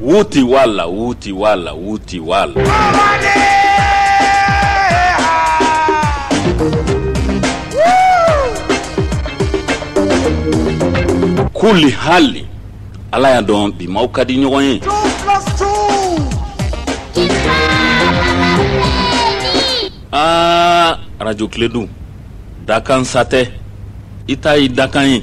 Wuti wala, wuti wala, wuti wala. Kuli hali ala ya don bi mau kadi ɲɔgɔn ye. 2+2 radio Kiledu dakan sate ita yi dakan ye.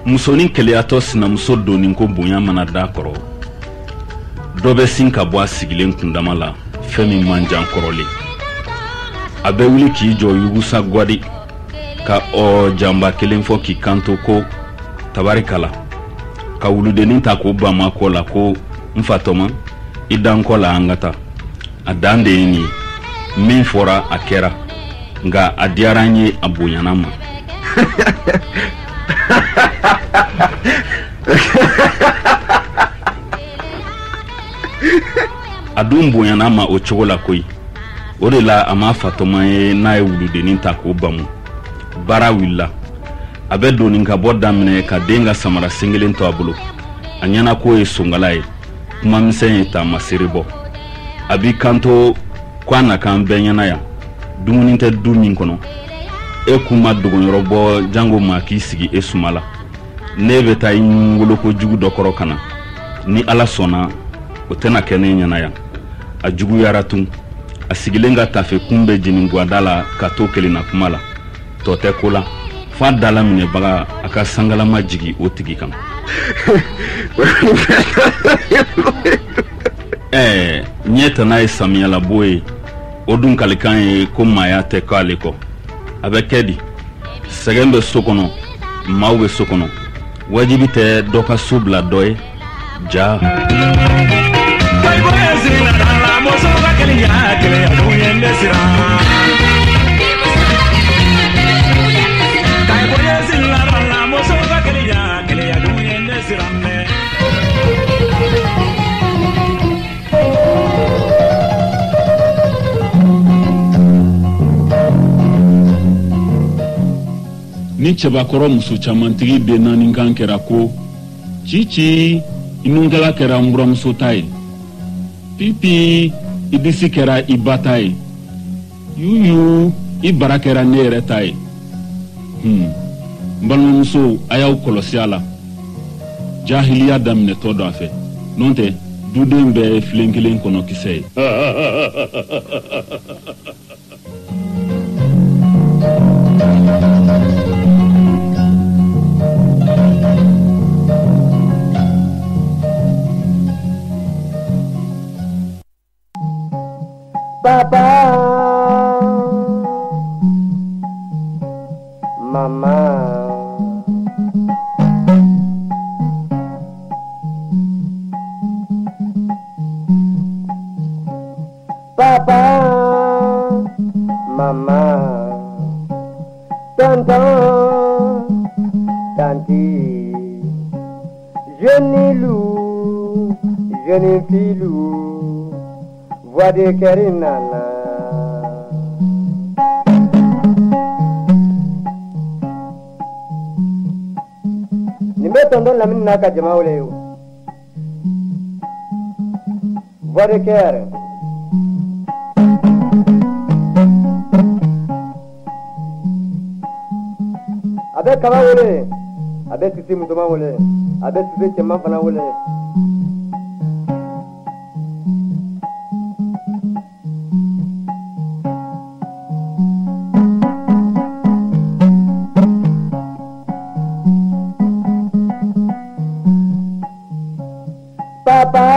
Musonin keleyato sinamuso donin ko bonya mana da kɔrɔ dɔ bɛ sin ka bɔ a sigilen kundama la fɛn min man jan kɔrɔlen a bɛ wuli k'i jɔ yugusa gwadi ka jamba kelen fɔ k'i kanto ko tabarikala ka wuludenin ta ko bama ko la ko n fatɔma i dan kɔ la an ka taa a dan de ye nin min fɔra a kɛra nka a diyara n ye a bonyana ma. A dun bonyana ma o cogo la koyi o de la a ma fatɔma ye n'a ye wuludenin ta k'o bamu baara wulila a bɛ doni ka bɔ daminɛ ka den ka samara sengelen to a bolo a ɲɛna ko ye songala ye kuma misɛn ye taama seere bɔ a b'i kanto ko a na kan bɛɛ ɲɛna yan dumuni tɛ du min kɔnɔ e kun ma dogoyɔrɔ bɔ jango ma k'i sigi e suma la ne bɛ taa i woloko jugu dɔ kɔrɔ ka na ni ala sɔnna o tɛna kɛ ne ɲɛna yan a juguyara tun a sigilen ka tafe kun bɛ jeni guada la ka to kelenna kuma la tɔ tɛ ko la fa dala minɛbaga a ka sangalama jigi o tigi kan. Ɲɛ tana ye samiyalabo ye o dun kalikan ye ko maaya tɛ k'ale kɔ a bɛ kɛ di sɛgɛn bɛ so kɔnɔ maaw bɛ so kɔnɔ wajibi tɛ dɔ ka so bila dɔ ye ja. Ni cɛbakɔrɔ muso camantigi bɛ naani kan kɛra ko cici inunkɛla kɛra n buramuso ta ye pipi i disi kɛra i ba ta ye yuyu i bara kɛra ne yɛrɛ ta ye n balimamuso a y'aw kɔlɔsi a la jahiliya daminɛtɔ dɔ a fɛ n'o tɛ duden bɛɛ filen kelen kɔnɔ kisɛ ye. Papa, Mama, Papa, Mama, Tonton, Tanti, jeune loup, jeune filou, voix de Karinana. Nimbe tondo la minna ka jamaule yo. Voix de Kar. Abe kaba wole, abe sisi mutuma wole, abe sisi chema fana wole. Papa,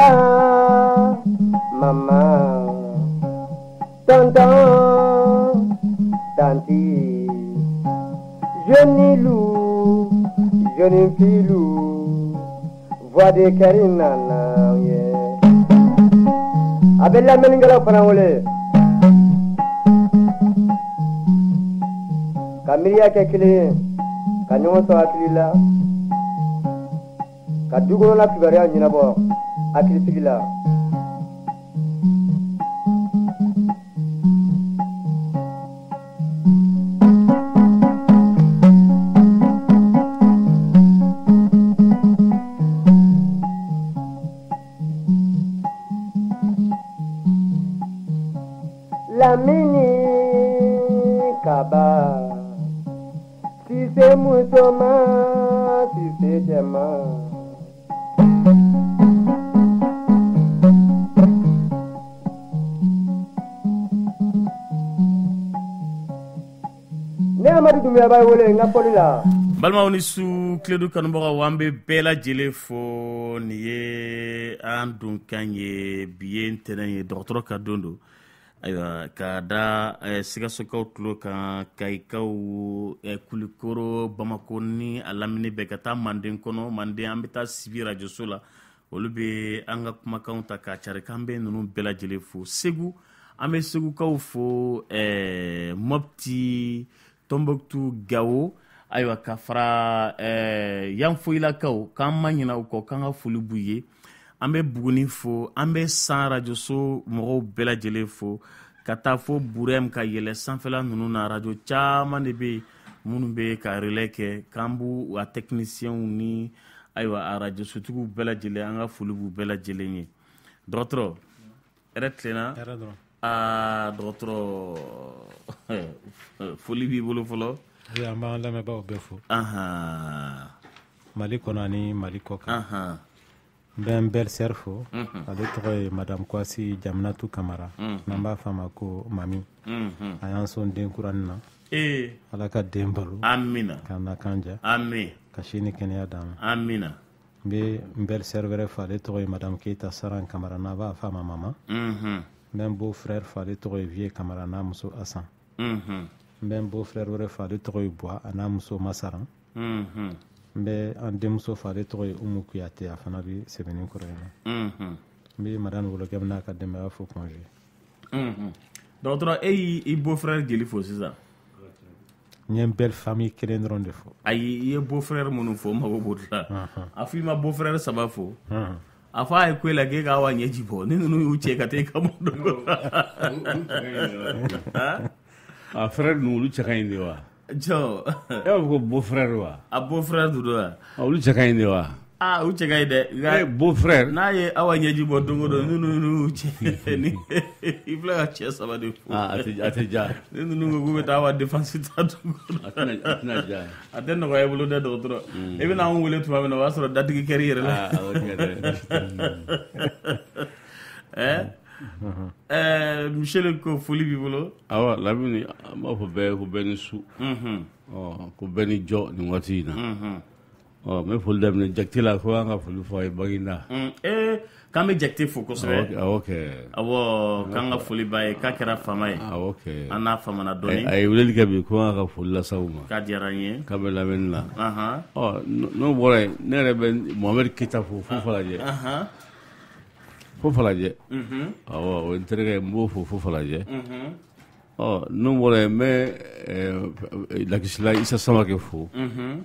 Mama, Tonton, Tanti, jeune loup, jeune filou, voix de Karinana, yeah. a bɛ lamɛnnikɛlaw fana wele ka miiriya kɛ kelen ye ka ɲɔgɔn sɔrɔ hakili la ka dukɔnɔna kibaruya ɲɛnabɔ hakilisigi la. Lamini kaba si se musoma si se jama ne amadu dumya bay wole nga poli la balma woni su kledu kanumbaga wambe bela jele fo niye an dun kanye bien tenanye docteur kadondo aywa ka da sigasokaw tulo kan kayikaw kulikoro bamako ni alamini bɛ ka taa manden kɔnɔ manden an bɛ taa sibi radio so la olu bɛ an ka kumakanw ta k'a cari k'an bɛ ninnu bɛɛ lajɛlen fo segu an bɛ segukaw fo mopti tombouctou gawo aywa ka fara yanfoyilakaw k'an ma ɲina u kɔ k'an ka foli b'u ye an bɛ buguni fo an bɛ san radio so mɔgɔw bɛɛ lajɛlen fo ka taa fo burɛm ka yɛlɛ sanfɛla ninnu na radio caman de bɛ minnu bɛ ka relais kɛ k'an b'u a techniciens ni ayiwa a radio sotigiw bɛɛ lajɛlen an ka foli b'u bɛɛ lajɛlen ye dɔgɔtɔrɔ hɛrɛ tilenna dɔgɔtɔrɔ foli b'i bolo fɔlɔ an b'an lamɛnbaaw bɛɛ fo mali kɔnɔ ani mali kɔ kan n bɛ n belle-sœur fo ale tɔgɔ ye madame Kwasi Jaminatu Kamara n'an b'a f'a ma ko mami a y'an sɔn den kuranin na ala ka den balo amina ka na kan ja amin ka si ni kɛnɛya d'a ma amina n bɛ n belle-sœur wɛrɛ fo ale tɔgɔ ye madame Keita Saran Kamara n'an b'a f'a ma mama n bɛ n beau-frère fo ale tɔgɔ ye Vie Kamara n'a muso Asan n bɛ n beau-frère wɛrɛ fo ale tɔgɔ ye Bois a n'a muso Masaran n bɛ an denmuso fo ale tɔgɔ ye Umu Kuyate a fana bɛ Sɛbɛnni kɔrɔ yen nɔ n bɛ madame Wolokɛm n'a ka denbaya fo congé dɔgɔtɔrɔ e y'i beau-frère jeli fo sisan n ye n belle famille kelen dɔrɔn de fo ayi i ye beau-frère minnu fo mago b'o la a fɔ i ma beau-frère saba fo a fɔ a ye ko e la k'e k'a wa ɲɛji bɔ ni ninnu y'u cɛ ka taa i ka mɔ dɔn a frère ninnu olu cɛ ka ɲi de wa jɔ e b'a fɔ ko beau-frère wa a beau-frère du don wa olu cɛ ka ɲi de wa u cɛ ka ɲi dɛ beau-frère n'a ye awa ɲɛji bɔ don o don ni ninnu y'u cɛ ni i filɛ ka cɛ saba de fo a tɛ ja ni ninnu ko k'u bɛ taa awa défense ta don a tɛna ja a tɛ nɔgɔya i bolo dɛ dɔgɔtɔrɔ i bɛna anw wele tuma min na o y'a sɔrɔ datigi kɛr'i yɛrɛ la Michel ko foli b'i bolo awɔ Lamini an b'a fɔ bɛɛ ko bɛɛ ni su ko bɛɛ ni jɔ nin waati in na n bɛ foli daminɛ Jakite la ko an ka foli fɔ a ye Baginda k'an bɛ Jakite fo kosɛbɛ awɔ kɛ awɔ k'an ka foli b'a ye k'a kɛra faama ye awɔ kɛ an n'a faamana dɔɔni a ye weleli kɛ bi ko an ka foli lase aw ma k'a diyara n ye k'a bɛ lamɛnni la n'o bɔra yen ne yɛrɛ bɛ Mohamed Keita fo Falajɛ fo Falajɛ awɔ o ye n terikɛ ye n b'o fo Falajɛ n'o bɔra yen n bɛ Lakisila Isa Samake fo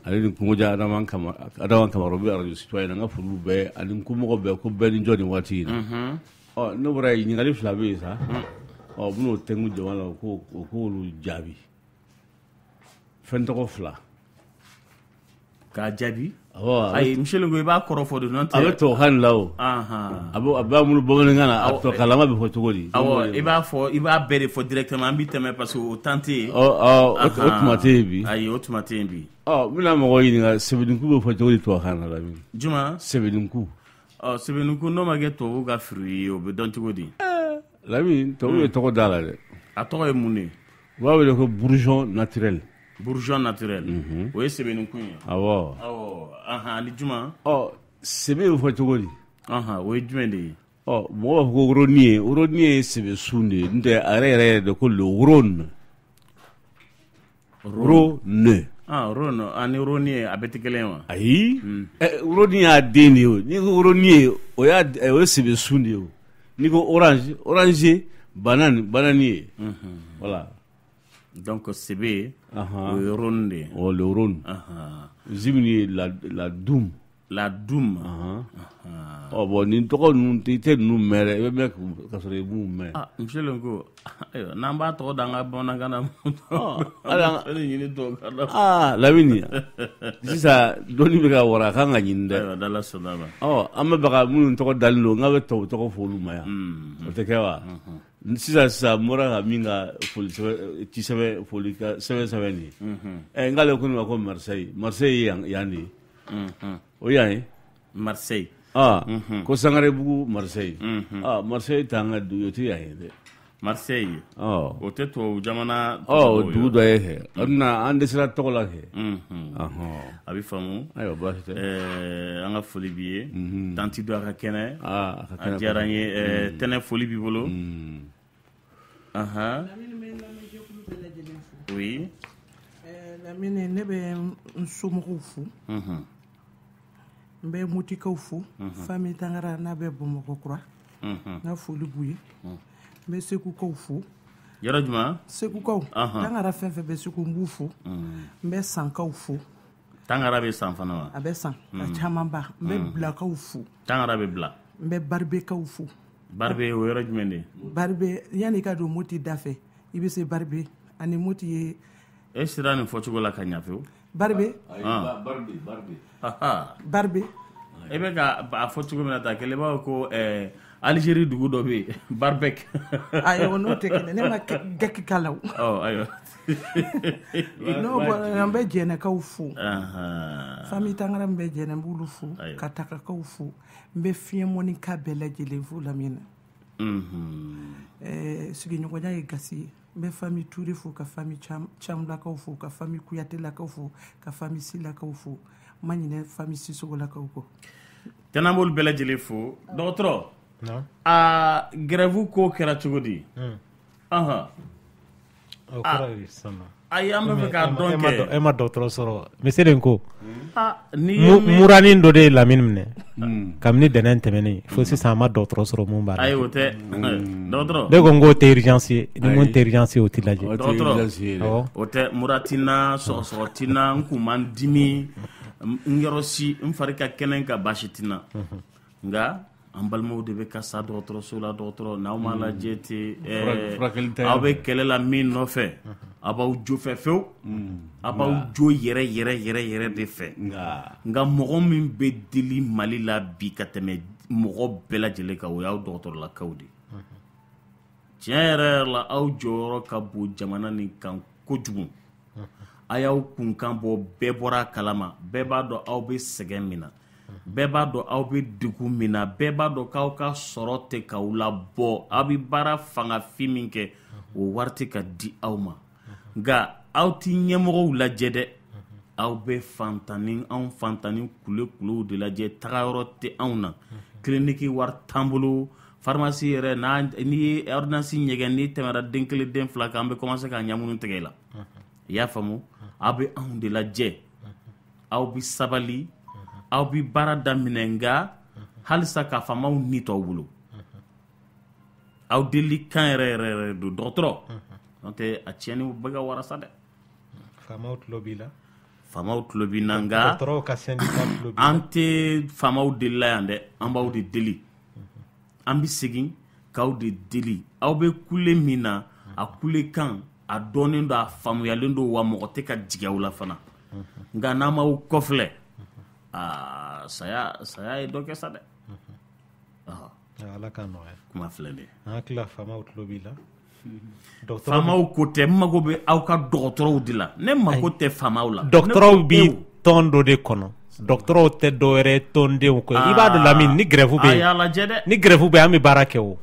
ale ni Kungoja Adama Kamara o bɛ radio citoyen na n ka foliw bɛɛ ani n komɔgɔw bɛɛ ko bɛɛ ni jɔ nin waati in na n'o bɔra yen ɲininkali fila bɛ yen sa u bɛn'o tɛnku jama la u k'olu jaabi fɛn tɔgɔ fila k'a jaabi ayi Michel ko i b'a kɔrɔ fɔ de n'o tɛ a bɛ tubabukan la o a b'a bolo bamanankan na a tɔkalama bɛ fɔ cogo di awɔ i b'a bɛɛ de fɔ directement an b'i tɛmɛ parce que o temps tɛ yen o tuma tɛ yen bi ayi o tuma tɛ yen bi n bɛna mɔgɔw ɲininka sɛbɛnninku bɛ fɔ cogo di tubabukan na Lamini juma sɛbɛnninku sɛbɛnninku n'o ma kɛ tubabu ka firi ye o bɛ dɔn cogo di Lamini tubabu ye tɔgɔ d'a la dɛ a tɔgɔ ye mun de u b'a wele ko bourgeon naturel o ye sɛbɛnninku ye awɔ ani juma sɛbɛ bɛ fɔ cogo di o ye jumɛn de ye mɔgɔ b'a fɔ ko woroni ye sɛbɛ sun de ye n tɛ a yɛrɛ de ko le rhône rhône ani rhône a bɛɛ tɛ kelen ye wa ayi rhône y'a den de ye o n'i ko rhône o ye sɛbɛ sun de ye o ni ko orange bananier. Voilà. Donc CB le rhône de. Oh le rhône. Zimni la doum. La doum. Oh bon ni to nous tete nous mere e mek ka sore bu me. Monsieur Longo. Ayo namba to danga bonanga na. Ala ni to kada. Lamini. Sisa doni be ka wara ka nganyinde. Ayo dala sonaba. Amma baka mun to dallo ngabe to folu maya. O te kewa. Sisa mora ka minga foli ti sebe foli ka sebe ni. Ngale ko ni ko Marseille yani. O yayi Marseille. Ko Sangare bugu Marseille. Marseille tanga du yoti yayi de. Marseille. O te to jamana. Du do ye. Aduna ande sira to la he. Abi famu. Ayo basite. Anga foli biye. Tanti do aka kene. A jaranye tene foli bi bolo. Oui. Lamine ne be nsumugu fu. Mbe mutikaw fu. Famille Tangara na be Bamako kura. Na foli buye. Mbe seku kaw fu. Yara juma? Seku kaw. Tangara fenfe be seku mbu fu. Mbe sankaw fu. Tangara be san fana wa? Abe san. A caman ba. Mbe bla kaw fu. Tangara be bla. Mbe barbe kaw fu. Barbe o yara juma de? Barbe yani ka do moti dafe. Ibe se barbe ani moti ye. Sira ni fɔcogo la ka ɲa fewu. Barbe. Barbe. E bɛ ka a fɔ cogo min na ta kelen b'a ko Algérie dugu dɔ bɛ yen Barbek. Ayiwa n'o tɛ kelen ne ma gɛki kala o. Ayiwa. N'o bɔra an bɛ jɛnɛkaw fo. Famille Tangara n bɛ jɛnɛ n b'olu fo. Ka tagakaw fo. N bɛ fiɲɛmɔni ka bɛɛ lajɛlen fo Lamine. Sigiɲɔgɔnya ye gasi ye. N bɛ famille Touré fo ka famille Chamlakaw fo ka famille Kuyatelakaw fo ka famille Silakaw fo ma ɲinɛ famille Sisogolakaw kɔ. Tɛnɛn b'olu bɛɛ lajɛlen fo dɔgɔtɔrɔ. Grève ko kɛra cogo di? Ayi an bɛ fɛ k'a dɔn kɛ. E ma dɔgɔtɔrɔ sɔrɔ miselen ko muranin dɔ de ye Lamine minɛ kabini dɛnɛn tɛmɛnen fo sisan an ma dɔgɔtɔrɔ sɔrɔ mun b'a la. Ayi o tɛ dɔgɔtɔrɔ. Ne ko n k'o tɛ urgence ye ni mun tɛ urgence ye o tɛ lajɛ. Dɔgɔtɔrɔ o tɛ mura tina sɔgɔsɔgɔ tina n kun man dimi n yɔrɔ si n fari ka kɛnɛ ka baasi tina nka an balimaw de bɛ ka sa dɔgɔtɔrɔso la dɔgɔtɔrɔ n'aw ma lajɛ ten aw bɛ kɛlɛ la min nɔfɛ a b'aw jo fɛ fewu a b'aw jo yɛrɛ de fɛ nka mɔgɔ min bɛ deli Mali la bi ka tɛmɛ mɔgɔ bɛɛ lajɛlen kan o y'aw dɔgɔtɔrɔlakaw de tiɲɛ yɛrɛ la aw jɔyɔrɔ ka bon jamana nin kan kojugu a y'aw kunkan bɔ bɛɛ bɔra a kalama bɛɛ b'a dɔn aw bɛ sɛgɛn min na bɛɛ b'a dɔn aw bɛ degun min na bɛɛ b'a dɔn k'aw ka sɔrɔ tɛ k'aw labɔ aw bɛ baara fangafin min kɛ o wari tɛ ka di aw ma nka aw tɛ ɲɛmɔgɔw lajɛ dɛ aw bɛ anw fantani kule-kulew de lajɛ tagayɔrɔ tɛ anw na kiliniki wari t'an bolo pharmacie yɛrɛ n'i ye ordonnance ɲɛgɛn n'i tɛmɛra den kelen den fila kan an bɛ commencer ka ɲamunu tigɛ i la i y'a faamu aw bɛ anw de lajɛ aw bɛ sabali aw bɛ baara daminɛ nka halisa k'a fɔ aw ni t'aw bolo aw deli kan yɛrɛ don dɔgɔtɔrɔ n'o tɛ a tiɲɛni bɛ ka warasa dɛ faamaw tulo b'i la faamaw tulo b'i na nka an tɛ faamaw deli la yan dɛ an b'aw de deli an bɛ segin k'aw de deli aw bɛ kule min na a kule kan a dɔnnen don a faamuyalen don wa mɔgɔ tɛ ka jigin aw la fana nka n'an m'aw kɔfilɛ saya ye dɔ kɛ sa dɛ Ala ka nɔgɔya kuma filɛ de an hakili la faamaw tulo b'i la faamaw ko tɛ n mago bɛ aw ka dɔgɔtɔrɔw de la ne mago tɛ faamaw la dɔgɔtɔrɔw bi tɔn dɔ de kɔnɔ dɔgɔtɔrɔw tɛ dɔwɛrɛ ye tɔndenw kɔ i b'a dɔn Lamine ni grève bɛ yen ni grève bɛ yen an bɛ baara kɛ o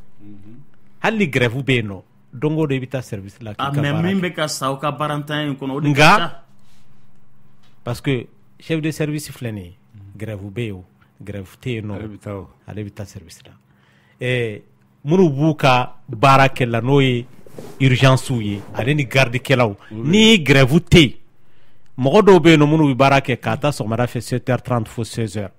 hali ni grève bɛ yen nɔ don o don i bɛ taa service la k'i ka baara kɛ mais min bɛ ka sa aw ka barantanya in kɔnɔ o de ka ca parce que chef de service filɛ nin ye grève bɛ yen o grève tɛ yen nɔ ale bɛ taa service la minnu b'u ka baara kɛ la n'o ye urgence ye ale ni gardekɛlaw ni grève tɛ yen mɔgɔ dɔw bɛ yen nɔ minnu bɛ baara kɛ k'a ta sɔgɔmada fɛ 7h30 fo 16h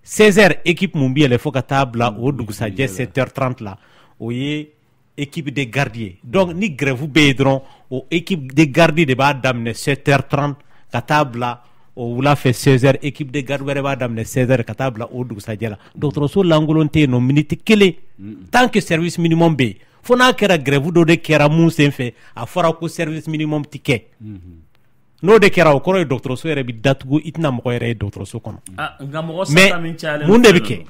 16h équipe mun bi yɛlɛ fo ka taa bila o dugusajɛ 7h30 la o ye équipe de gardiens donc ni grève bɛ yen dɔrɔn o équipe de gardiens de b'a daminɛ 7h30 ka taa bila o wula fɛ 16h équipe de garde wɛrɛ b'a daminɛ 16h ka taa bila o dugusajɛ la dɔgɔtɔrɔso lankolon tɛ yen nɔ minute kelen tant que service minimum bɛ yen fo n'a kɛra grève dɔ de kɛra mun senfɛ a fɔra ko service minimum ti kɛ n'o de kɛra o kɔrɔ ye dɔgɔtɔrɔso yɛrɛ bi datugu i tɛna mɔgɔ yɛrɛ ye dɔgɔtɔrɔso kɔnɔ mais mun de bɛ kɛ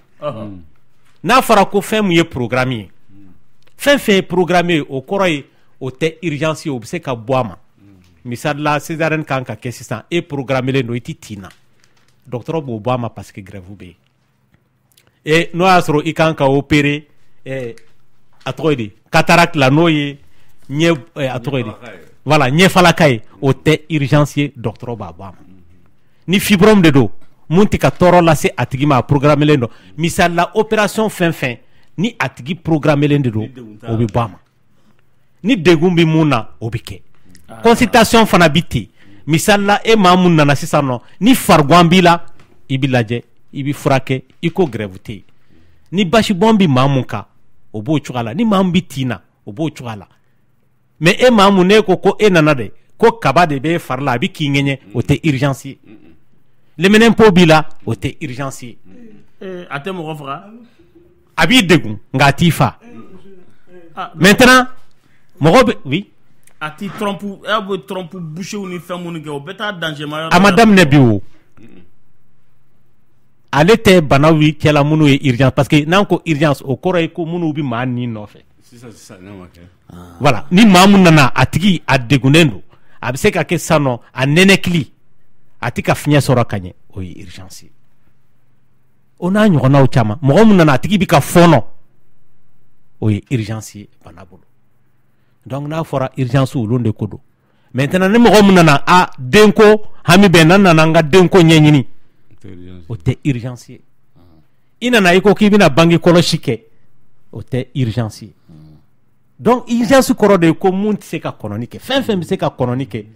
n'a fɔra ko fɛn mun ye programme ye fɛn fɛn ye programme ye o kɔrɔ ye o tɛ urgence ye o bɛ se ka bɔ a ma misali la césarienne kan ka kɛ sisan e programmelen don i ti tin na dɔgɔtɔrɔ b'o bɔ a ma parce que grève bɛ yen n'o y'a sɔrɔ i kan ka opérer a tɔgɔ ye di cataracte la n'o ye ɲɛ a tɔgɔ ye di voilà ɲɛfalaka ye o tɛ urgence ye dɔgɔtɔrɔ b'a bɔ a ma ni fibrome de don mun tɛ ka tɔɔrɔ lase a tigi ma a programmelen don misali la opération fɛn fɛn ni a tigi programmelen de don o bɛ bɔ a ma ni degun bɛ mun na o bɛ kɛ consultation fana bi ten misali la e maa mun nana sisan nɔ ni fariguan b'i la i bɛ lajɛ i bɛ furakɛ i ko grève tɛ yen ni basibɔn bɛ maa mun kan o b'o cogoya la ni maa min bɛ tin na o b'o cogoya la mais e maa mun ne ko e nana dɛ ko kaba de bɛ e fari la a bɛ k'i ŋɛɲɛ o tɛ urgence ye leminɛnpo b'i la o tɛ urgence ye a tɛ mɔgɔ faga a b'i degun nka a t'i fa maintenant mɔgɔ bɛ oui a ti trompe a bɛ trompe boucher ni fɛn minnu kɛ o bɛ taa danger ma yɔrɔ a ma daminɛ bi o ale tɛ banaw cɛla minnu ye urgence parce que n'an ko urgence o kɔrɔ ye ko minnu bɛ maa ni nɔfɛ voilà ni maa mun nana a tigi a degunnen don a bɛ se ka kɛ sisan nɔ a nɛnɛkili a tɛ ka fiɲɛ sɔrɔ ka ɲɛ o ye urgence ye o n'a ɲɔgɔnnaw caman mɔgɔ mun nana a tigi bɛ ka fɔɔnɔ o ye urgence ye bana bolo donc n'a fɔra urgence olu de ko don maintenant ni mɔgɔ mun nana a denko hami bɛ n'an nana an ka denko ɲɛɲini o tɛ urgence ye i nana i ko k'i bɛna bange kɔlɔsi kɛ o tɛ urgence ye donc urgence kɔrɔ de ye ko mun tɛ se ka kɔnɔni kɛ fɛn fɛn bɛ se ka kɔnɔni kɛ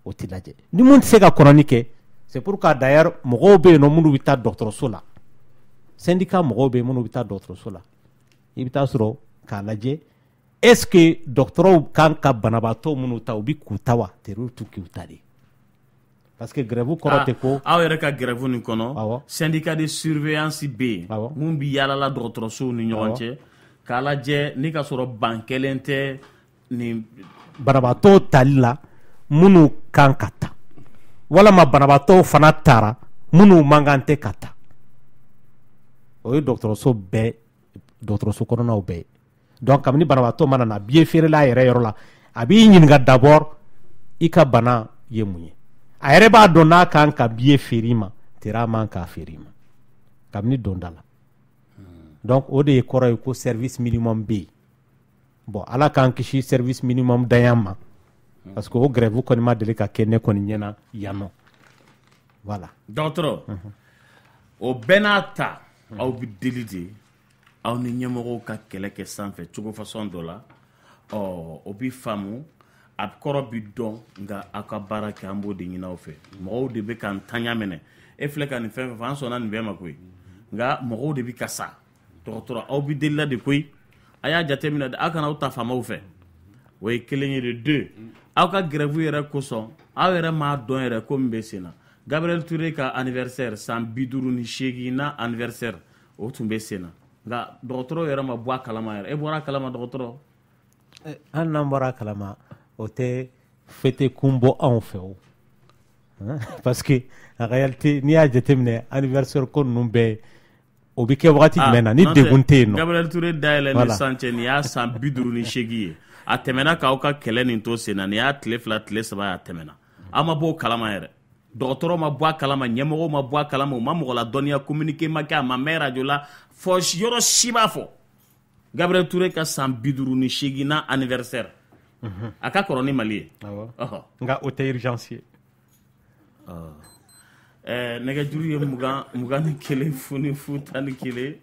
o tɛ lajɛ ni mun tɛ se ka kɔnɔni kɛ c'est pourquoi d'ailleurs mɔgɔw bɛ yen nɔ minnu bɛ taa dɔgɔtɔrɔso la syndicat mɔgɔw bɛ yen minnu bɛ taa dɔgɔtɔrɔso la i bɛ taa sɔrɔ k'a lajɛ est-ce que dɔgɔtɔrɔw kan ka banabaatɔ minnu ta u bɛ k'u ta wa teriw t'u k'u ta de parce que grève kɔrɔ tɛ ko aw yɛrɛ ka grève nin kɔnɔ syndicat de surveillance bɛ yen mun bɛ yaalala dɔgɔtɔrɔsow ni ɲɔgɔn cɛ k'a lajɛ ni ka sɔrɔ ban kelen tɛ nin banabaatɔw tali la minnu kan ka ta walama banabaatɔw fana taara minnu man kan tɛ ka ta o ye dɔgɔtɔrɔso bɛɛ dɔgɔtɔrɔso kɔnɔnaw bɛɛ ye donc kabini banabaatɔ mana na biye feerela a yɛrɛ yɔrɔ la a b'i ɲininka d'abord i ka bana ye mun ye a yɛrɛ b'a dɔn n'a kan ka biye feere i ma tera man k'a feere i ma kabini donda la donc o de ye kɔrɔ ye ko service minimum bɛ yen bon ala k'an kisi service minimum dayan ma parce que o grève kɔni ma deli ka kɛ ne kɔni ɲɛna yan nɔ voilà dɔgɔtɔrɔ o bɛɛ n'a ta aw bɛ deli de aw ni ɲɛmɔgɔw ka kɛlɛ kɛ sanfɛ cogo façon dɔ la o bɛ faamu a kɔrɔ bi dɔn nka aw ka baara kɛ an b'o de ɲini aw fɛ mɔgɔw de bɛ k'an taɲa minɛ e filɛ ka nin fɛn fɛn fɔ an sɔnna nin bɛɛ ma koyi nka mɔgɔw de bɛ ka sa dɔgɔtɔrɔ aw bɛ delila de koyi a y'a jateminɛ aw kana aw ta faamaw fɛ o ye kelen ye de deux aw ka grève yɛrɛ kosɔn aw yɛrɛ m'a dɔn yɛrɛ ko min bɛ sen na Gabriel Touré ka anniversaire san 58 na anniversaire o tun bɛ sen na nka dɔgɔtɔrɔ yɛrɛ ma bɔ a kalama yɛrɛ e bɔra a kalama dɔgɔtɔrɔ an n'an bɔra a kalama o tɛ fete kun bɔ anw fɛ o parce que en réalité n'i y'a jateminɛ anniversaire ko ninnu bɛɛ o bɛ kɛ wagati jumɛn na ni degun tɛ yen nɔ Gabriel Touré dayɛlɛ ni san cɛ nin y'a san 58 ye a tɛmɛna k'aw ka kɛlɛ nin to sen na nin y'a tile 2 tile 3 y'a tɛmɛna aw ma bɔ o kalama yɛrɛ dɔgɔtɔrɔ ma bɔ a kalama ɲɛmɔgɔw ma bɔ a kalama u ma mɔgɔ la dɔnniya communiqué ma kɛ a ma mɛn radio la fɔ yɔrɔ si b'a fɔ Gabriel Touré ka san 58 na anniversaire a ka kɔrɔ ni Mali ye nka o tɛ urgence ye nɛgɛjuru ye 21 funi fu 11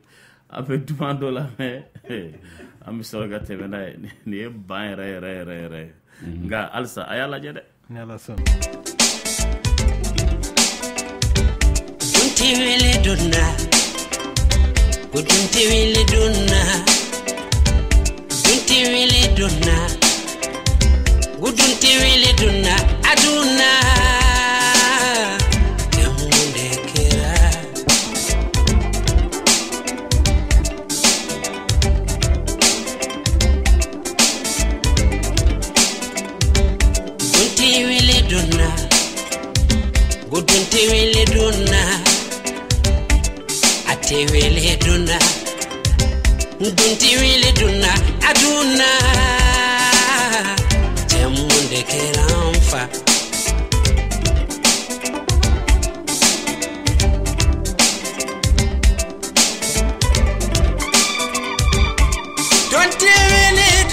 a bɛ duman dɔ la mɛ an bɛ sɔrɔ ka tɛmɛ n'a ye nin ye ban yɛrɛ nka halisa a y'a lajɛ dɛ ni Ala sɔnna Unti wele donna Gudunti wili dunna Gudunti wili dunna aduna Temunde kera Gudunti wili dunna Ate wili dunna Gudunti wili dunna aduna Temunde kera mfa Don't really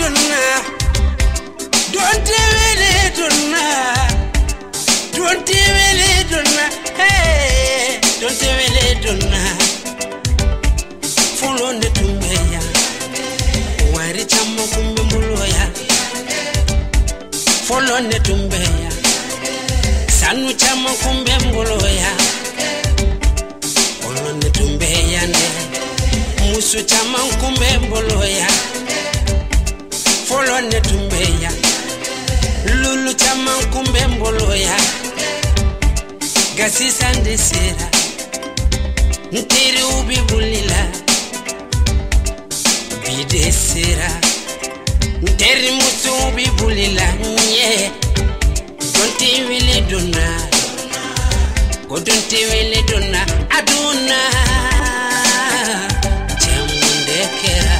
dunna Hey don't really dunna Fulonde tumbeya Wari chamo kumbe muloya Fulonde tumbeya Sanu chamo kumbe muloya Fulonde tumbeya ne Musu chamo kumbe muloya Fulonde tumbeya Lulu chamo kumbe muloya Gasi sande sera Ntiri ubi bulila Bide sera Ntiri musu ubi bulila Nye Gonti wili duna Godonti wili duna Aduna Chemunde kera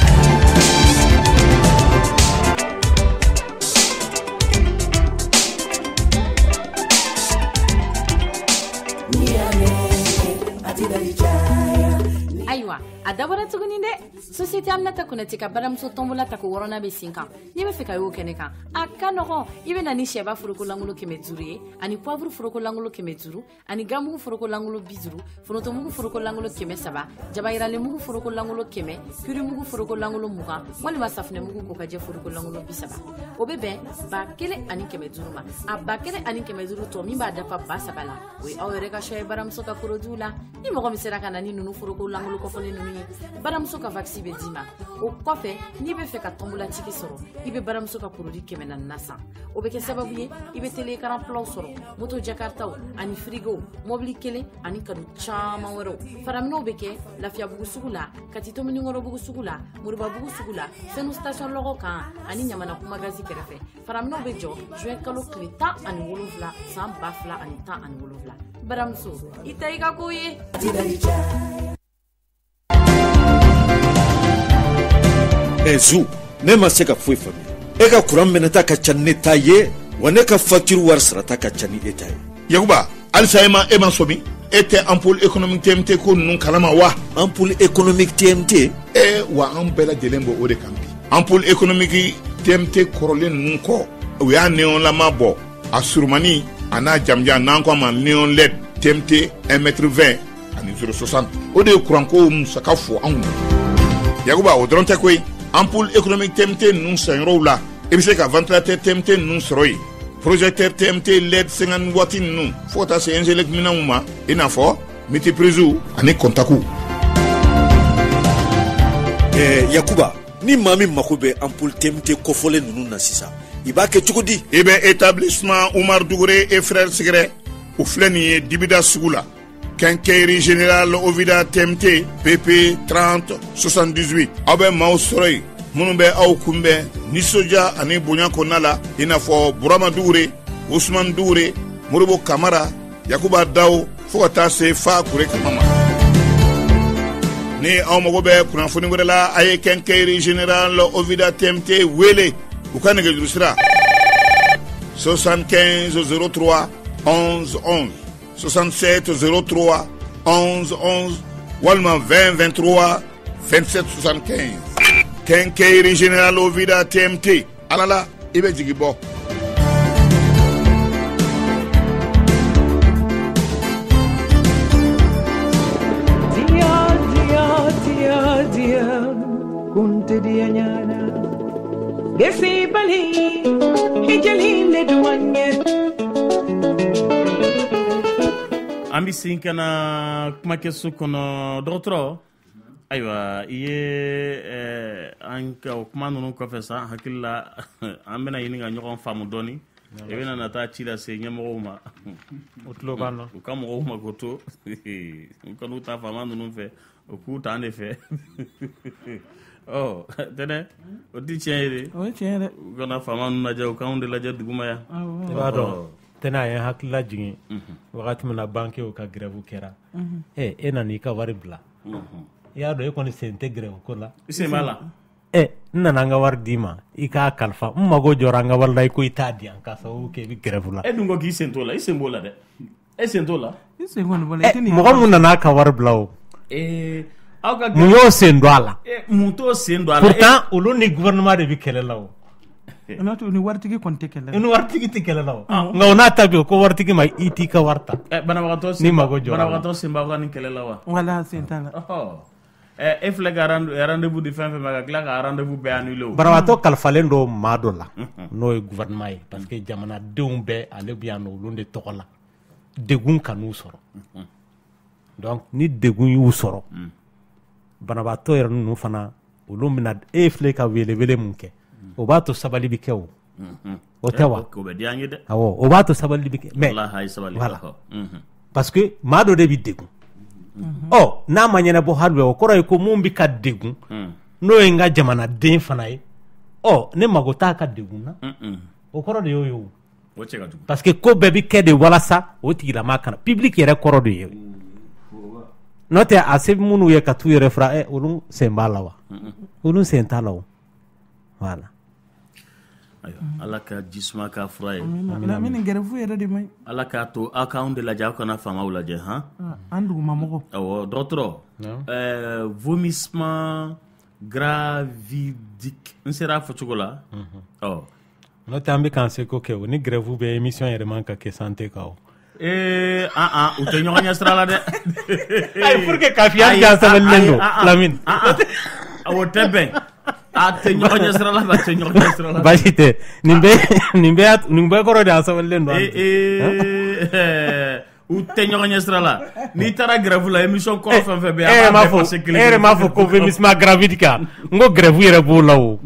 Aywa, adabara tuguni de société amna ta kunati ka baramso tombola ta ko worona be sinka ni be fika yo keneka akanogo ibe nani sheba furuko langulo kemezuri ani poivre furuko langulo kemezuru ani gamu furuko langulo bizuru furuto mugu furuko langulo kemesaba jabayira le mugu furuko langulo keme puri mugu furuko langulo muga wali masafne mugu ko kaje furuko langulo bisaba obebe ba kele ani kemezuru ma abakele ani kemezuru to mi ba dafa basabala we awere ka shoy baramso ka kurodula ni mo ko misera kana ni nunu furuko langulo ko fone nunu baramso ka vaccine be dima o kofe ni be fe ka tombola tiki soro ibe baramso ka kurodi kemena nasa o be ke sababu ye ibe tele karan plan soro moto jakarta o ani frigo mobili kele ani kadu chama wero faramno be ke lafia bugu sugula katito mini ngoro bugu sugula murba bugu sugula senu station logo kan ani nyamana kuma gazi kerefe faramno be jo juin kalo klita ani wolofla sam bafla ani ta ani wolofla baramso itaiga koye Ezu ne ma se ka foyi faamu e ka kuran minɛta ka ca ne ta ye wa ne ka facture wari sarata ka ca ni e ta ye Yakuba alisa e ma somi e tɛ ampoule économique TMT ko ninnu kalama wa ampoule économique TMT wa an bɛɛ lajɛlen bɔ o de kan bi ampoule économique TMT kɔrɔlen ninnu kɔ u y'a néonlama bɔ a surumani a n'a jamujan n'an ko a ma néon LED TMT 1m20 ani 060 o de ye kuranko musaka fɔ anw na Yakuba o dɔrɔn tɛ koyi ampoule économique TMT ninnu sanyɔrɔw la i bɛ se ka ventilateur TMT ninnu sɔrɔ yen projecteur TMT LED 50 watt ninnu fo ka taa se Ingelec minɛnw ma i n'a fɔ multiprise ani contact. Yakuba ni maa min mako bɛ ampoule TMT kɔfɔlen ninnu na sisan i b'a kɛ cogo di i bɛ établissement Oumar Dougouré et frères Sigɛrɛ o filɛ nin ye dibida sugu la Quincaillerie Générale Ovida TMT PP 30 78 aw bɛ maaw sɔrɔ yen minnu bɛ aw kunbɛn nisɔndiya ani bonya kɔnɔna la i n'a fɔ Burama Dougouré Ousmane Dougouré Moribo Kamara Yakuba Daw fo ka taa se fa Kure Kama ma ni aw mago bɛ kunnafoni wɛrɛ la a ye Quincaillerie Générale Ovida TMT wele u ka nɛgɛjuru sira 75 03 11 11 67 03 11 11 walima 20 23 27 75 Quincaillerie Générale Ovida TMT alala i bɛ jigi bɔ. dia kunte dia nyana gesi bali hijalinde duanye an bɛ segin ka na kumakɛso kɔnɔ dɔgɔtɔrɔ ayiwa i ye an ka o kuma ninnu kɔfɛ sa hakili la an bɛna ɲini ka ɲɔgɔn faamu dɔɔni i bɛna na taa ci lase ɲɛmɔgɔw ma o tulo b'an na u ka mɔgɔw ma ko to u kan'u ta faama ninnu fɛ o k'u ta an de fɛ tɛnɛ o ti tiɲɛ ye de o ye tiɲɛ dɛ u kana faama ninnu lajɛ u k'anw de lajɛ duguma yan i b'a dɔn tɛnɛ a ye hakilila jigin wagati min na bankew ka grève kɛra e nana i ka wari bila i y'a dɔn e kɔni sen tɛ grève ko la i sen b'a la n nana an ka wari d'i ma i k'a kalifa n mago jɔra an ka wari la i ko i t'a di yan k'a sababu kɛ i bɛ grève la e dun ko k'i sen t'o la i sen b'o la dɛ e sen t'o la i sen kɔni b'o la i tɛ nin mɔgɔ mun nana a ka wari bila o aw ka mun y'o sen don a la mun t'o sen don a la pourtant olu ni gouvernement de bɛ kɛlɛ la o n'a to ni waritigi kɔni tɛ kɛlɛ la ni waritigi tɛ kɛlɛ la o nka o n'a ta bi o ko waritigi ma i t'i ka wari ta banabagatɔ ni mago jɔra banabagatɔ sen b'aw ka nin kɛlɛ la wa wala sen t'a la e filɛ ka rendez-vous di fɛn fɛn ma ka tila ka rendez-vous bɛɛ annulé o banabagatɔ kalifalen don maa dɔ la n'o ye gouvernement ye parce que jamanadenw bɛɛ ale bɛ yan nɔ olu de tɔgɔ la degun ka n'u sɔrɔ donc ni degun y'u sɔrɔ banabagatɔ yɛrɛ ninnu fana olu bɛna e filɛ ka welewele mun kɛ o b'a to sabali bɛ kɛ o o tɛ wa o bɛ diya n ye dɛ awɔ o b'a to sabali bɛ kɛ mais voilà parce que maa dɔ de bɛ degun n'a ma ɲɛnabɔ hali o kɔrɔ ye ko mun bɛ ka degun n'o ye n ka jamanaden fana ye ne mago t'a ka degun na o kɔrɔ de y'o ye o parce que ko bɛɛ bɛ kɛ de walasa o tigilama kana public yɛrɛ kɔrɔ de ye n'o tɛ a se minnu ye ka t'u yɛrɛ fara olu sen b'a la wa olu sen t'a la o voilà ala ka jisuma k'a fura ye lamini gɛrɛfu yɛrɛ de man ɲi ala k'a to aw k'anw de lajɛ aw kana faamaw lajɛ an dugumamɔgɔ awɔ dɔgɔtɔrɔ vomissement gravidique n sera a fɔcogo la n'o tɛ an bɛ k'an seko kɛ o ni grève bɛ émission yɛrɛ man ka kɛ santé kan o u tɛ ɲɔgɔn ɲɛ sira la dɛ ayi pour que kafiya diya sɛbɛnnilen don Lamine o tɛ bɛn a tɛ ɲɔgɔn ɲɛ sira la a tɛ ɲɔgɔn ɲɛ sira la baasi tɛ nin bɛɛ kɔrɔ de a sɛbɛnnilen don u tɛ ɲɔgɔn ɲɛ sira la n'i taara grève la émission kɔrɔ fɛn fɛn bɛ yen a b'a bɛɛ passer kelen kelen m'a fɔ ko vomissement gravidique n ko grève yɛrɛ b'o la o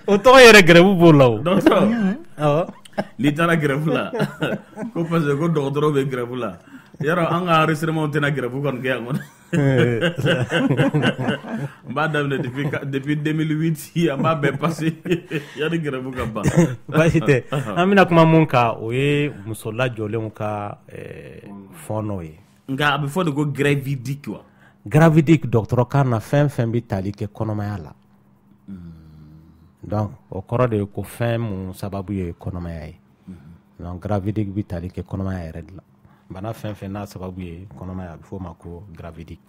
o tɔgɔ yɛrɛ grève b'o la o dɔgɔtɔrɔ n'i taara grève la ko parce que ko dɔgɔtɔrɔ bɛ grève la yɔrɔ an ka enregistrement tɛna grève kɔni kɛ yan kɔni n b'a daminɛ depuis 2008 an b'a bɛɛ passer yanni grève ka ban baasi tɛ an bɛna kuma mun kan o ye muso lajɔlenw ka fɔɔnɔ ye nka a bɛ fɔ de ko gravidique wa gravidique dɔgɔtɔrɔkan na fɛn fɛn bɛ tali kɛ kɔnɔmaya la donc o kɔrɔ de ye ko fɛn mun sababu ye kɔnɔmaya ye donc gravidique bɛ tali kɛ kɔnɔmaya yɛrɛ de la bana fɛn fɛn n'a sababu ye kɔnɔmaya a bɛ fɔ o ma ko gravidique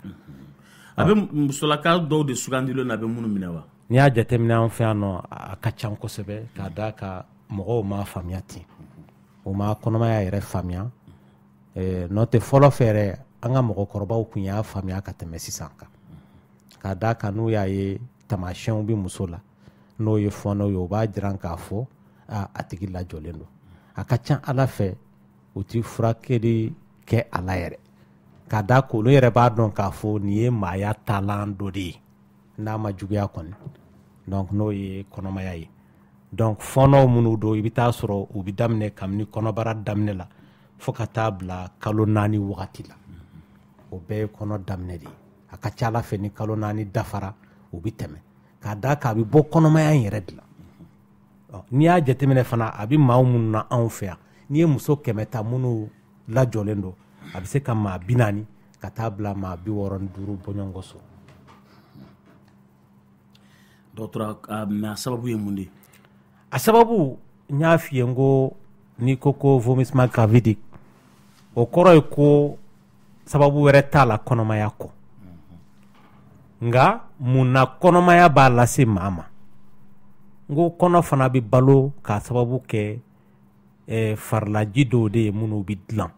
a bɛ musolaka dɔw de sugandilen a bɛ minnu minɛ wa n'i y'a jateminɛ an fɛ yan nɔ a ka ca kosɛbɛ k'a d'a kan mɔgɔw m'a faamuya ten o ma kɔnɔmaya yɛrɛ faamuya n'o tɛ fɔlɔ fɛ yɛrɛ an ka mɔgɔkɔrɔbaw tun y'a faamuya ka tɛmɛ sisan kan k'a d'a kan n'u y'a ye taamasiyɛnw bɛ muso la n'o ye fɔɔnɔ ye o b'a jira k'a fɔ a tigi lajɔlen don a ka ca ala fɛ u ti furakɛli kɛ a la yɛrɛ k'a da k'olu yɛrɛ b'a dɔn k'a fɔ nin ye maaya taalan dɔ de ye n'a ma juguya kɔni donc n'o ye kɔnɔmaya ye donc fɔɔnɔw minnu don i bɛ taa sɔrɔ u bɛ daminɛ kabini kɔnɔbara daminɛ la fo ka taa bila kalo 4 wagati la o bɛɛ ye kɔnɔ daminɛ de ye a ka ca ala fɛ ni kalo 4 dafara u bɛ tɛmɛ k'a da k'a bɛ bɔ kɔnɔmaya in yɛrɛ de la n'i y'a jateminɛ fana a bɛ maa minnu na anw fɛ yan n'i ye muso 100 minnu lajɔlen don a bɛ se ka maa 40 ka taa bila maa 65 bɔɲɔgɔnko so dɔgɔtɔrɔ mais a sababu ye mun de ye a sababu n y'a f'i ye n ko n'i ko ko vomissement gravidique o kɔrɔ ye ko sababu wɛrɛ t'a la kɔnɔmaya kɔ nka mun na kɔnɔmaya b'a lase maa ma n ko kɔnɔ fana bɛ balo k'a sababu kɛ farilaji dɔw de ye minnu bɛ dilan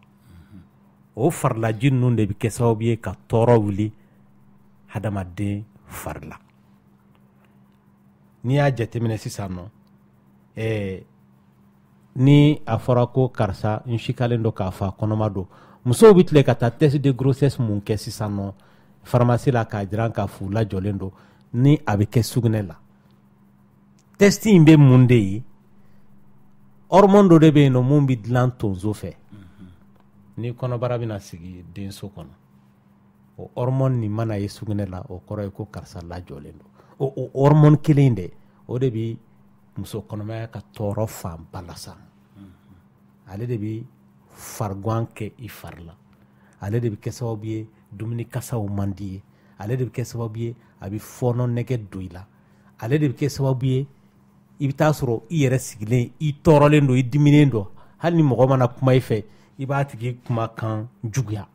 o farilaji ninnu de bɛ kɛ sababu ye ka tɔɔrɔ wuli hadamaden fari la n'i y'a jateminɛ sisan nɔ ni a fɔra ko karisa n sikalen don k'a fɔ a kɔnɔma don musow bi tile ka taa test de grossesse mun kɛ sisan nɔ pharmacie la k'a jiran k'a f'u lajɔlen don ni a bɛ kɛ sugunɛ la test in bɛ mun de ye hormone dɔ de bɛ yen nɔ mun bɛ dilan tonso fɛ ni kɔnɔbara bɛna sigi denso kɔnɔ o hormone nin mana ye sugunɛ la o kɔrɔ ye ko karisa lajɔlen don o hormone kelen de o de bɛ muso kɔnɔmaya ka tɔɔrɔ fanba lasa ale de bɛ fargan kɛ i fari la ale de bɛ kɛ sababu ye dumuni kasaw man di ye ale de bɛ kɛ sababu ye a bɛ fɔɔnɔ nɛgɛ don i la ale de bɛ kɛ sababu ye i bɛ taa sɔrɔ i yɛrɛ sigilen i tɔɔrɔlen don i diminen don hali ni mɔgɔ mana kuma i fɛ i b'a tigi kumakan juguya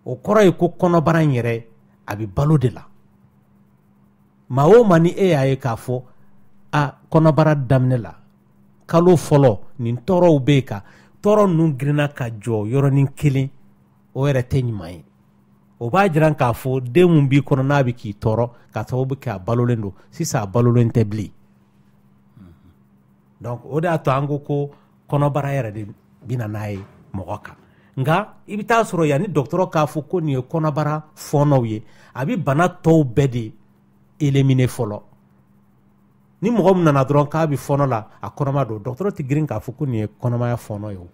o kɔrɔ ye ko kɔnɔbara in yɛrɛ a bɛ balo de la maa o maa ni e y'a ye k'a fɔ a kɔnɔbara daminɛ la kalo fɔlɔ nin tɔɔrɔw bɛ yen ka tɔɔrɔ ninnu girinna ka jɔ yɔrɔnin kelen o yɛrɛ tɛ ɲuman ye o b'a jira k'a fɔ den mun b'i kɔnɔ n'a bɛ k'i tɔɔrɔ ka sababu kɛ a balolen don sisan a balolen tɛ bilen donc o de y'a to an ko kɔnɔbara yɛrɛ de bɛna n'a ye mɔgɔ kan nka i bɛ taa sɔrɔ yanni dɔgɔtɔrɔ k'a fɔ ko nin ye kɔnɔbara fɔɔnɔw ye a bɛ bana tɔw bɛɛ de éliminer fɔlɔ ni mɔgɔ min nana dɔrɔn k'a bɛ fɔɔnɔ la a kɔnɔma don dɔgɔtɔrɔ tɛ girin k'a fɔ ko nin ye kɔnɔmaya fɔɔnɔ ye o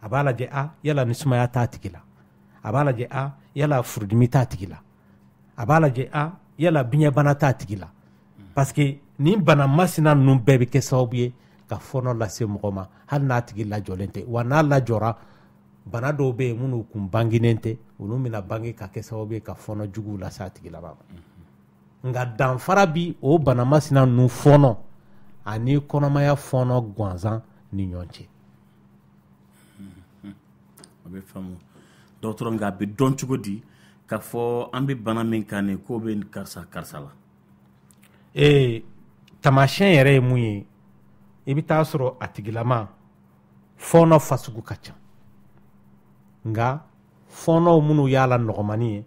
a b'a lajɛ yala ni sumaya t'a tigi la a b'a lajɛ yala furudimi t'a tigi la a b'a lajɛ yala biɲɛbana t'a tigi la parce que nin bana masina ninnu bɛɛ bɛ kɛ sababu ye ka fɔɔnɔ lase mɔgɔ ma hali n'a tigi lajɔlen tɛ wa n'a lajɔra bana dɔw bɛ yen minnu kun bangenen tɛ olu bɛna bange ka kɛ sababu ye ka fɔɔnɔ juguw lase a tigi la ma nka danfara bi o bana masina ninnu fɔɔnɔ ani kɔnɔmaya fɔɔnɔ gansan ni ɲɔgɔn cɛ a bɛ faamu dɔgɔtɔrɔ nka a bɛ dɔn cogo di k'a fɔ an bɛ bana min kan nin k'o bɛ karisa la tamasiyɛn yɛrɛ ye mun ye i bɛ taa sɔrɔ a tigilama fɔɔnɔ fasugu ka ca nka fɔɔnɔw minnu y'a la nɔgɔmani ye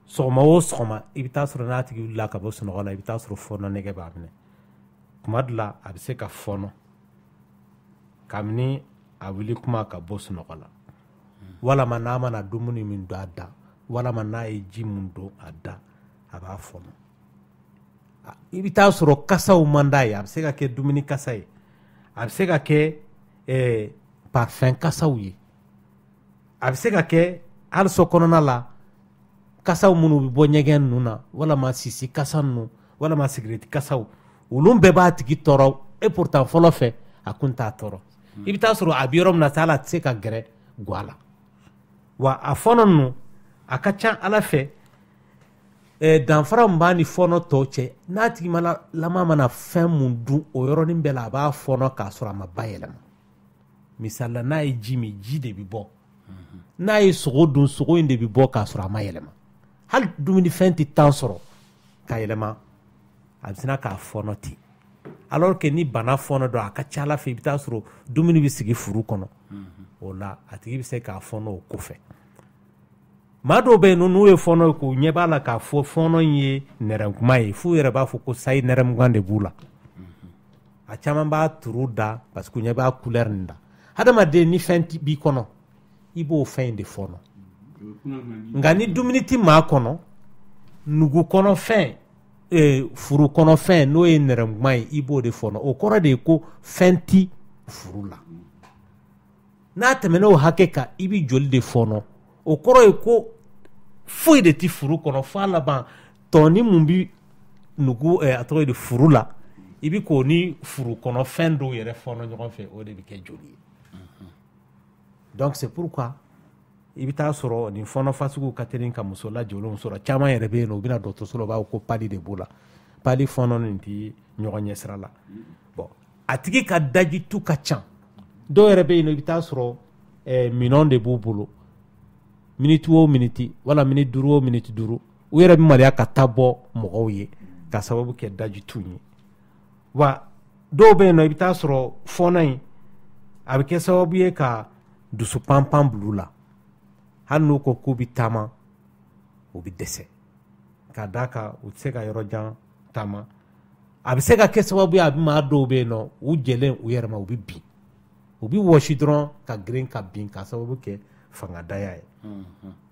sɔgɔma o sɔgɔma i bɛ taa sɔrɔ n'a tigi wulila ka bɔ sunɔgɔ la i bɛ taa sɔrɔ fɔɔnɔ nɛgɛ b'a minɛ kuma dɔ la a bɛ se ka fɔɔnɔ kabini a wuli kuma ka bɔ sunɔgɔ la walama n'a mana dumuni min don a da walama n'a ye ji min don a da a b'a fɔɔnɔ i bɛ taa sɔrɔ kasaw man d'a ye a bɛ se ka kɛ dumuni kasa ye a bɛ se ka kɛ parfɛn kasaw ye a bɛ se ka kɛ hali so kɔnɔna la kasaw minnu bɛ bɔ ɲɛgɛn ninnu na walama sisi kasa ninnu walama sigireti kasaw olu bɛɛ b'a tigi tɔɔrɔ et pourtant fɔlɔ fɛ a kun t'a tɔɔrɔ i bɛ taa sɔrɔ a bɛ yɔrɔ min na sa hali a tɛ se ka gɛrɛ ga la wa a fɔɔnɔ ninnu a ka ca ala fɛ danfara min b'a ni fɔɔnɔ tɔw cɛ n'a tigi lama mana fɛn mun dun o yɔrɔnin bɛɛ la a b'a fɔɔnɔ k'a sɔrɔ a ma bayɛlɛma misali la n'a ye ji min ji de bɛ bɔ n'a ye sogo dun sogo in de bɛ bɔ k'a sɔrɔ a ma yɛlɛma hali dumunifɛn tɛ tan sɔrɔ ka yɛlɛma a bɛ sina k'a fɔɔnɔ ten alors que ni bana fɔɔnɔ dɔn a ka ca ala fɛ i bɛ taa sɔrɔ dumuni bɛ sigi furu kɔnɔ o la a tigi bɛ se k'a fɔɔnɔ o kɔfɛ maa dɔw bɛ yen n'u ye fɔɔnɔ ye k'u ɲɛ b'a la k'a fɔ fɔɔnɔ in ye nɛrɛmuguma ye f'u yɛrɛ b'a fɔ ko sayi nɛrɛmugan de b'u la a caman b'a turu da parce que u ɲɛ b'a couleur nin da hadamaden ni fɛn b'i kɔnɔ i b'o fɛn in de fɔɔnɔ nka ni dumuni tɛ maa kɔnɔ nugu kɔnɔ fɛn furu kɔnɔ fɛn n'o ye nɛrɛmuguma ye i b'o de fɔɔnɔ o kɔrɔ de ye ko fɛn ti furu la n'a tɛmɛna o hakɛ kan i bɛ joli de fɔɔnɔ o kɔrɔ ye ko foyi de ti furu kɔnɔ f'a laban tɔni mun bi nugu a tɔgɔ de furu la i bi k'o ni furu kɔnɔ fɛn dɔw yɛrɛ fɔɔnɔ ɲɔgɔn fɛ o de bɛ kɛ joli ye donc c'est pourquoi i bɛ taa sɔrɔ nin fɔɔnɔ fasugu ka teli ka muso lajɔlenw sɔrɔ caman yɛrɛ bɛ yen nɔ u bɛna dɔgɔtɔrɔso la u b'a fɔ ko pali de b'o la pali fɔɔnɔ nin ti ɲɔgɔn ɲɛ sira la bon a tigi ka daji tu ka ca dɔw yɛrɛ bɛ yen nɔ i bɛ taa sɔrɔ minɛnw de b'u bolo miniti o miniti wala miniti duuru o miniti duuru u yɛrɛ bɛ maloya ka taa bɔ mɔgɔw ye ka sababu kɛ daji tu ye wa dɔw bɛ yen nɔ i bɛ taa sɔrɔ fɔɔnɔ in a bɛ kɛ sababu ye ka dusu panpan bila la hali n'u ko k'u bɛ taama u bɛ dɛsɛ ka d'a kan u tɛ se ka yɔrɔ jan taama a bɛ se ka kɛ sababu ye a bɛ maa dɔw bɛ yen nɔ u jɛlen u yɛrɛ ma u bɛ bin u bɛ wɔsi dɔrɔn ka girin ka bin ka sababu kɛ fanga daya ye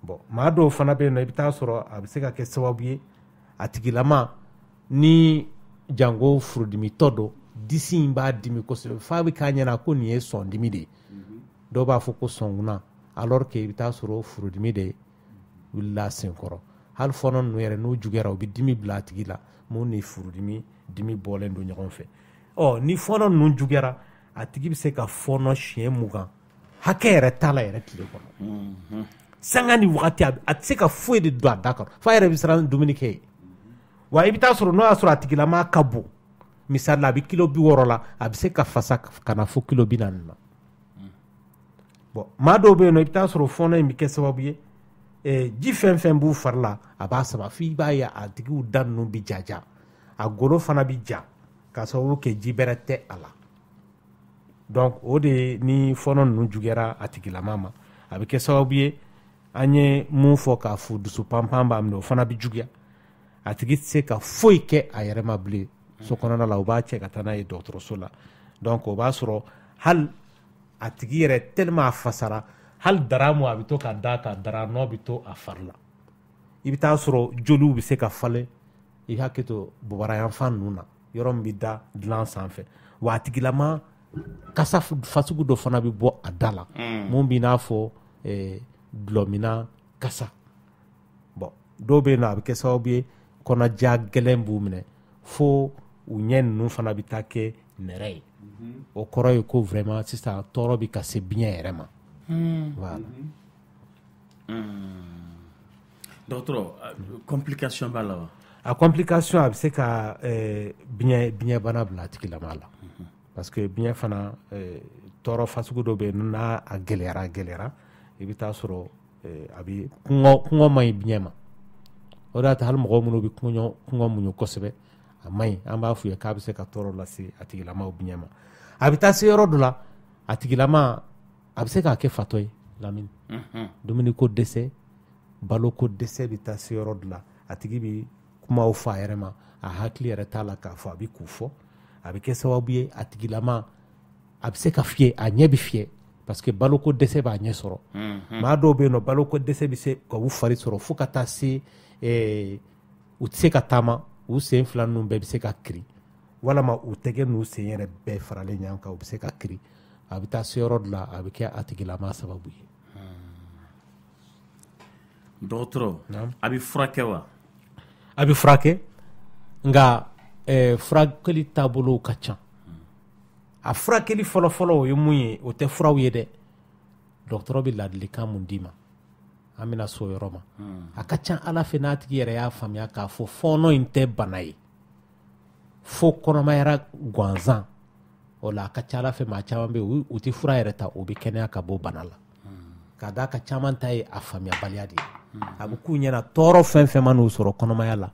bon maa dɔw fana bɛ yen nɔ i bɛ taa sɔrɔ a bɛ se ka kɛ sababu ye a tigilama ni jango furudimitɔ don disi in b'a dimi kosɛbɛ f'a bɛ k'a ɲɛna ko nin ye sɔn dimi de ye dɔw b'a fɔ ko sɔnkunna alors que i bɛ taa sɔrɔ furudimi de wulila senkɔrɔ hali fɔnɔ ninnu yɛrɛ n'u juguyara u bɛ dimi bila a tigi la mun ni furudimi dimi bɔlen don ɲɔgɔn fɛ ni fɔnɔ ninnu juguyara a tigi bɛ se ka fɔnɔ siɲɛ 20 hakɛ yɛrɛ t'a la yɛrɛ tile kɔnɔ sanga ni wagati a tɛ se ka foyi de don a da kɔrɔ f'a yɛrɛ bɛ siran dumuni kɛ ye wa i bɛ taa sɔrɔ n'o y'a sɔrɔ a tigilama ka bon misali la a bɛ kilo 60 la a bɛ se ka fasa ka na fo kilo 40 na bon maa dɔw bɛ yen nɔ i bɛ taa sɔrɔ fɔnɔ in bɛ kɛ sababu ye ji fɛn fɛn b'u fari la a b'a sama f'i b'a ye a tigiw da ninnu bɛ jaja a golo fana bɛ ja k'a sababu kɛ ji bɛrɛ tɛ a la donc o de ni fɔnɔ ninnu juguyara a tigilama ma a bɛ kɛ sababu ye an ye mun fɔ k'a fɔ dusu panpan b'a minɛ o fana bɛ juguya a tigi tɛ se ka foyi kɛ a yɛrɛ ma bilen so kɔnɔna la u b'a cɛ ka taa n'a ye dɔgɔtɔrɔso la donc o b'a sɔrɔ hali a tigi yɛrɛ tellement a fasara hali dara mu a bɛ to ka da ka dara nɔ bɛ to a fari la i bɛ taa sɔrɔ joliw bɛ se ka falen i hakili to bɔbarayanfan ninnu na yɔrɔ min bɛ da dilan sanfɛ wa a tigilama kasa fasugu dɔ fana bɛ bɔ a da la mun b'i n'a fɔ dulɔmina kasa bon dɔw bɛ yen nɔ a bɛ kɛ sababu ye kɔnɔja gɛlɛn b'u minɛ fo u ɲɛ ninnu fana bɛ taa kɛ nɛrɛ ye o kɔrɔ ye ko vraiment sisan tɔɔrɔ bɛ ka se biɲɛ yɛrɛ ma voilà dɔgɔtɔrɔ complication b'a la wa a complication a bɛ se ka biɲɛbana bila a tigilama la parce que biɲɛ fana tɔɔrɔ fasugu dɔ bɛ yen n'a a gɛlɛyara i bɛ taa sɔrɔ a bɛ kɔngɔ man ɲi biɲɛ ma o de y'a to hali mɔgɔ minnu bɛ kɔngɔ muɲu kosɛbɛ a man ɲi an b'a f'u ye k'a bɛ se ka tɔɔrɔ lase a tigilamaw biɲɛ ma a bɛ taa se yɔrɔ dɔ la a tigilama a bɛ se k'a kɛ fatɔ ye Lamini dumuni ko dɛsɛ balo ko dɛsɛ bɛ taa se yɔrɔ dɔ la a tigi bɛ kumaw fɔ a yɛrɛ ma a hakili yɛrɛ t'a la k'a fɔ a bɛ k'u fɔ a bɛ kɛ sababu ye a tigilama a bɛ se ka fiyɛ a ɲɛ bɛ fiyɛ parce que baloko dɛsɛ b'a ɲɛ sɔrɔ maa dɔw bɛ yen nɔ baloko dɛsɛ bɛ se ka u fari sɔrɔ fo ka taa se u tɛ se ka taama u sen 2 ninnu bɛɛ bɛ se ka kiri walama u tɛgɛ n'u sen yɛrɛ bɛɛ faralen ɲɔgɔn kan u bɛ se ka kiri a bɛ taa se yɔrɔ dɔ la a bɛ kɛ a tigilama sababu ye dɔgɔtɔrɔ a bɛ furakɛ wa a bɛ furakɛ nka furakɛli taabolow ka ca a furakɛli fɔlɔfɔlɔ o ye mun ye o tɛ furaw ye dɛ dɔgɔtɔrɔ bɛ ladilikan mun d'i ma an bɛna so yɔrɔ ma a ka ca ala fɛ n'a tigi yɛrɛ y'a faamuya k'a fɔ fɔɔnɔ in tɛ bana ye fo kɔnɔmayara gansan o la a ka ca ala fɛ maa caman bɛ yen u tɛ fura yɛrɛ ta o bɛ kɛnɛya ka bɔ bana la k'a d'a ka caman ta ye a faamuyabaliya de ye a bɛ k'u ɲɛna tɔɔrɔ fɛn fɛn ma n'u sɔrɔ kɔnɔmaya la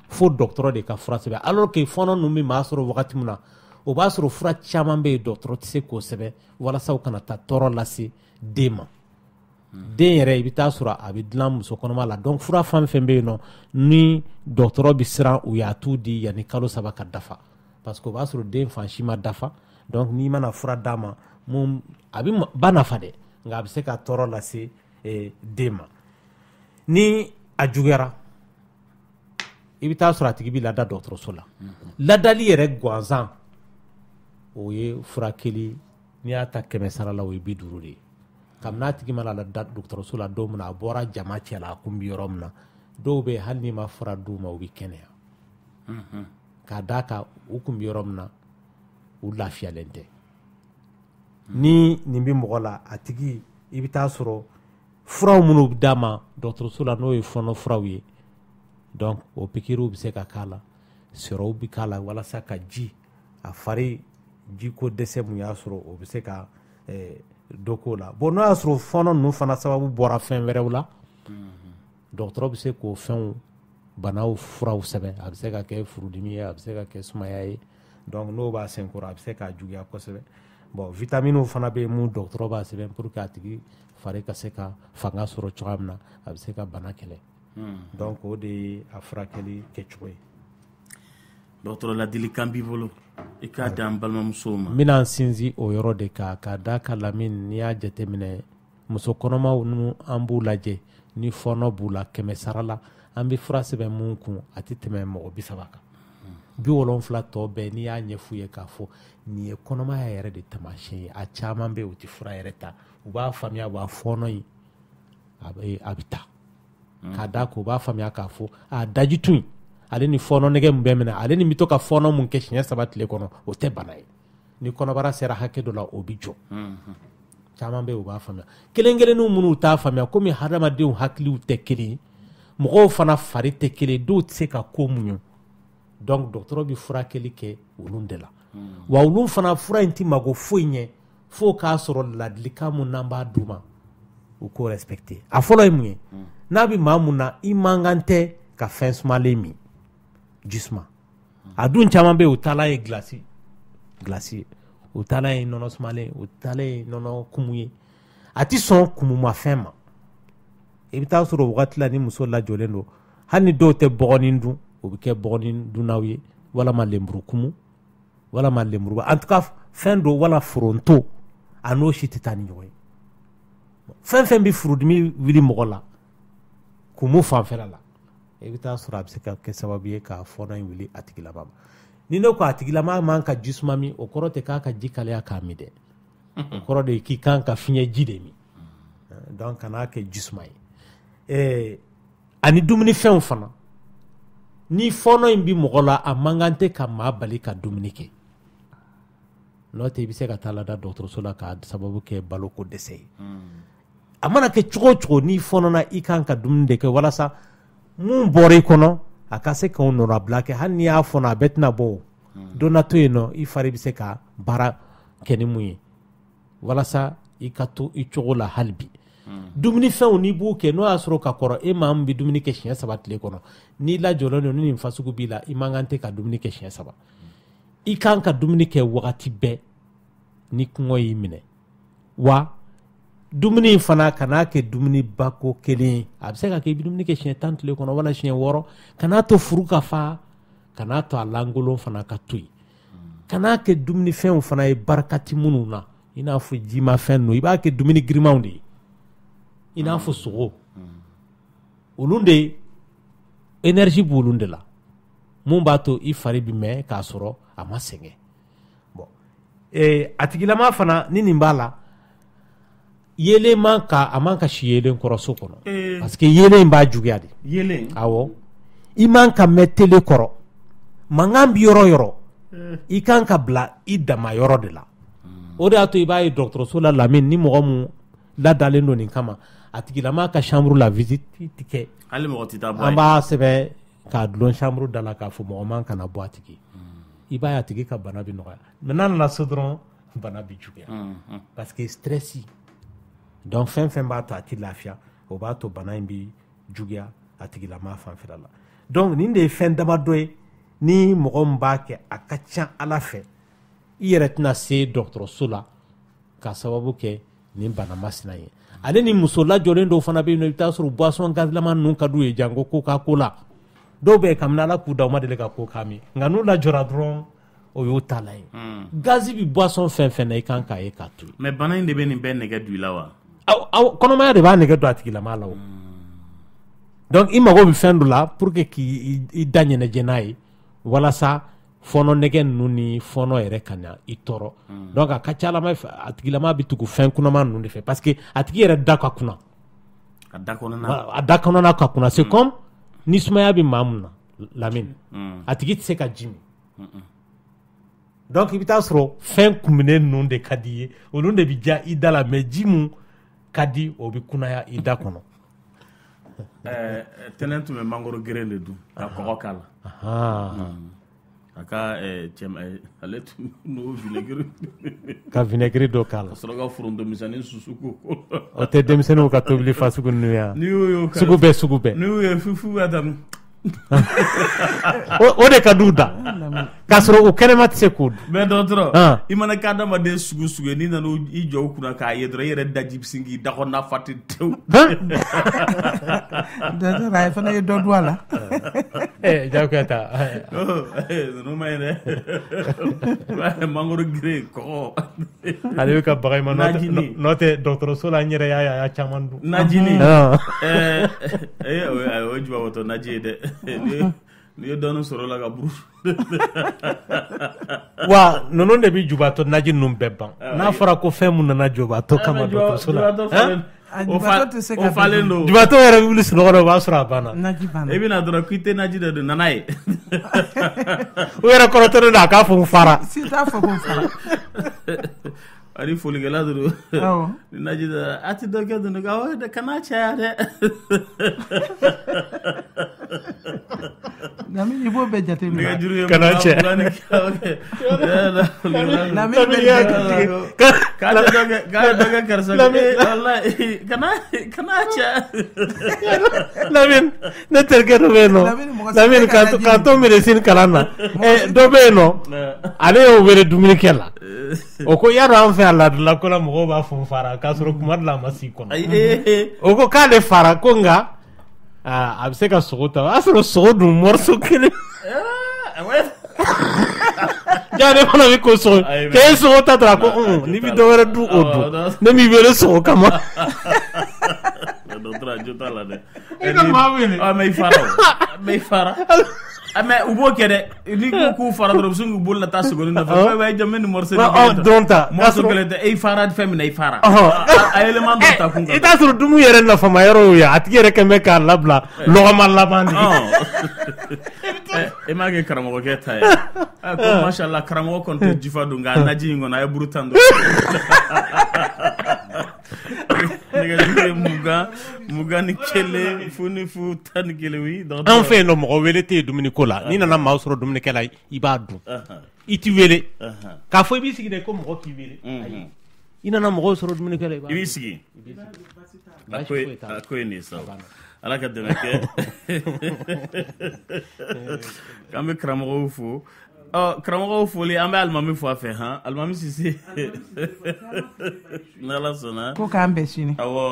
fo dɔgɔtɔrɔ de ka fura sɛbɛn alors que fɔɔnɔ ninnu bɛ maa sɔrɔ wagati min na o b'a sɔrɔ fura caman bɛ yen dɔgɔtɔrɔ tɛ se k'o sɛbɛn walasa u kana taa tɔɔrɔ lase den ma den yɛrɛ i bɛ taa sɔrɔ a bɛ dilan muso kɔnɔma la donc fura fɛn fɛn bɛ yen nɔ ni dɔgɔtɔrɔ bɛ siran u y'a t'u di yanni kalo 3 ka dafa parce que o b'a sɔrɔ den fan si ma dafa donc n'i mana fura d'a ma mun a bɛ ba nafa dɛ nka a bɛ se ka tɔɔrɔ lase den ma ni a juguyara i bɛ taa sɔrɔ a tigi bɛ lada dɔgɔtɔrɔso la ladali yɛrɛ gansan o ye furakɛli n'i y'a ta 100 sara la o ye 50 de ye kabini n'a tigi mana lada dɔgɔtɔrɔso la don min na a bɔra jama cɛ la a kun bɛ yɔrɔ min na dɔw bɛ yen hali n'i ma fura d'u ma u bɛ kɛnɛya k'a d'a kan u kun bɛ yɔrɔ min na u lafiyalen tɛ ni nin bɛ mɔgɔ la a tigi i bɛ taa sɔrɔ furaw minnu bɛ d'a ma dɔgɔtɔrɔso la n'o ye fɔɔnɔ furaw ye donc o pikiriw bɛ se ka k'a la sirɔw bɛ k'a la walasa ka ji a fari ji ko dɛsɛ mun y'a sɔrɔ o bɛ se ka dɔ k'o la bon n'o y'a sɔrɔ fɔɔnɔ ninnu fana sababu bɔra fɛn wɛrɛw la dɔgɔtɔrɔ bɛ se k'o fɛnw banaw furaw sɛbɛn a bɛ se ka kɛ furudimi ye a bɛ se ka kɛ sumaya ye donc n'o b'a senkɔrɔ a bɛ se k'a juguya kosɛbɛ bon vitamines fana bɛ yen mun dɔgɔtɔrɔ b'a sɛbɛn pour que a tigi fari ka se ka fanga sɔrɔ cogoya min na a bɛ se ka bana kɛlɛ donc o de ye a furakɛli kɛcogo ye dɔgɔtɔrɔ ladilikan b'i bolo i k'a di an balimamusow ma n bɛna n sinsin o yɔrɔ de kan k'a d'a kan Lamini n'i y'a jateminɛ muso kɔnɔmaw nu an b'u lajɛ ni fɔnɔ b'u la 100 sara la an bɛ fura sɛbɛn mun kun a tɛ tɛmɛ mɔgɔ 30 kan 70 tɔ bɛɛ n'i y'a ɲɛf'u ye k'a fɔ nin ye kɔnɔmaya yɛrɛ de taamasiyɛn ye a caman bɛ yen u tɛ fura yɛrɛ ta u b'a faamuya u b'a fɔnɔ in a bɛ taa k'a da ko u b'a faamuya k'a fɔ a daji tun ale ni fɔnɔ nɛgɛ mun bɛ minɛ ale ni bɛ to ka fɔnɔ mun kɛ siɲɛ 3 tile kɔnɔ o tɛ bana ye ni kɔnɔbara sera hakɛ dɔ la o bɛ jɔ caman bɛ yen u b'a faamuya kelen-kelenninw minnu t'a faamuya komi hadamadenw hakiliw tɛ kelen mɔgɔw fana fari tɛ kelen dɔw tɛ se ka ko muɲu donc dɔgɔtɔrɔ bɛ furakɛli kɛ olu de la wa olu fana fura in tɛ mago foyi ɲɛ fo k'a sɔrɔ ladilikan mun n'an b'a d'u ma u k'o respecter a fɔlɔ ye mun ye n'a bɛ maa mun na i man kan tɛ ka fɛn sumalen min jisuma a dun caman bɛ yen u taala ye glasi u taala ye nɔnɔ sumalen u taala ye nɔnɔ kumu ye a tɛ sɔn kumumafɛn ma i bɛ taa sɔrɔ wagati la ni muso lajɔlen don hali ni dɔw tɛ bɔgɔnin dun o bɛ kɛ bɔgɔnin dunnaw ye walama lenburukumu walama lenburuba en tout cas fɛn dɔ wala foronto a n'o si tɛ taa ni ɲɔgɔn ye fɛn fɛn bɛ furudimi wuli mɔgɔ la kumu fanfɛla la i bɛ taa sɔrɔ a bɛ se ka kɛ sababu ye ka fɔnɔ in wuli a tigilama ma ni ne ko a tigilama man ka jisuma min o kɔrɔ tɛ k'a ka ji kalaya k'a min dɛ o kɔrɔ de ye k'i kan ka fiɲɛ ji de min donc kan'a kɛ jisuma ye ani dumunifɛnw fana ni fɔnɔ in bi mɔgɔ la a man kan tɛ ka maa bali ka dumuni kɛ n'o tɛ i bɛ se ka taa lada dɔgɔtɔrɔso la k'a sababu kɛ baloko dɛsɛ ye a mana kɛ cogo o cogo n'i fɔnɔna i kan ka dumuni de kɛ walasa mun bɔra i kɔnɔ a ka se k'o nɔrabila kɛ hali n'i y'a fɔnɔ a bɛɛ tɛna bɔ o don na to yen nɔ i fari bɛ se ka baara kɛ ni mun ye walasa i ka to i cogo la hali bi dumunifɛnw n'i b'o kɛ n'o y'a sɔrɔ ka kɔrɔ e maa min bɛ dumuni kɛ siɲɛ 3 tile kɔnɔ n'i lajɔlen don ni nin fasugu b'i la i man kan tɛ ka dumuni kɛ siɲɛ 3 i kan ka dumuni kɛ wagati bɛɛ ni kɔngɔ y'i minɛ wa dumuni fana kan'a kɛ dumuni bako kelen ye a bɛ se ka kɛ i bɛ dumuni kɛ siɲɛ 10 tile kɔnɔ wala siɲɛ 6 kan'a to furu ka fa kan'a to a lankolon fana ka to yen kan'a kɛ dumunifɛnw fana ye barakati minnu na i n'a fɔ jimafɛn ninnu i b'a kɛ dumuni girimanw de ye i n'a fɔ sogo olu de énergie b'olu de la mun b'a to i fari bɛ mɛn k'a sɔrɔ a ma sɛgɛn bon a tigilama fana ni nin b'a la yelen a man ka si yelen kɔrɔ so kɔnɔ parce que yelen in b'a juguya de yelen awɔ i man ka mɛn tele kɔrɔ mankan bi yɔrɔ yɔrɔ i kan ka bila i dama yɔrɔ de la o de y'a to i b'a ye dɔgɔtɔrɔso la Lamini ni mɔgɔ mun ladalen don nin kama a tigilama ka chambre la visite tɛ kɛ hali mɔgɔ tɛ taa bɔ an b'a sɛbɛn k'a dulon chambre da la k'a fɔ mɔgɔ man kana bɔ a tigi i b'a ye a tigi ka bana bɛ nɔgɔya mais n'a nana so dɔrɔn bana bɛ juguya parce que stress donc fɛn fɛn b'a to a tɛ lafiya o b'a to bana in bɛ juguya a tigilama fanfɛla la donc nin de ye fɛn damadɔ ye ni mɔgɔ min b'a kɛ a ka ca Ala fɛ i yɛrɛ tɛna se dɔgɔtɔrɔso la k'a sababu kɛ nin bana masina ye ale ni muso lajɔlen dɔw fana bɛ yen nɔ i bɛ taa sɔrɔ boisson gazilama ninnu ka d'u ye janko Coca-Cola dɔw bɛ yen kabini Ala k'u da u ma deli ka Coca min nka n'u lajɔra dɔrɔn o y'o ta la ye gazi bɛ boisson fɛn fɛn na i kan k'a ye k'a to yen mais bana in de bɛ nin bɛɛ nɛgɛ don i la wa kɔnɔmaya de b'a nɛgɛ don a tigilama la o donc i mago bɛ fɛn dɔ la pour que k'i da ɲɛnajɛ n'a ye walasa fɔnɔ nɛgɛ ninnu ni fɔnɔ yɛrɛ ka na i tɔɔrɔ donc a ka ca Ala fɛ a tigilama bɛ tugu fɛn kunnama ninnu de fɛ parce que a tigi yɛrɛ da ka kunna a da kɔnɔna ka kunna c'est comme ni sumaya bɛ maa mun na Lamini a tigi tɛ se ka ji min donc i bɛ taa sɔrɔ fɛn kunbɛnnen ninnu de ka di i ye olu de bɛ diya i da la mais ji mun ka di o bɛ kunnaya i da kɔnɔ tɛnɛn tun bɛ mangoro geren de dun ka kɔgɔ k'a la a ka ale tun n'o vinɛgiri ka vinɛgiri dɔ k'a la ka sɔrɔ ka foronto misɛnnin susu ko o tɛ denmisɛnninw ka tobili fa sugu ninnu ya n'i y'o sugu bɛɛ n'i y'o ye fufu b'a danu o de ka d'u da k'a sɔrɔ o kɛnɛma tɛ se k'o dun. mais dɔgɔtɔrɔ i mana k'a adamaden sugu sugu n'i nana i jɔ o kunna k'a ye dɔrɔn i yɛrɛ daji bɛ sin k'i da kɔnɔna fa ten tewu. dɔgɔtɔrɔ a fana ye dɔ dun a la. Jakuyata. ninnu ma ɲi dɛ. mangoro gire kɔgɔ. ale bɛ ka baga in ma n'o tɛ dɔgɔtɔrɔso la n yɛrɛ y'a caman dun. najini. o ye jubabatɔ naji ye dɛ. n'i ye dɔɔnin sɔrɔ la ka buru. wa ninnu de bɛ jubatɔ naji ninnu bɛɛ ban n'a fɔra ko fɛn mun nana jubatɔ kama dɔgɔtɔrɔso la. o falen don. jubatɔ yɛrɛ bɛ wuli sunɔgɔ la o b'a sɔrɔ a banna. naji banna. i bɛna dɔrɔn k'i tɛ naji de don nana ye. o yɛrɛ kɔrɔtɔ de don a k'a fɔ n fara. si t'a fɔ ko n fara. ani folikɛla dɔrɔn. ni naji da a tɛ dɔ kɛ dɔrɔn k'a fɔ kana caya dɛ. Lamine i b'o bɛɛ jate minɛ. kana cɛ. k'a dɔ kɛ karisa kana cɛ. Lamine ne terikɛ dɔ bɛ yen nɔ Lamine k'a to médecine kalan na dɔ bɛ yen nɔ ale y'o wele dumunikɛ la o ko yadɔ an fɛ yan ladala ko la mɔgɔw b'a fɔ n fara k'a sɔrɔ kuma dɔ la a ma s'i kɔnɔ o ko k'ale fara ko nka a bɛ se ka sogo ta o y'a sɔrɔ sogo dun morceau kelen. ja ne fana bɛ ko sogo k'e ye sogo ta dɔrɔn a ko n'i bɛ dɔ wɛrɛ dun o dun ne m'i wele sogo kama. dɔgɔtɔrɔ jo t'a la dɛ. i ka maa wele. mais i fara mais u b'o kɛ dɛ n'i ko k'u fara dɔrɔn u bɛ sin k'u bolo la taa sogo ni nɔfɛ ouais jɔn bɛ nin morceau dɔn ta morceau kelen tɛ i fara fɛn min na i fara. a élément dɔ ta kun kan. i t'a sɔrɔ dumuni yɛrɛ nafama yɔrɔ y'o ye a tigi yɛrɛ kɛn bɛ k'a labila lɔgɔma laban de. i m'a kɛ karamɔgɔkɛ ta ye ko mashallah karamɔgɔ kɔni tɛ jifa dun nka naji in kɔnɔ a ye buru tan dɔn. nɛgɛjuru mugan ni kelen fu ni fu tan ni kelen wi. an fɛ yen nɔ mɔgɔ wele tɛ yen dumuni ko la n'i nana maa sɔrɔ dumunikɛ la i b'a dun i ti wele k'a fɔ i b'i sigi dɛ ko mɔgɔ k'i wele i nana mɔgɔw sɔrɔ dumunikɛ la i b'i sigi. a ko ye nin ye sa ala ka dɛmɛ kɛ. k'an bɛ karamɔgɔw fo. karamɔgɔw foli an bɛ alimami fo a fɛ alimami Sise. n'ala sɔnna. ko k'an bɛn sini. awɔ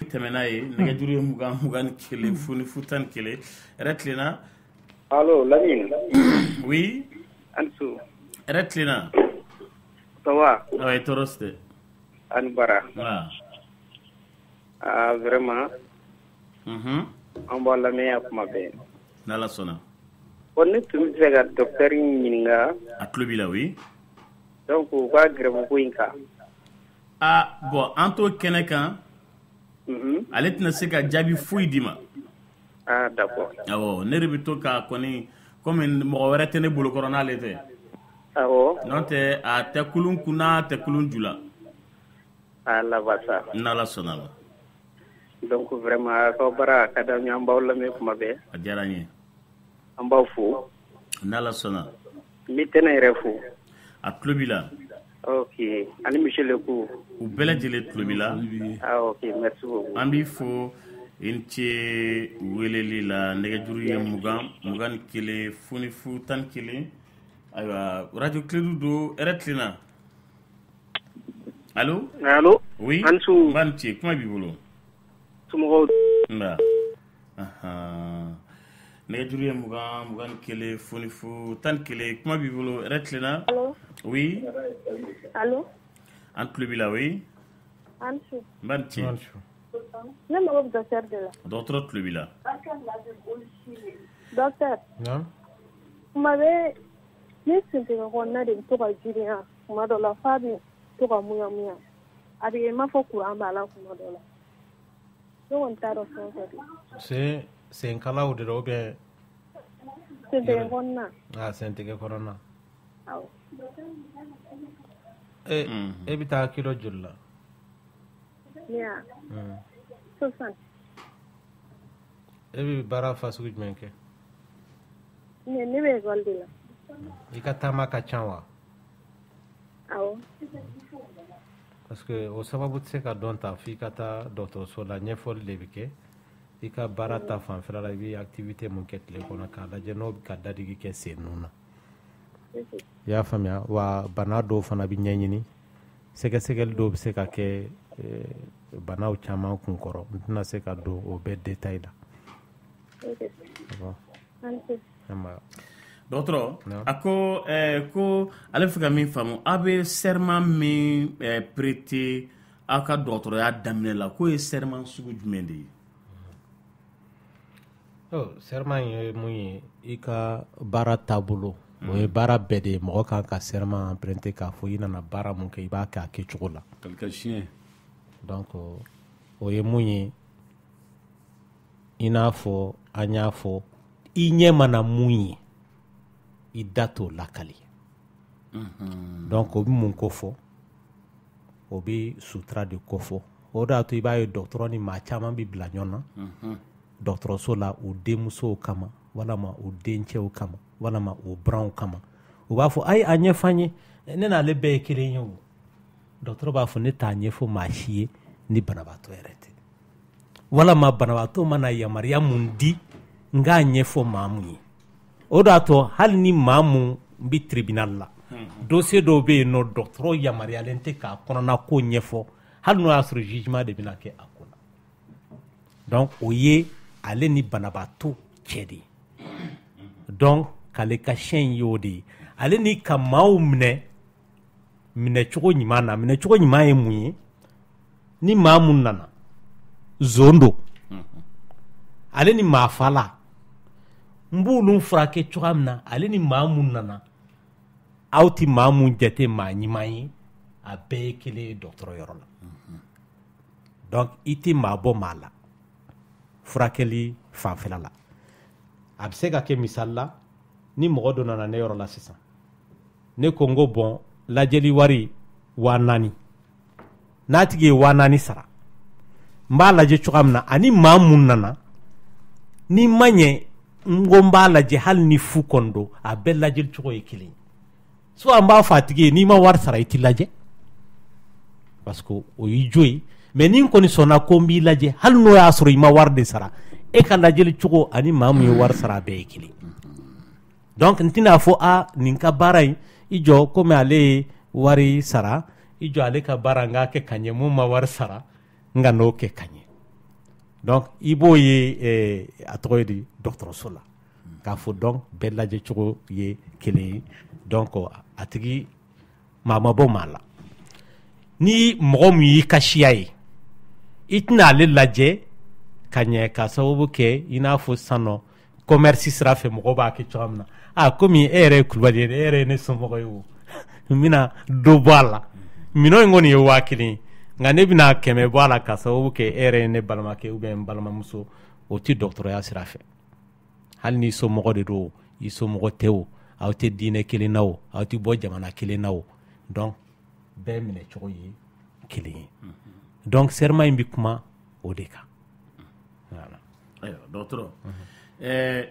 tɛmɛna ye nɛgɛjuru ye mugan ni kelen fu ni fu tan ni kelen yɛrɛ tilenna. allo Lamine. oui. ani su. yɛrɛ tilenna. ça va. awɔ i tɔɔrɔ si tɛ. ani bara. vraiment. an b'a lamɛn kuma bɛɛ. n'ala sɔnna. bon ne tun bɛ fɛ ka docteur ɲininka. a tulo b'i la oui. donc u ka grève ko in kan. bon an t'o kɛnɛ kan. ale tɛna se ka jaabi foyi di ma. d'accord. awɔ ne de bɛ to ka kɔni komi mɔgɔ wɛrɛ tɛ ne bolokɔrɔ n'ale tɛ. awɔ. n'o tɛ a tɛ kulun kunna a tɛ kulun ju la. laban sa. n'ala sɔnna ma. donc vraiment ka baara ka d'an ye an b'aw lamɛn kuma bɛɛ. a diyara n ye. an b'aw fo. n'ala sɔnna. n bɛ tɛnɛ yɛrɛ fo. a tulo b'i la. ok ani monsieur Leku. u bɛɛ lajɛlen tulo b'i la. ok merci beaucoup. an b'i fo i ni ce weleli la nɛgɛjuru ye mugan ni kelen fu ni fu tan ni kelen ayiwa radio Clé do hɛrɛ tilenna. allo. allo. oui. an su. n b'a ni ce kuma b'i bolo. somɔgɔw. nba. nɛgɛjuru ye mugan ni kelen fu ni fu tan ni kelen kuma b'i bolo hɛrɛ tilenna. allo. oui. allo. an tulo b'i la oui. an su. n b'a ni ce. ne mago bɛ docteur de la. dɔgɔtɔrɔ tulo b'i la. docteur. kuma bɛ ne sentigɛ kɔnɔna de bɛ to ka girinya kuma dɔ la f'a bɛ to ka muɲamuɲa a bɛ i m'a fɔ courant b'a la kuma dɔ la ne kɔni t'a dɔn fɛn o fɛn don. senkalaw de la ou bien. sentigɛ kɔnɔna. sentigɛ kɔnɔna. awɔ. e bɛ taa kilo joli la. ne y'a. 60. e bɛ baara fasugu jumɛn kɛ. ne bɛ école de la. i ka taama ka ca wa. awɔ. parce que o sababu tɛ se ka dɔn ta f'i ka taa dɔgɔtɔrɔso la ɲɛfɔli de bɛ kɛ i ka baara ta fanfɛla la i bɛ activité mun kɛ tile kɔnɔ k'a lajɛ n'o bɛ ka dadigi kɛ sen ninnu na i y'a faamuya wa bana dɔw fana bɛ ɲɛɲini sɛgɛsɛgɛli dɔw bɛ se ka kɛ banaw caman kun kɔrɔ n tɛna se ka don o bɛɛ détail la. Dɔgɔtɔrɔ a ko ko ale fɛ ka min faamu a bɛ serment min prêter aw ka dɔgɔtɔrɔya daminɛ la k'o ye serment sugu jumɛn de ye. serment ye mun ye i ka baara taabolo o ye baara bɛɛ de ye mɔgɔ kan ka serment emprunter k'a fɔ i nana baara mun kɛ i b'a kɛ a kɛcogo la. donc o ye mun ye i n'a fɔ an y'a fɔ i ɲɛ mana mun ye i da t'o lakali. donc o bɛ mun ko fɔ o bɛ sutura de ko fɔ o de y'a to i b'a ye dɔgɔtɔrɔ ni maa caman bɛ bila ɲɔgɔn na dɔgɔtɔrɔso la u denmusow kama walama u dencɛw kama walama u buranw kama u b'a fɔ ayi a ɲɛfɔ an ye ne n'ale bɛɛ ye kelen ye o dɔgɔtɔrɔ b'a fɔ ne t'a ɲɛfɔ maa si ye ni banabaatɔ yɛrɛ tɛ walama banabaatɔ mana yamaruya mun di n k'a ɲɛfɔ maa mun ye o de y'a to hali ni maa mun bɛ tribunal la dossier dɔw bɛ yen nɔ dɔgɔtɔrɔ yamaruyalen tɛ k'a kɔnɔna ko ɲɛfɔ hali n'o y'a sɔrɔ jugement de bɛna kɛ a ko la donc o ye ale ni banabaatɔ cɛ de ye donc k'ale ka sɛn ye o de ye ale ni ka maaw minɛcogo ɲuman na minɛcogo ɲuman ye mun ye ni maa mun nana zon don ale ni maa fala n b'olu furakɛ cogoya min na ale ni maa mun nana aw ti maa mun jate maa ɲuman ye a bɛɛ ye kelen ye dɔgɔtɔrɔ yɔrɔ la donc i ti maa bɔ maa la furakɛli fanfɛla la a bɛ se ka kɛ misali la ni mɔgɔ dɔ nana ne yɔrɔ la sisan ne ko n ko bɔn lajɛli wari 4000 n'a tigi ye 4000 sara n b'a lajɛ cogoya min na ani maa mun nana ni ma ɲɛ n ko n b'a lajɛ hali ni fu kɔni don a bɛɛ lajɛli cogo ye kelen so an b'a fɔ a tigi ye n'i ma wari sara i ti lajɛ parce que o y'i jo ye mais ni n kɔni sɔnna ko n b'i lajɛ hali n'o y'a sɔrɔ i ma wari de sara e ka lajɛli cogo ani maa mun ye wari sara a bɛɛ ye kelen donc n tɛna fɔ nin ka baara in i jɔ komi ale ye wari sara i jɔ ale ka baara n k'a kɛ ka ɲɛ mun ma wari sara n ka n'o kɛ ka ɲɛ donc i b'o ye a tɔgɔ ye di dɔgɔtɔrɔso la k'a fɔ donc bɛɛ lajɛ cogo ye kelen ye donc a tigi maa ma bɔ maa la ni mɔgɔ min y'i ka siya ye i tɛna ale lajɛ ka ɲɛ ka sababu kɛ i n'a fɔ sisan nɔ commerce sira fɛ mɔgɔ b'a kɛ cogoya min na komi e yɛrɛ ye kulubali ye e yɛrɛ ye ne somɔgɔ ye o n bɛna dɔ bɔ a la minɛn in kɔni ye 5000 nka ne bɛna 100 bɔ a la ka sababu kɛ e yɛrɛ ye ne balimakɛ ou bien n balimamuso o tɛ dɔgɔtɔrɔya sira fɛ hali ni somɔgɔ de don i somɔgɔ tɛ o aw tɛ diinɛ kelen na o aw tɛ bɔ jamana kelen na o donc bɛɛ minɛ cogo ye kelen ye donc serment in bɛ kuma o de kan voilà. Ayiwa dɔgɔtɔrɔ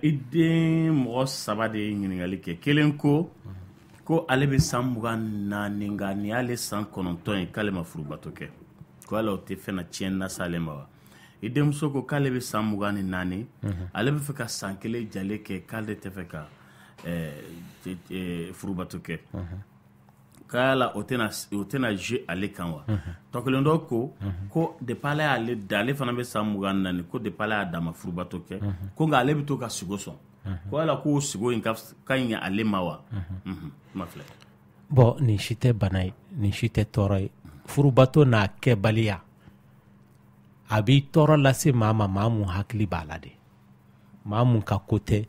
i den mɔgɔ 3 de ye ɲininkali kɛ kelen ko ale bɛ san 24 nka nin y'ale san 9 ye k'ale ma furubato kɛ ko ala o tɛ fɛn na tiɲɛ lase ale ma wa i denmuso ko k'ale bɛ san 24 ale bɛ fɛ ka san 1 jalen kɛ k'ale tɛ fɛ ka furubato kɛ k'ala o tɛna jouer ale kan wa tɔ kelen dɔ ko depuis ale y'ale da ale fana bɛ san 24 ko depuis ale y'a d'a ma furubato kɛ ko nka ale bɛ to ka sigo sɔn ko ala k'o sigo in ka ɲi ale ma wa ma filɛ bon nin si tɛ bana ye nin si tɛ tɔɔrɔ ye furubato n'a kɛbaliya a b'i tɔɔrɔ lase maa ma maa mun hakili b'a la de maa mun ka ko tɛ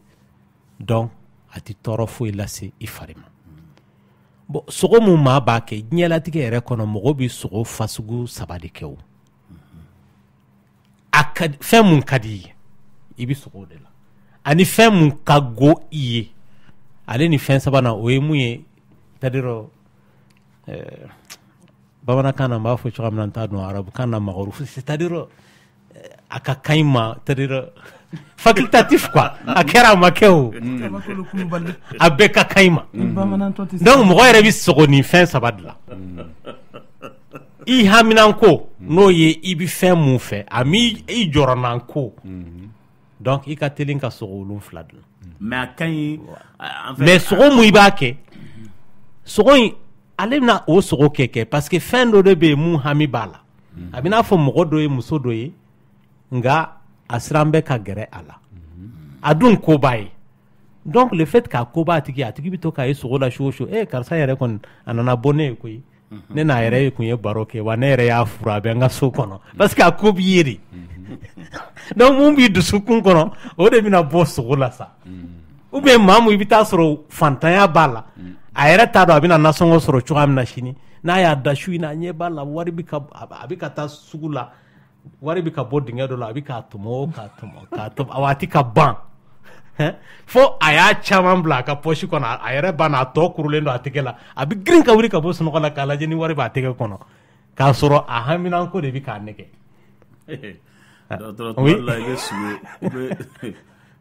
donc a ti tɔɔrɔ foyi lase i fari ma bon sogo mun maa b'a kɛ diɲɛlatigɛ yɛrɛ kɔnɔ mɔgɔ bɛ sogo fasugu 3 de kɛ o fɛn mun ka di i bɛ sogo de la ani fɛn mun ka go i ye ale ni fɛn 3nan o ye mun ye c'est-à-dire bamanankan na n b'a fɔ cogoya min na n t'a dɔn arabukan na magarufu c'est-à-dire a ka kan i ma c'est-à-dire facultatif quoi a kɛra a ma kɛ o a bɛɛ ka kan i ma donc mɔgɔ yɛrɛ bɛ sogo nin fɛn 3 de la i haminanko n'o ye i bɛ fɛn mun fɛ a mi i jɔrɔnanko donc i ka teli ka sogo 7 de la mais a ka ɲi mais sogo mun i b'a kɛ sogo ale na o sogo keke parce que fɛn dɔ de bɛ mun hami b'a la a bɛ n'a fɔ mɔgɔ dɔ ye muso dɔ ye nga a siran bɛ ka gɛrɛ a la a dun koba ye donc le fait k'a koba a tigi bɛ to k'a ye sogo la su o su karisa yɛrɛ kɔni a nana bɔ ne ye koyi ne n'a yɛrɛ kun ye baro kɛ wa ne yɛrɛ y'a furu a bɛ n ka so kɔnɔ parce que a ko b'i ye de donc mun b'i dusukun kɔnɔ o de bɛna bɔ sogo la sa ou bien maa mun i bɛ taa sɔrɔ fantanya b'a la a yɛrɛ t'a dɔn a bɛna nasɔngɔ sɔrɔ cogoya min na sini n'a y'a da su in na a ɲɛ b'a la wari bɛ a bɛ ka taa sugu la wari bɛ ka bɔ dingɛ dɔ la a bɛ k'a tɔmɔ a waati ka ban fo a y'a caman bila a ka poche kɔnɔ a yɛrɛ banna a tɔ kurulen don a tɛgɛ la a bɛ girin ka wuli ka bɔ sunɔgɔ la k'a lajɛ ni wari b'a tɛgɛ kɔnɔ k'a sɔrɔ a haminanko de bɛ k'a nɛgɛ. dɔgɔtɔrɔ la i bɛ sugo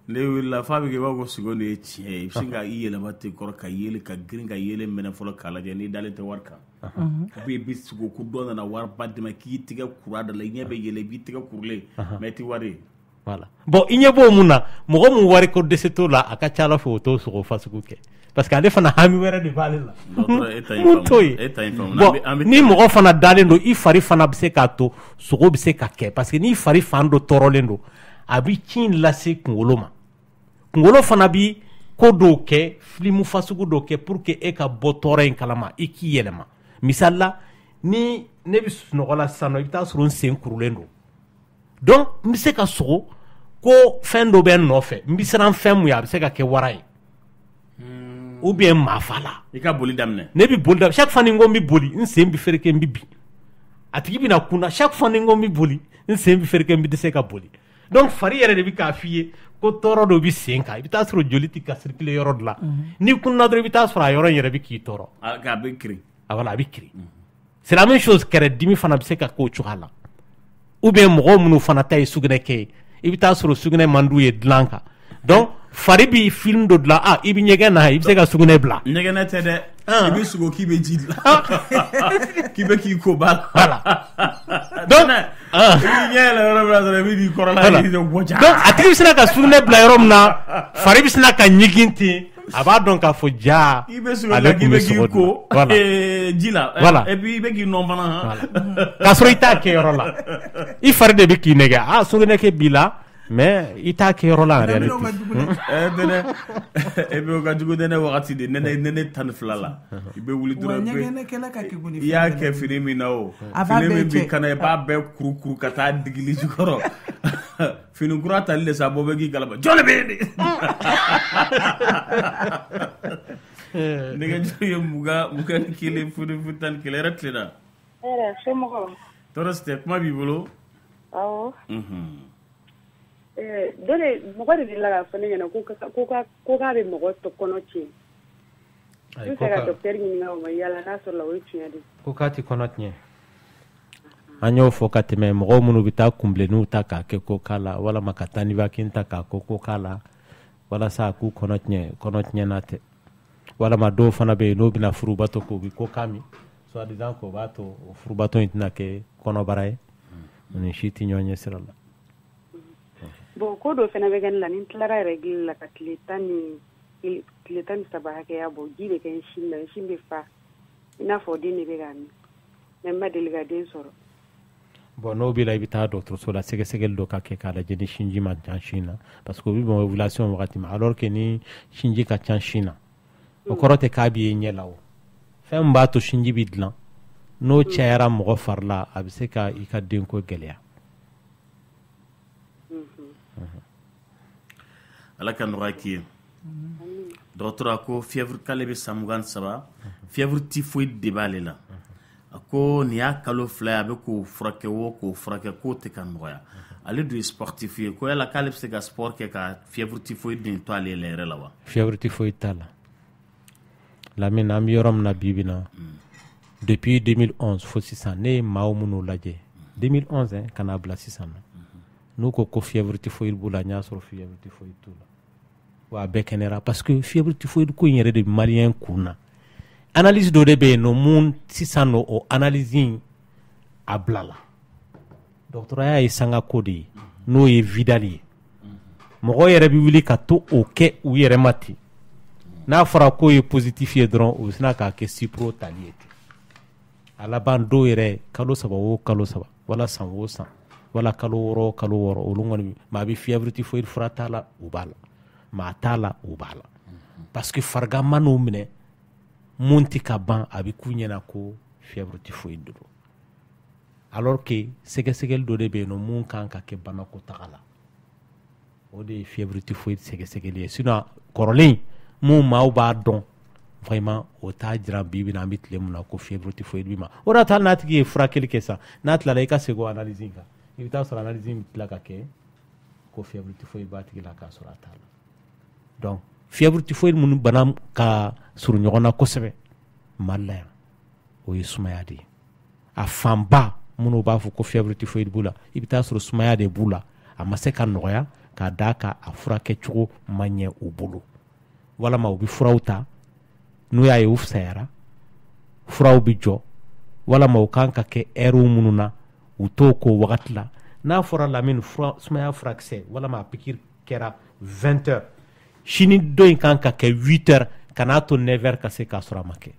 ne wulila f'a bɛ kɛ i b'a fɔ sugo de ye tiɲɛ ye i bɛ se ka i yɛlɛma ten kɔrɔ ka yɛlɛ ka girin ka yɛlɛ minɛ fɔlɔ k'a lajɛ n'i dalen tɛ wari kan ou bien i bɛ sugo ko dɔ nana wari ba dɛmɛ k'i tigɛ kuru a da la i ɲɛ bɛ yɛlɛ i b'i tigɛ kurulen mais i tɛ wari ye. Voilà. Bon i ɲɛ b'o mun na mɔgɔ mun wari ko dɛsɛ t'o la a ka ca ala fɛ o t'o sogo fasugu kɛ parce que ale fana hami wɛrɛ de b'ale la mun t'o ye bon ni mɔgɔ fana dalen don i fari fana bɛ se k'a to sogo bɛ se ka kɛ parce que n'i fari fan dɔ tɔɔrɔlen don a bɛ ci lase kunkolo ma kunkolo fana bɛ ko dɔw kɛ filimu fasugu dɔw kɛ pour que e ka bɔ tɔɔrɔ in kalama i k'i yɛlɛma misali la ni ne bɛ sunɔgɔ la sisan nɔ i bɛ taa sɔrɔ n sen kurulen don donc n bɛ se ka sogo ko fɛn dɔ bɛ n nɔfɛ n bɛ siran fɛn mun ye a bɛ se ka kɛ wara ye ou bien maafa la i ka boli daminɛ ne bɛ boli daminɛ chaque fois ni n ko n bɛ boli n sen bɛ fereke n bɛ bin a tigi bɛna kunna chaque fois ni n ko n bɛ boli n sen bɛ fereke n bɛ dɛsɛ ka boli donc fari yɛrɛ de bɛ k'a f'i ye ko tɔɔrɔ dɔ bɛ sen kan i bɛ taa sɔrɔ joli tɛ ka circuler yɔrɔ dɔ la n'i kunna dɔrɔn i bɛ taa sɔrɔ a yɔrɔ in yɛrɛ bɛ k'i tɔɔrɔ a bɛ kirin voilà a bɛ kirin c'est la même chose kɛrɛ dimi fana bɛ se ka k'o cogoya la ou bien mɔgɔw minnu fana ta ye sugunɛ kɛ ye i bɛ taa sɔrɔ sugunɛ man d'u ye dilan kan donc fari b'i film dɔ dilan i bɛ ɲɛgɛn na i bɛ se ka sugunɛ bila ɲɛgɛnɛ tɛ dɛ i bɛ sogo k'i bɛ ji dilan k'i bɛ k'i ko ba la donc i bɛ ɲɛ yɛlɛ yɔrɔ min na dɔrɔn i bɛ n'i kɔrɔla i bɛ bɔ donc a tigi bɛ sina ka sugunɛ bila yɔrɔ min na fari bɛ sina ka ɲigin ten a b'a dɔn k'a fɔ ja i bɛ sogo la k'i bɛ k'i ko ji la et puis i bɛ k'i nɔ fana k'a sɔrɔ i t'a kɛ yɔrɔ la i fari de bɛ k'i nɛgɛ sugunɛ kɛ b'i la mais i t'a kɛ yɔrɔ la en réalité e bɛ o ka jugu nɛnɛ wagati de nɛnɛ 12 la i bɛ wuli dɔrɔn i y'a kɛ fini min na o fini min b'i kana i b'a bɛɛ kurukuru ka taa digili jukɔrɔ fini kura tali de sa bɔ bɛ k'i galaba jɔn de bɛ yen de nɛgɛjuru ye 21 11 yɛrɛ tilenna tɔɔrɔ si tɛ kuma b'i bolo awɔ mɔgɔ de delila k'a fɔ ne ɲɛna ko k'a bɛ mɔgɔ tɔ kɔnɔ tiɲɛ n bɛ fɛ ka docteur ɲininka o ma yala n'a sɔrɔla o ye tiɲɛ de ko k'a tɛ kɔnɔ tiɲɛ an y'o fɔ ka tɛmɛ mɔgɔw minnu bɛ taa kunbilenniw ta k'a kɛ ko k'a la walama ka taa nivakin ta k'a ko k'a la walasa a k'u kɔnɔ tiɲɛna tɛ walama dɔw fana bɛ yen n'o bɛna furubato k'o bɛ ko k'a min soit disant k'o b'a to o furubato in tɛna kɛ kɔnɔbara ye ni si tɛ ɲɔgɔn ɲɛ sira la. bon ko dɔ fana bɛ kɛ ne la ni n tilara règle la ka tile tan ni saba hakɛya bɔ ji bɛ kɛ n sin na n sin bɛ fa i n'a fɔ den de bɛ k'a min mais n ma deli ka den sɔrɔ. bon n'o b'i la i bɛ taa dɔgɔtɔrɔso la sɛgɛsɛgɛli dɔ ka kɛ k'a lajɛ ni sinji ma ca sin na parce que o bɛ bɛn ovulation wagati ma alors que ni sinji ka ca sin na o kɔrɔ tɛ k'a b'i ye ɲɛ la o fɛn min b'a to sinji bɛ dilan n'o cayara mɔgɔ fari la a bɛ se ka i ka denko gɛlɛya. ala ka nɔgɔya k'i ye dɔgɔtɔrɔ a ko fièvre k'ale bɛ san 23 fièvre typhoïde de b'ale la a ko nin y'a kalo 2 ye a bɛ k'o furakɛ o k'o furakɛ k'o tɛ ka nɔgɔya ale dun ye sportif ye ko yala k'ale bɛ se ka sport kɛ ka fièvre typhoïde nin to ale yɛrɛ la wa. fièvre typhoïde t'a la Lamine an bɛ yɔrɔ min na bi bi na depuis 2011 fo sisan ne ye maa minnu lajɛ 2011 ka n'a bila sisan na n'u ko fièvre typhoïde b'u la n y'a sɔrɔ fièvre typhoïde t'u la wa a bɛɛ kɛnɛyara parce que fièvre typhoïde ko in yɛrɛ de bɛ maliyɛn kun na analyse dɔ de bɛ yen nɔ mun sisan nɔ o analyse in a bila la dɔgɔtɔrɔya ye sangako de ye n'o ye vidali ye mɔgɔ yɛrɛ bɛ wuli ka to o kɛ u yɛrɛ ma ten n'a fɔra ko ye positif ye dɔrɔn o sina k'a kɛ cipro tali ye a laban dɔw yɛrɛ kalo 3 o kalo 3 wala san o san wala kalo 6 o kalo 6 olu kɔni maa bɛ fièvre typhoïde fura t'a la o b'a la maa t'a la o b'a la parce que farigan ma n'o minɛ mun tɛ ka ban a bɛ k'u ɲɛna ko fièvre typhoïde don alors que sɛgɛsɛgɛli dɔ de bɛ yen nɔ mun kan ka kɛ banakotaga la o de ye fièvre typhoïde sɛgɛsɛgɛli ye sinon kɔrɔlen mun maaw b'a dɔn vraiment o t'a jira bi bi na an bɛ tile mun na ko fièvre typhoïde b'i ma o de ta n'a tigi ye furakɛli kɛ sa n'a tilala i ka segin o analyse in kan i bɛ taa sɔrɔ analyse in bɛ tila ka kɛ ko fièvre typhoïde b'a tigi la k'a sɔrɔ a t'a la donc fièvre typhoïde minnu bana ka surun ɲɔgɔn na kosɛbɛ Mali la yan o ye sumaya de ye a fanba minnu b'a fɔ ko fièvre typhoïde b'u la i bɛ taa sɔrɔ sumaya de b'u la a ma se ka nɔgɔya k'a d'a kan a furakɛ cogo ma ɲɛ u bolo walama u bɛ furaw ta n'u y'a ye u fisayara furaw bɛ jɔ walama u kan ka kɛ ɛriw minnu na u t'o k'o wagati la n'a fɔra Lamini sumaya furakisɛ walama a pikiri kɛra 20 heures sini dɔ in kan ka kɛ 8 heures ka n'a to 9 heures ka se k'a sɔrɔ a ma kɛ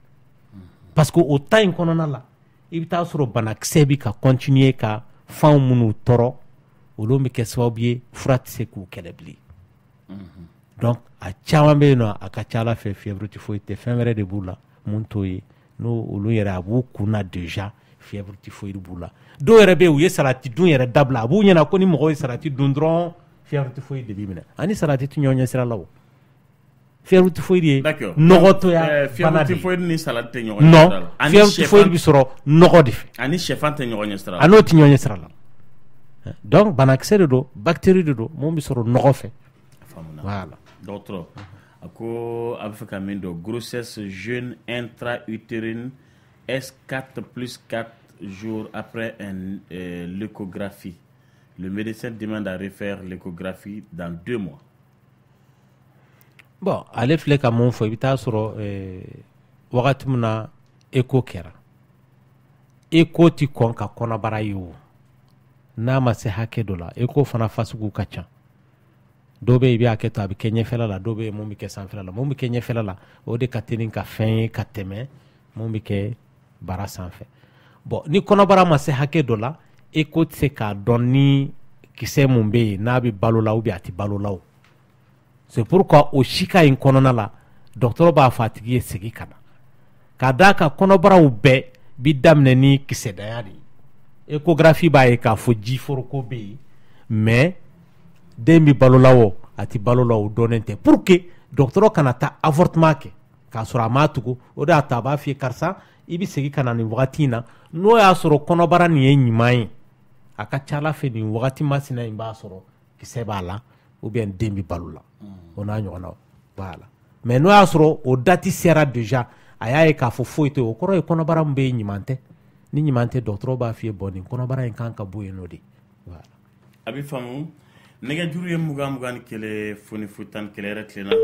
parce que o temps in kɔnɔna la i bɛ taa sɔrɔ banakisɛ bɛ ka continuer ka fanw minnu tɔɔrɔ olu bɛ kɛ sababu ye fura tɛ se k'u kɛlɛ bilen donc a caman bɛ yen nɔ a ka ca Ala fɛ fièvre typhoïde tɛ fɛn wɛrɛ de b'u la mun t'o ye n'o olu yɛrɛ a b'u kun na déjà fièvre typhoïde b'u la dɔw yɛrɛ bɛ yen u ye salati dun yɛrɛ dabila a b'u ɲɛna ko ni mɔgɔw ye salati dun dɔrɔn fièvre typhoïde de b'i minɛ ani salati tɛ ɲɔgɔn ɲɛ sira la o fièvre typhoïde ye nɔgɔtɔya bana de fièvre ni salati tɛ ɲɔgɔn ɲɛ sira la non fièvre typhoïde bɛ sɔrɔ nɔgɔ de fɛ ani sɛfan tɛ ɲɔgɔn ɲɛ sira la a n'o tɛ ɲɔgɔn ɲɛ sira la donc banakisɛ de don bactérie de don mun bɛ sɔrɔ nɔgɔ fɛ voilà dɔgɔtɔrɔ a ko a bɛ fɛ ka min dɔn grossesse jeune intra-utérine est 4+4 jours après l'échographie. Le médecin demande à refaire l'échographie dans 2 mois. Bon, ale filɛ ka mun fɔ i bɛ taa sɔrɔ wagati min na écho kɛra écho ti kɔn ka kɔnɔbara ye o n'a ma se hakɛ dɔ la écho fana fasugu ka ca dɔw bɛ yen i bɛ hakɛ to a bɛ kɛ ɲɛfɛla la dɔw bɛ yen mun bɛ kɛ sanfɛla la mun bɛ kɛ ɲɛfɛla la o de ka teli ka fɛn ye ka tɛmɛ mun bɛ kɛ bara sanfɛ bon ni kɔnɔbara ma se hakɛ dɔ la écho tɛ se k'a dɔn ni kisɛ mun bɛ yen n'a bɛ balo la ou bien a tɛ balo la o c'est pourquoi o sika in kɔnɔna la dɔgɔtɔrɔ b'a fɔ a tigi ye segin ka na k'a d'a kan kɔnɔbaraw bɛɛ bi daminɛ ni kisɛdanya de ye échographie b'a ye k'a fɔ ji foroko bɛ yen mais den bi balo la o a tɛ balo la o dɔnnen tɛ pour que dɔgɔtɔrɔ kana taa avortement kɛ k'a sɔrɔ a m'a tugu o de y'a to a b'a f'i ye karisa i bɛ segin ka na nin wagati in na n'o y'a sɔrɔ kɔnɔbara nin ye ɲuman ye a ka ca Ala fɛ nin wagati masina in b'a sɔrɔ kisɛ b'a la ou bien den bi balo la o n'a ɲɔgɔnnaw voilà mais n'o y'a sɔrɔ o dati sera déjà a y'a ye k'a fɔ foyi tɛ o kɔrɔ ye kɔnɔbara min bɛ yen ɲuman tɛ ni ɲuman tɛ dɔgɔtɔrɔ b'a f'i ye bɔn nin kɔnɔbara in kan ka bɔ yen nɔ de voilà a bɛ faamu nɛgɛjuru ye 20 ni kelen foni futan ni kelen yɛrɛ tilenna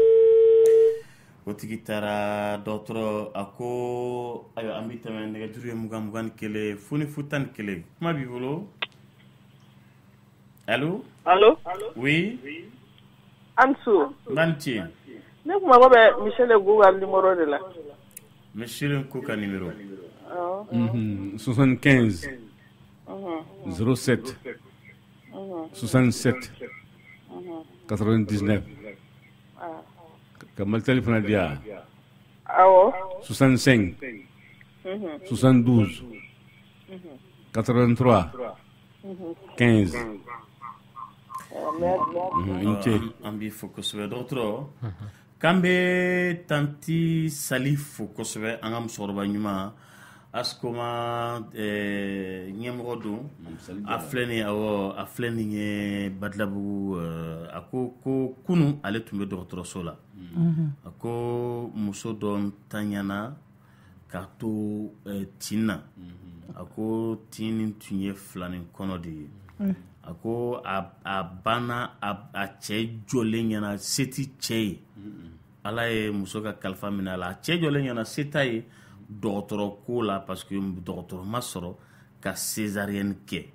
o tigi taara dɔgɔtɔrɔ a ko ayiwa an bɛ tɛmɛ nɛgɛjuru ye 20 ni kelen foni futan ni kelen kuma b'i bolo allo allo oui Ansu Manti ne kuma ko bɛ Michel Gu ka numéro de la Michel Gu ka numéro 75 07 67 99 Kamal téléphone dia awo 65 72 83 15 an b'i fo kosɛbɛ dɔgɔtɔrɔ k'an bɛ tanti Sali fo kosɛbɛ an ka musokɔrɔba ɲuman Askoma ɲɛmɔgɔ don a filɛ nin awɔ a filɛ nin ye Badilabugu a ko kunu ale tun bɛ dɔgɔtɔrɔso la a ko muso dɔ tanyana k'a to tin na a ko tin nin tun ye filanin kɔnɔ de ye a ko a banna a cɛ jɔlen ɲɛna se tɛ cɛ ye Ala ye muso ka kalifa minɛ a la a cɛ jɔlen ɲɛna se t'a ye dɔgɔtɔrɔ ko la parce que dɔgɔtɔrɔ ma sɔrɔ ka césarienne kɛ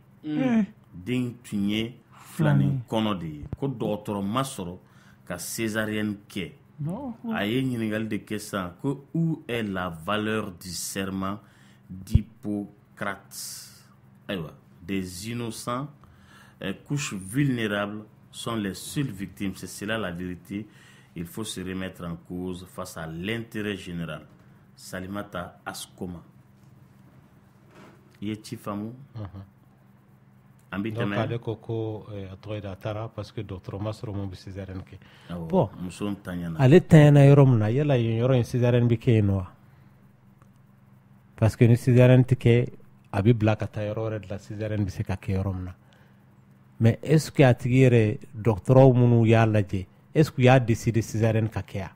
den tun ye filanin kɔnɔ de ye ko dɔgɔtɔrɔ ma sɔrɔ ka césarienne kɛ Non. Aye ɲininkali de kɛ sisan ko où est la valeur du serment d'Hippocrate? Ayiwa, des innocents, couches vulnérables sont les seules victimes. C'est cela la vérité. Il faut se remettre en cause face à l'intérêt général. Salimata Askoma. Ye ci faamu? Donc ale ko ko a tɔgɔ da taara parce que docteur Masoro mun bɛ césarienne kɛ. Bon, muso tanyana. Ale tanyana yɔrɔ min na yala yen yɔrɔ in césarienne bɛ kɛ yen nɔ wa? Parce que ni césarienne tɛ kɛ a bɛ bila ka taa yɔrɔ wɛrɛ de la césarienne bɛ se ka kɛ yɔrɔ min na. Mais est ce que a tigi yɛrɛ docteur minnu y'a lajɛ est ce que u y'a décider césarienne ka kɛ yan?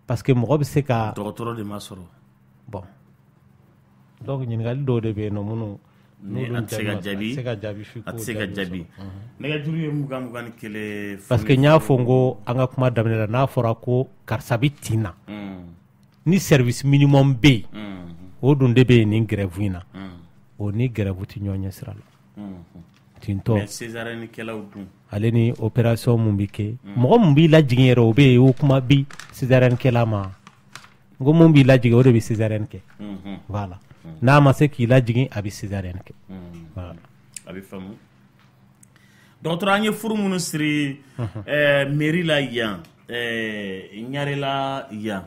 Parce que mɔgɔ bɛ se ka. Docteur de Masoro. Bon. Donc ɲininkali dɔw de bɛ yen nɔ minnu. Parce que nya fongo anga kuma daminɛ na fɔra ko karisa bi tina ni service minimum be o dun de be ni grève ina o ni grève ti ɲɔgɔn sira la tinto césarienne kɛlaw dun ale ni opération mun bi kɛ mɔgɔ mun bi lajigin yɛrɛ o be o kuma bi césarienne kɛla ma ngo mun bi lajigin o de bi césarienne kɛ voilà n'a ma se k'i lajigin a bɛ césarienne kɛ voilà a bɛ faamu docteur an ye furu minnu siri mairie la yan Ɲarela yan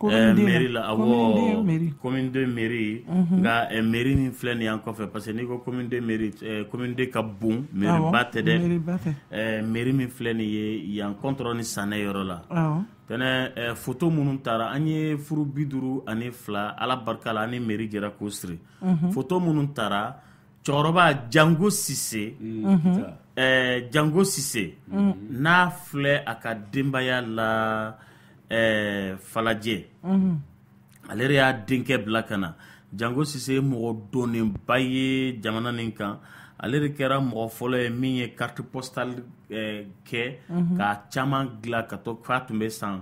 mairie la awɔ commune de mairie nka mairie min filɛ nin yan kɔfɛ parce que n'i ko commune de mairie commune de ka bon mairie ba tɛ dɛ mairie min filɛ nin ye yan contrôle ni sanɛ yɔrɔ la tɛnɛ photo minnu taara an ye furu 52 ala barika la an ni mairie jɛra k'o siri photo minnu taara cɛkɔrɔba Jango Sise Jango Sise n'a filɛ a ka denbaya la falajɛ ale y'a denkɛ bila ka na Jango Sise mɔgɔ dɔnnenba ye jamana nin kan ale de kɛra mɔgɔ fɔlɔ ye min ye carte postale kɛ k'a caman dilan ka to k'a tun bɛ san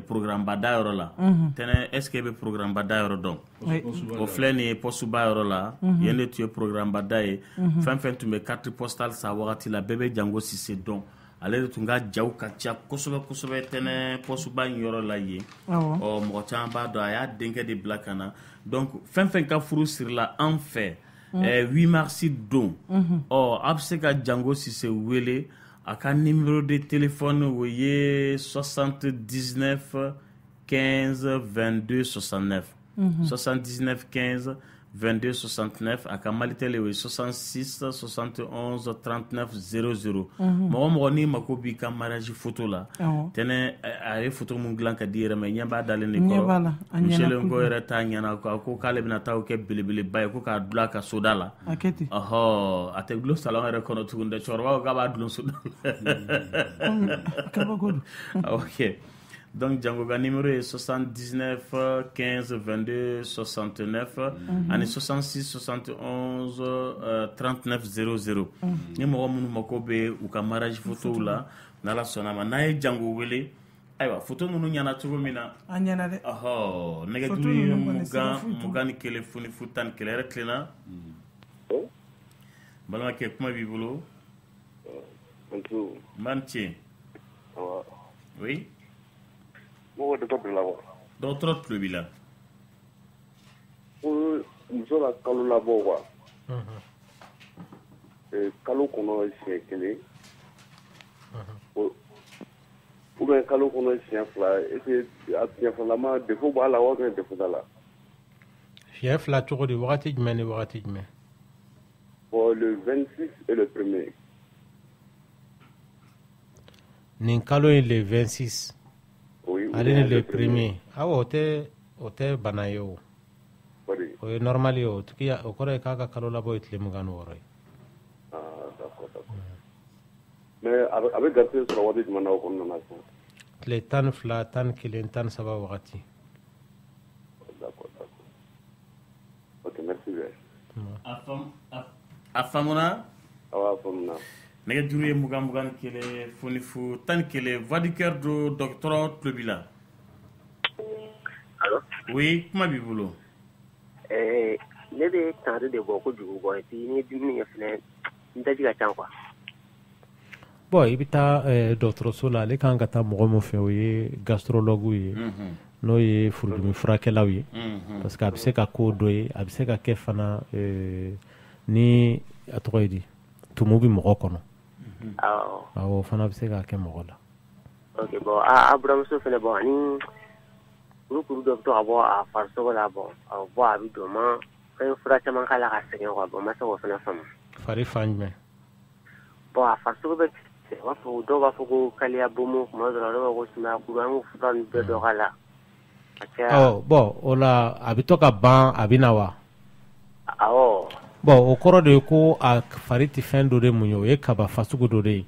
programme ba da yɔrɔ la tɛnɛ est ce que bɛ programme ba da yɔrɔ dɔn o filɛ nin ye poste ba yɔrɔ la yen de tun ye programme ba da ye fɛn fɛn tun bɛ carte postale sa wagati la bɛɛ bɛ Jango Sise dɔn ale de tun ka jaw ka ca kosɛbɛ kosɛbɛ tɛnɛ poste ba in yɔrɔ la yen mɔgɔ caman b'a dɔn a y'a denkɛ de bila ka na donc fɛn fɛn ka furu sirila an fɛ 8 mars don a bɛ se ka Jango Sise wele a ka numéro de téléphone o ye 79 15 22 69 79 15 22 69 a ka Malitel o ye 66 71 39 00 mɔgɔ mɔgɔ ni mako b'i ka mariage photo la tɛnɛ a ye photo mun dilan ka di yɛrɛ ma ɲɛ b'a dalen de kɔrɔ Michel Ngo yɛrɛ t'a ɲɛna ko k'ale bɛna taa o kɛ belebeleba ye ko k'a dulon a ka soda la ɔhɔ a tɛ dulon salon yɛrɛ kɔnɔ tuguni dɛ cɛkɔrɔba ko k'a b'a dulon soda la ok donc Jango ka numéro est 79 15 22 69 ani 66 71 39 00 ni mɔgɔ minnu mako bɛ u ka mariage photo la n'ala sɔnna ma n'a ye Jango wele ayiwa photo ninnu ɲɛna cogo min na a ɲɛna dɛ nɛgɛjuru ye 21 fonifu 11 yɛrɛ tilenna balimakɛ kuma b'i bolo man tiɲɛ oui dɔgɔtɔrɔ tulo b'i la ko muso ka kalo labɔ quoi kalo kɔnɔ siɲɛ kelen ou bien kalo kɔnɔ siɲɛ fila est ce que a siɲɛ filama défaut b'a la walima défaut t'a la siɲɛ fila cogo di wagati jumɛn ni wagati jumɛn bon le 26 et le 1er nin kalo in le 26 ale ni le premier awɔ o tɛ bana ye o o ye normal ye o tigi o kɔrɔ ye k'a ka kalo labɔ ye tile 26 ye mais a bɛ garisɛgɛ sɔrɔ waati jumɛn na o kɔnɔna na sisan tile 12 11 13 wagati d'accord ok merci bien a faamuna awɔ a faamuna nɛgɛjuru ye 21 fonifu 11 voix du cœur do docteur tulo b'i la oui kuma b'i bolo ne bɛ tari de bɔ kojugu bɔ et puis ni dumuni ye fɛnɛ n daji ka ca quoi bon i bɛ taa dɔgɔtɔrɔso la ale kan ka taa mɔgɔ min fɛ o ye gastrologue ye n'o ye furudimi furakɛlaw ye parce que a bɛ se ka ko dɔ ye a bɛ se ka kɛ fana ni a tɔgɔ ye di tumu bɛ mɔgɔ kɔnɔ awɔ o fana bɛ se ka kɛ mɔgɔ la. ok bon a buramuso fana bon ani kurukuru dɔ bɛ to ka bɔ a farisogo la bon a bɛ don ma fɛn fura caman k'a la ka sɛgɛn quoi bon ma se k'o fana faamu. fari fan jumɛn. bon a farisogo bɛ dɔw b'a fɔ ko kaliya bomo kuma dɔ la dɔw b'a fɔ ko sumaya kuru an k'o fura ninnu bɛɛ dɔ k'a la. bon o la a bɛ to ka ban a bɛ na wa. awɔ. bon o kɔrɔ de ye ko a fari tɛ fɛn dɔ de mun ye o ye kaba fasugu dɔ de ye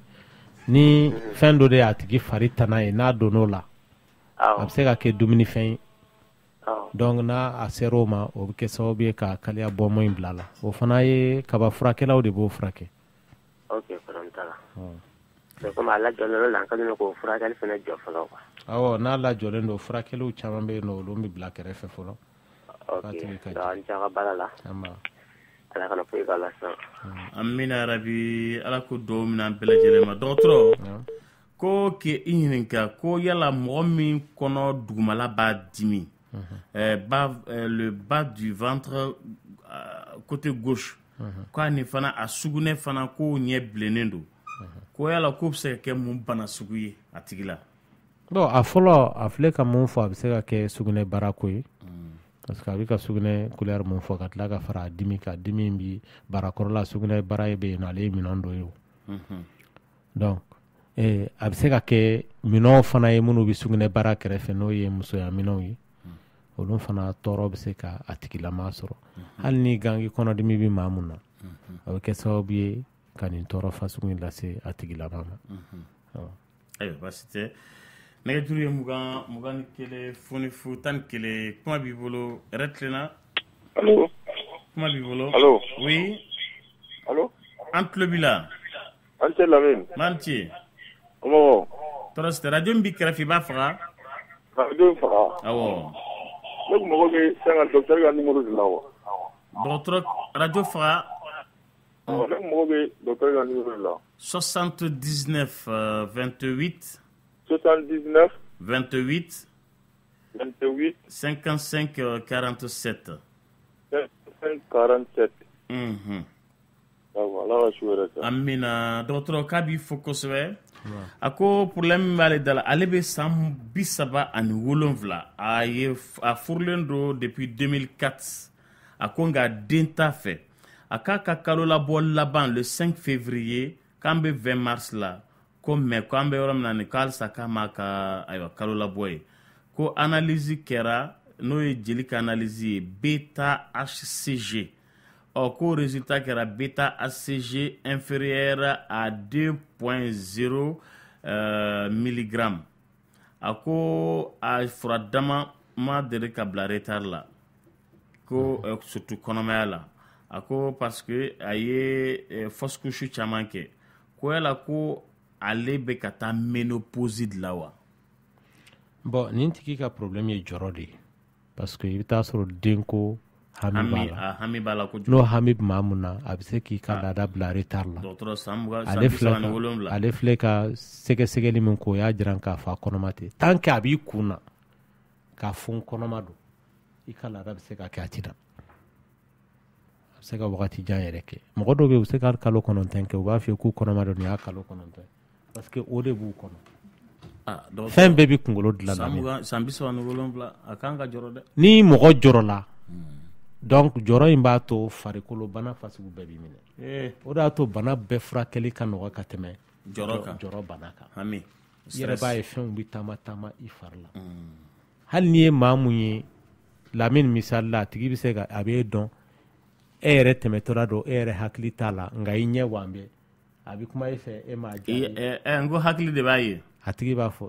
ni fɛn dɔ de ye a tigi fari tana ye n'a donn'o la a bɛ se ka kɛ dumunifɛn ye donc n'a a sera o ma o bɛ kɛ sababu ye ka kaliya bɔnmɔ in bila a la o fana ye kaba furakɛlaw de b'o furakɛ. ok problème t'a la. c'est comme a lajɔlen la an ka ɲini k'o furakɛli fana jɔ fɔlɔ quoi. awɔ n'a lajɔlen don furakɛliw caman bɛ yen nɔ olu bɛ bila kɛrɛfɛ fɔlɔ. ok donc an ni ce a ka baara la. ala kana foyi k'a la sisan. amina rabi ala ko dɔw mina an bɛɛ lajɛlen ma dɔgɔtɔrɔ ko k'i ɲininka ko yala mɔgɔ min kɔnɔ dugumala b'a dimi le bas du ventre côté gauche ko ani fana a sugunɛ fana ko ɲɛ bilennen don ko yala ko bɛ se ka kɛ mun bana sugu ye a tigi la. bon a fɔlɔ a filɛ ka mun fɔ a bɛ se ka kɛ sugunɛ barako ye parce que a bɛ ka sugunɛ couleur mun fɔ ka tila ka fara a dimi kan dimi bi barakɔrɔla sugunɛ bara bɛ yen nɔ ale ye minɛn dɔ ye o donc a bɛ se ka kɛ minɛnw fana ye minnu bɛ sugunɛ bara kɛrɛfɛ n'o ye musoya minɛnw ye olu fana tɔɔrɔ bɛ se ka a tigilama sɔrɔ hali ni gangi kɔnɔdimi bɛ maa mun na a bɛ kɛ sababu ye ka nin tɔɔrɔ fasugu in lase a tigilama ma. ayiwa baasi tɛ nɛgɛjuru ye 21 fonifu 11 kuma b'i bolo yɛrɛ tilenna. allo kuma b'i bolo. allo oui. allo an tulo b'i la. an tɛ lamɛn. n'an ci. ɔmɔ. tɔɔrɔ si tɛ radio min b'i kɛrɛfɛ i b'a faga. radio in faga. awɔ. ne tun mago bɛ fɛn ka docteur ka numéro de la wa. dɔgɔtɔrɔ radio faga. ne tun mago bɛ docteur ka numéro de la. 79 28. 79 28 28 55 47 55 47 amina dɔgɔtɔrɔ k'a b'i fo kosɛbɛ a ko problème min b'ale da la ale bɛ san 37 a furulen don depuis 2004 a ko nka den t'a fɛ a k'a ka kalo labɔ laban le 5 février k'an bɛ 20 mars la ko mɛ ko an bɛ yɔrɔ min na nin ko halisa k'a ma ka ayiwa kalo labɔ ye ko analyse kɛra n'o ye jeli ka analyse ye beta HCG ko résultat kɛra beta HCG inférieur à 2.0 mg a ko a fura dama ma deli ka bila retard la ko surtout kɔnɔmaya la a ko parce que a ye fausse couche caman kɛ ko yala ko ale bɛ ka taa ménopause de la wa. bon nin tigi ka problème ye jɔrɔ de ye parce que i bɛ taa sɔrɔ denko hami b'a la kojugu n'o hami bɛ maa mun na a bɛ se k'i ka laada bila retard la ale filɛ ka sɛgɛsɛgɛli min k'o y'a jira k'a fɔ a kɔnɔma tɛ tant que a b'i kun na k'a fɔ n kɔnɔma don i ka laada bɛ se ka kɛ a tɛ na a bɛ se ka wagati jan yɛrɛ kɛ mɔgɔ dɔw bɛ yen u bɛ se ka kalo 9 kɛ u b'a fɔ ye k'u kɔnɔma don nin y'a kalo 9 parce que o de b'u kɔnɔ fɛn bɛɛ bɛ kunkolo dilan na san 37 a kan ka jɔrɔ dɛ ni mɔgɔ jɔrɔ la donc jɔrɔ in b'a to farikolo bana fasugu bɛɛ b'i minɛ o de y'a to bana bɛɛ furakɛli ka nɔgɔ ka tɛmɛ jɔrɔ bana kan i yɛrɛ b'a ye fɛnw bɛ taama i fari la hali n'i ye maa mun ye Lamine misali la a tigi bɛ se ka a b'e dɔn e yɛrɛ tɛmɛtɔla don e yɛrɛ hakili t'a la nka i ɲɛ wan bɛ a bɛ kuma e fɛ e m'a jaabi n ko hakili de b'a ye a tigi b'a fɔ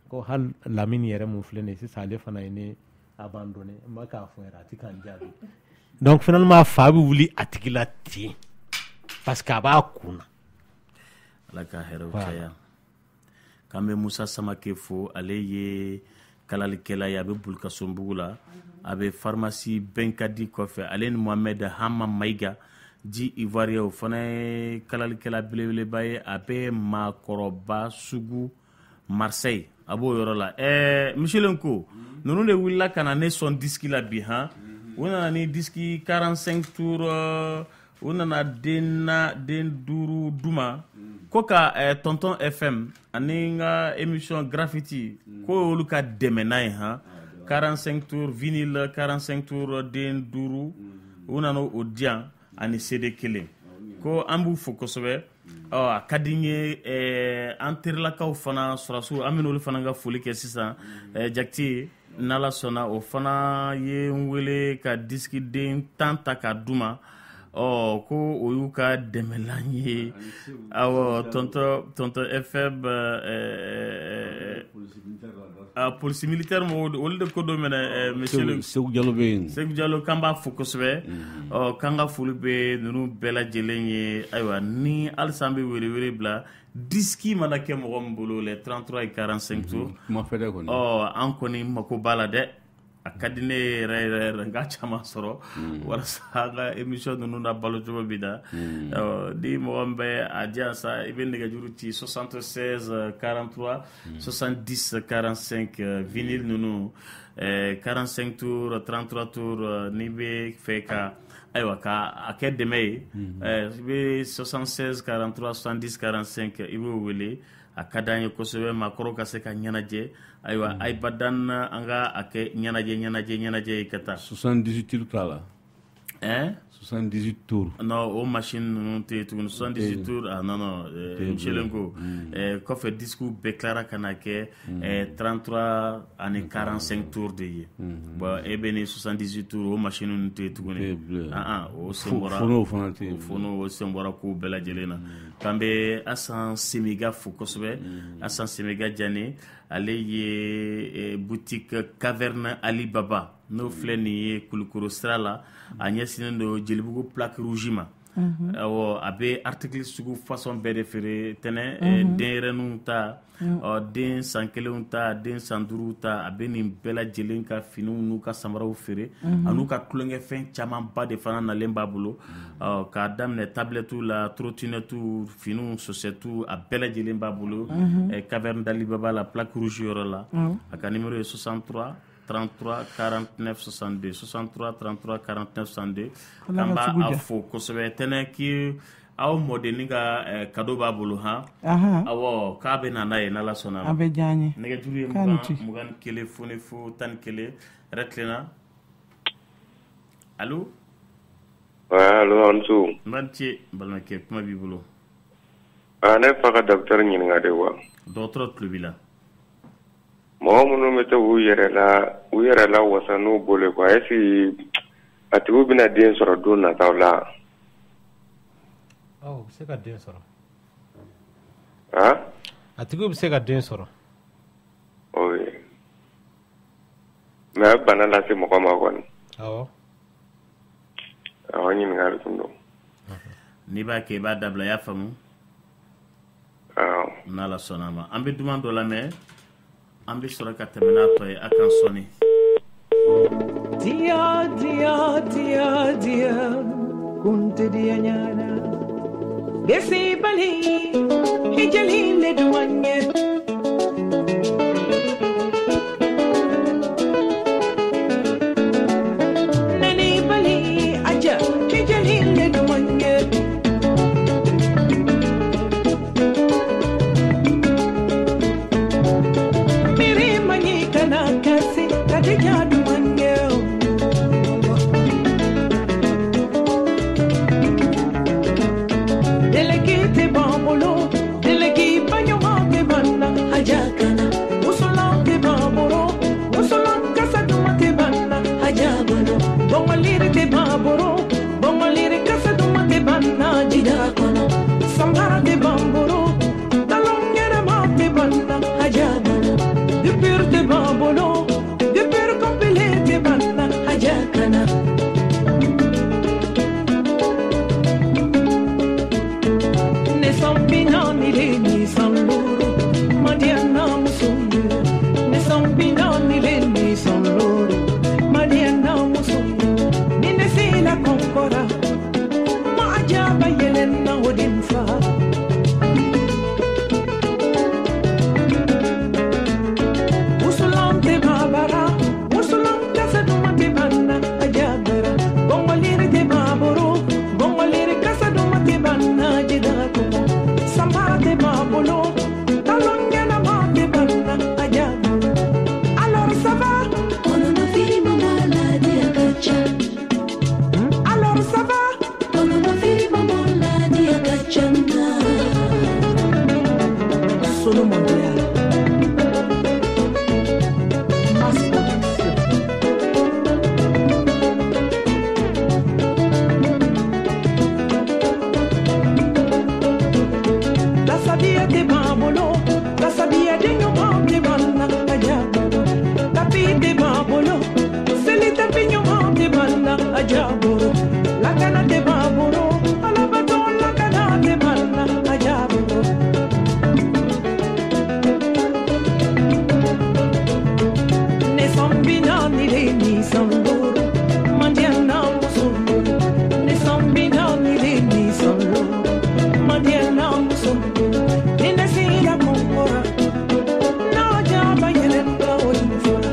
ko hali Lamine yɛrɛ mun filɛ nin ye sisan ale fana ye ne abandonné n ma k'a fɔ yɛrɛ a tɛ k'an jaabi donc finalement fa bɛ wuli a tigi la ten parce que a b'a kun na ala ka hɛrɛw caya k'an bɛ Musa Samake fo ale ye kalalikɛla ye a bɛ Bulkasunbugu la a bɛ pharmacie Benkadi kɔfɛ ale ni Mohamed Hama Mayiga di ivoirien o fana ye kalalikɛla belebeleba ye a bɛ maakɔrɔba sugu Marseille a b'o yɔrɔ la Michel ko ninnu de wulila ka na ne sɔn disque la bi han u nana ni disque 45 tours u nana den duuru duma ko ka tonton FM ani n ka émission graffiti ko olu ka dɛmɛ n'a ye han 45 tours vinyle 45 tours den duuru u nana o diyan ani CD kelen ko an b'u fo kosɛbɛ a ka di n ye an terilakaw fana sɔrɔsiw an bɛna olu fana ka foli kɛ sisan Jakite n'Ala sɔnna o fana ye n wele ka disque den 10 ta ka d'u ma ko o y'u ka dɛmɛlan ye awɔ tonton FM polisi militaire mo olu de ko do mena monsieur Sekou Diallo be yen Sekou Diallo kan b'a fo kosɛbɛ kan ka foli bɛ ninnu bɛɛ lajɛlen ye ayiwa ni halisa an bɛ wele bila disque mana kɛ mɔgɔ min bolo les 33 et 45 tours an kɔni mako b'a la dɛ a ka di ne yɛrɛ n ka caman sɔrɔ walasa an ka émission ninnu na balo cogo bi da ni mɔgɔ min bɛ a diyan sa i bɛ nɛgɛjuru ci 76 43 70 45 vinyle ninnu 45 tours 33 tours n'i bɛ fɛ ka ayiwa ka a kɛ dɛmɛ ye i bɛ 76 43 70 45 i b'o wele a ka d'an ye kosɛbɛ maakɔrɔw ka se ka ɲɛnajɛ ayiwa ayibadan an ka a kɛ ɲɛnajɛ ye ka taa 78 tours t'a la 78 tours non o machine ninnu tɛ yen tuguni 78 tours non Michel ko kɔfɛ disque bɛɛ tilara ka na kɛ 33 ani 45 tours de ye bon e bɛ ni 78 tours o machine ninnu tɛ yen tuguni o sen bɔra fono o sen bɔra ko bɛɛ lajɛlen na k'an bɛ Asan Semiga fo kosɛbɛ Asan Semiga Diané ale ye boutique Caverne Ali Baba n'o filɛ nin ye Kulukoro sira la a ɲɛsinnen don Jelibugu plaque rouge ma awɔ a bɛ article sugu façon bɛɛ de feere tɛnɛ denyɛrɛninw ta den san kelenw ta den san duuruw ta a bɛ nin bɛɛ lajɛlen ka finiw n'u ka samaraw feere an'u ka tulonkɛfɛn camanba de fana nalen b'a bolo k'a daminɛ tablettiw la trottinettiw finiw sosɛtiw a bɛɛ lajɛlen b'a bolo Caverne d'Ali Baba la plaque rouge yɔrɔ la a ka numéro ye 63 33 49 62 63 33 49 62 k'an b'a fo kosɛbɛ tɛnɛ ki aw mɔdenni ka cadeau b'a bolo han awɔ k'a bɛ na n'a ye n'Ala sɔnna ma a bɛ diya n ye nɛgɛjuru ye 21 foni fo 11 yɛrɛ tilenna allo allo Ansu n b'a ni ce balimakɛ kuma b'i bolo ne fa ka docteur ɲininka de wa dɔgɔtɔrɔ tulo b'i la mɔgɔ minnu bɛ to u yɛrɛ la wasa n'u bolo quoi est-ce que a tigiw bɛna den sɔrɔ don nataw la u bɛ se ka den sɔrɔ a tigiw bɛ se ka den sɔrɔ oui mais a bɛ bana lase mɔgɔ ma kɔni awɔ ɲininkali tun don n'i b'a kɛ i b'a dabila i y'a faamu n'Ala sɔnna ma an bɛ duman dɔ lamɛn an bɛ sɔrɔ ka tɛmɛ n'a tɔ ye a kan sɔnni dia dia dia dia kunte dia nyana desi bali hijali le duanye nani bali aja hijali le duanye mere mani kana kasi kadija duanye delegate bambolo delegi banyoma ke banna hajakana usola ke bamboro usola kasa duma ke banna hajabano bongalire ke bamboro bongalire kasa duma ke banna jidakana sambara ke bamboro talongere ma ke banna hajabano de pur de bambolo de pur compil ajaboro lakana de baboro alabato lakana de banna ajaboro ne sombina ni le ni samboro mandiana musumbo ne sombina ni le ni samboro mandiana musumbo ni nesira kumbora na jaba yele kawo infora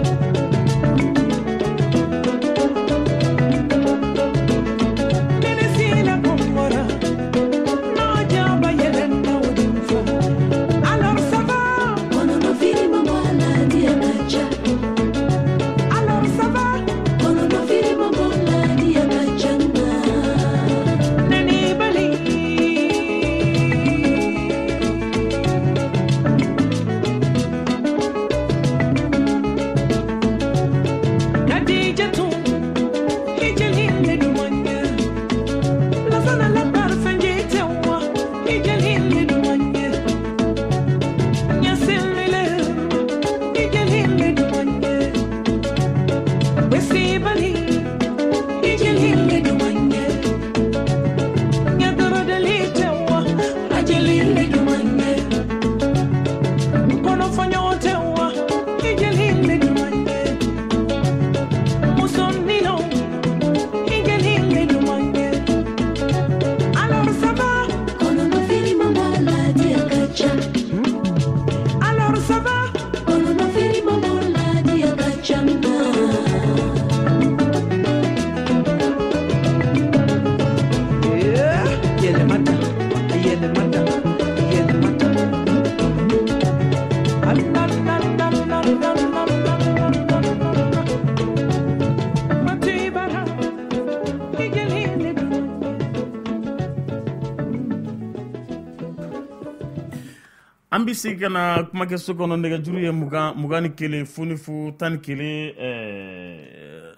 ambisi kana kuma ke sokono ndega juru ye mugani kele funifu tan kele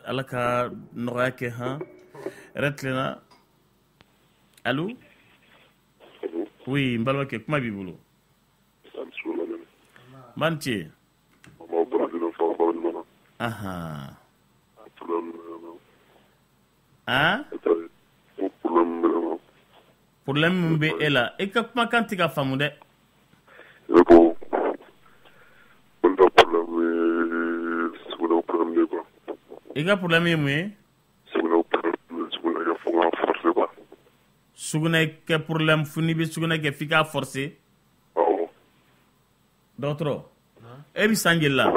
alaka noya ke ha retlena allô oui mbalwa ke kuma bibulu manti aha ah problème mbe ela e ka kuma kantika famude Il y a problème mais suguna ke problème funi bi suguna ke fika forcé d'autres e bi sangela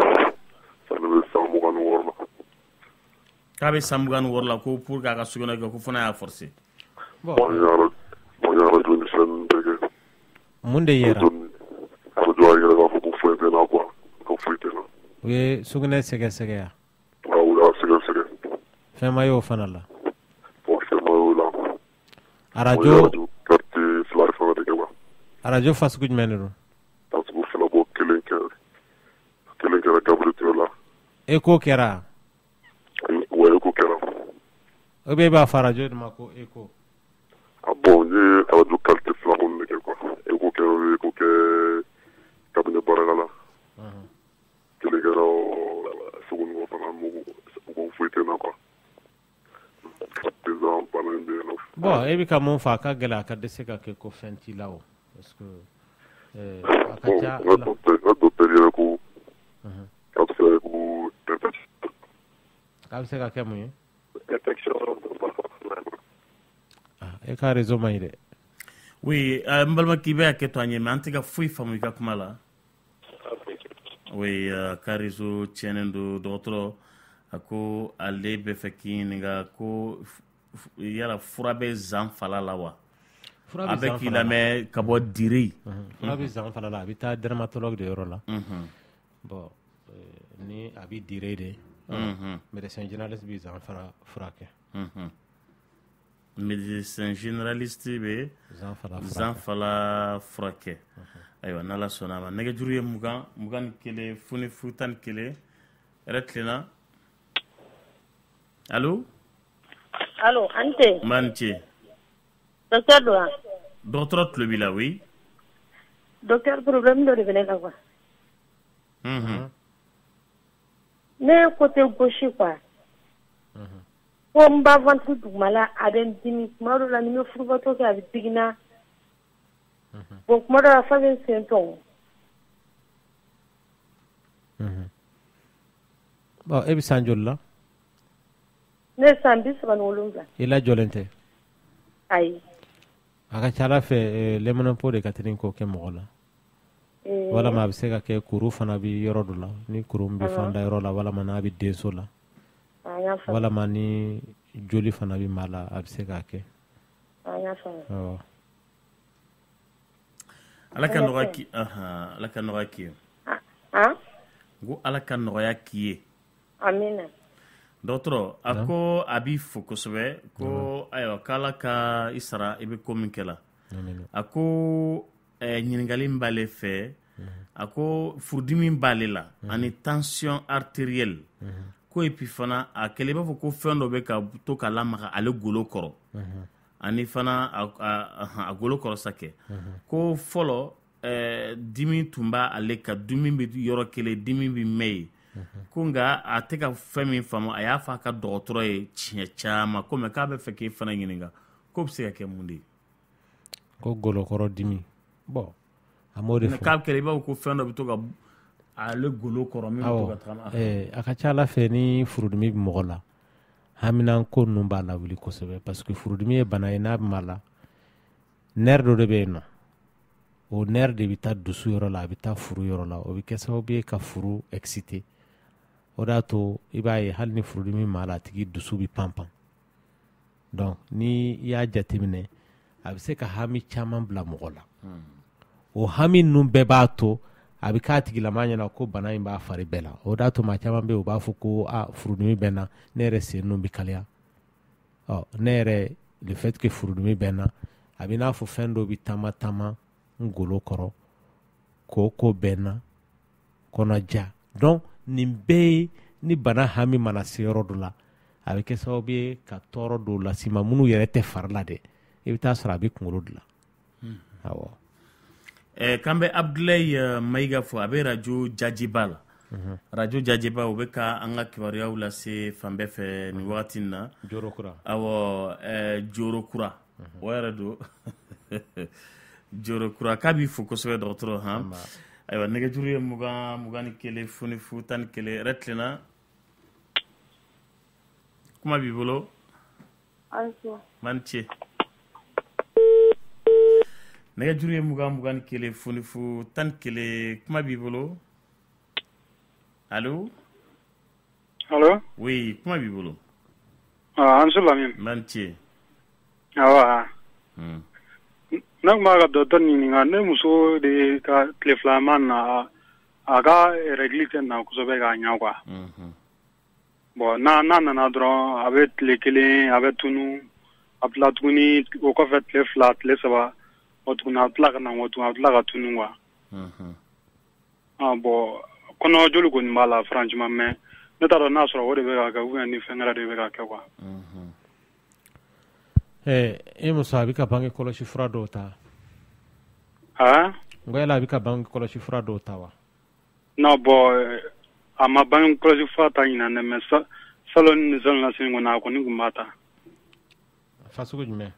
ka be sambugan worla ko pour ka suguna ke ko fona ya forcé bon munde yera we suguna sege sege ya fema yo fanala radio fasguj menero eko kera obe ba farajo ma ko eko bon ye radio qualité flamon ne quoi eko ke cabinet barala kele garo segun wo fana mo ko fuite na quoi bon ebi ka mon fa ka gela ka dese ka ke ko fenti lawo parce que akacha ka se ka ke mo e ka réseau maïde oui mbalma kibe ke to anye mantika fui famu ka kumala oui ka réseau tienendo d'autres ako ale be fekin nga ko yala furabe zan fala la wa avec il a mais kabo diri furabe zan fala la bita dermatologue de yoro la bon ni abi dire de médecin généraliste bi zan fara frake médecin généraliste be zan fala frake aywa nala sonama nega juru mugan kele funi futan kele retlena. Allô? Allô, Ante. Manti. Docteur Doua. Docteur Tlebila, oui. Docteur, problème de revenir là, quoi. Mais côté gauche, quoi. ko n b'a ventre dugumala a bɛ n dimi kuma dɔ la ni n bɛ furubatɔ kɛ a bɛ digina bon kuma dɔ la fa bɛ n sen tɔn. E bɛ san joli la? Ne ye san 37. I lajɔlen tɛ? Ayi. A ka ca Ala fɛ lɛmɛnɛpo de ka teli k'o kɛ mɔgɔ la. Walama a bɛ se ka kɛ kuru fana bɛ yɔrɔ dɔ la ni kuru bɛ fanda yɔrɔ la walama n'a bɛ denso la walama ni joli fana bɛ maa la a bɛ se k'a kɛ. Ala ka nɔgɔya k'i Ala ka nɔgɔya k'i ye. Ngo Ala ka nɔgɔya k'i ye. Amina. Dɔgɔtɔrɔ a ko a b'i fo kosɛbɛ ko ayiwa k'Ala ka i sara i bɛ ko min kɛ la. A ko ɲininkali min b'ale fɛ a ko furudimi b'ale la ani tension artérielle ko et puis fana a kɛlen b'a fɔ ko fɛn dɔ bɛ ka to ka lamaga ale golo kɔrɔ ani fana a golo kɔrɔ sa kɛ ko fɔlɔ dimi tun b'a ale ka dimi bɛ yɔrɔ kelen dimi bɛ mɛn ye ko nka a tɛ ka fɛn min faamu a y'a fɔ a ka dɔgɔtɔrɔ ye tiɲɛ caman ko mɛ k'a bɛ fɛ k'e fana ɲininka ko bɛ se ka kɛ mun de ye. Ko golokɔrɔ dimi bon a m'o de fɔ. K'a kɛra i b'a fɔ ko fɛn dɔ bɛ to ka ale golo kɔrɔ min bɛ to ka tagama. A ka ca Ala fɛ ni furudimi bɛ mɔgɔ la haminanko ninnu b'a lawuli kosɛbɛ parce que furudimi ye bana ye n'a bɛ maa la nerf dɔ de bɛ yen nɔ o nerf de bɛ taa dusu yɔrɔ la a bɛ taa furu yɔrɔ la o bɛ kɛ sababu ye ka furu exciter o de y'a to i b'a ye hali ni furudimi maa la a tigi dusu bɛ panpan donc ni i y'a jateminɛ a bɛ se ka hami caman bila mɔgɔ la o hami ninnu bɛɛ b'a to a bɛ k'a tigilama ɲɛna ko bana in b'a fari bɛɛ la o d'a to maa caman bɛ yen o b'a fɔ ko furudimi bɛ n na ne yɛrɛ sen ninnu bɛ kaliya ne yɛrɛ le fait que furudimi bɛ n na a bɛ n'a fɔ fɛn dɔ bɛ taama n golo kɔrɔ ko bɛ n na kɔnɔja donc nin bɛɛ ye ni bana hami mana se yɔrɔ dɔ la a bɛ kɛ sababu ye ka tɔɔrɔ dɔw las'i ma minnu yɛrɛ tɛ fari la dɛ i bɛ taa sɔrɔ a bɛ kunkolo de la awɔ. K'an bɛ Abdulayi Mayiga fɔ a bɛ radio Jajiba la radio Jajiba o bɛ ka an ka kibaruyaw lase fan bɛɛ fɛ nin wagati in na Jorokura awɔ Jorokura o yɛrɛ don Jorokura k'a b'i fo kosɛbɛ dɔgɔtɔrɔ ayiwa nɛgɛjuru ye 21 fonifu 11 yɛrɛ tilenna kuma b'i bolo man ce nɛgɛjuru ye 21 fonifu 11 kuma b'i bolo allo oui kuma b'i bolo an su lamɛn man ce awa ne tun b'a ka dɔgɔtɔrɔ ɲininka ne muso de ka tile filama na a ka règle tɛ na kosɛbɛ k'a ɲɛ quoi bon n'a nana dɔrɔn a bɛ tile kelen a bɛ tunu a bila tuguni o kɔfɛ tile fila tile saba o tuguni a tila ka na o tuguni a tila ka tunu quoi bon kɔnɔ joli kɔni b'a la franchement mais ne t'a dɔn n'a sɔrɔ o de bɛ ka kɛ ou bien ni fɛn wɛrɛ de bɛ ka kɛ quoi. E muso a bɛ ka bange kɔlɔsi fura dɔw ta n ko yala a bɛ ka bange kɔlɔsi fura dɔw ta wa? non bon a ma bange kɔlɔsi fura ta ɲinan dɛ mais salon ni zone la sini kɔni a kɔni tun b'a ta. Fasugu jumɛn?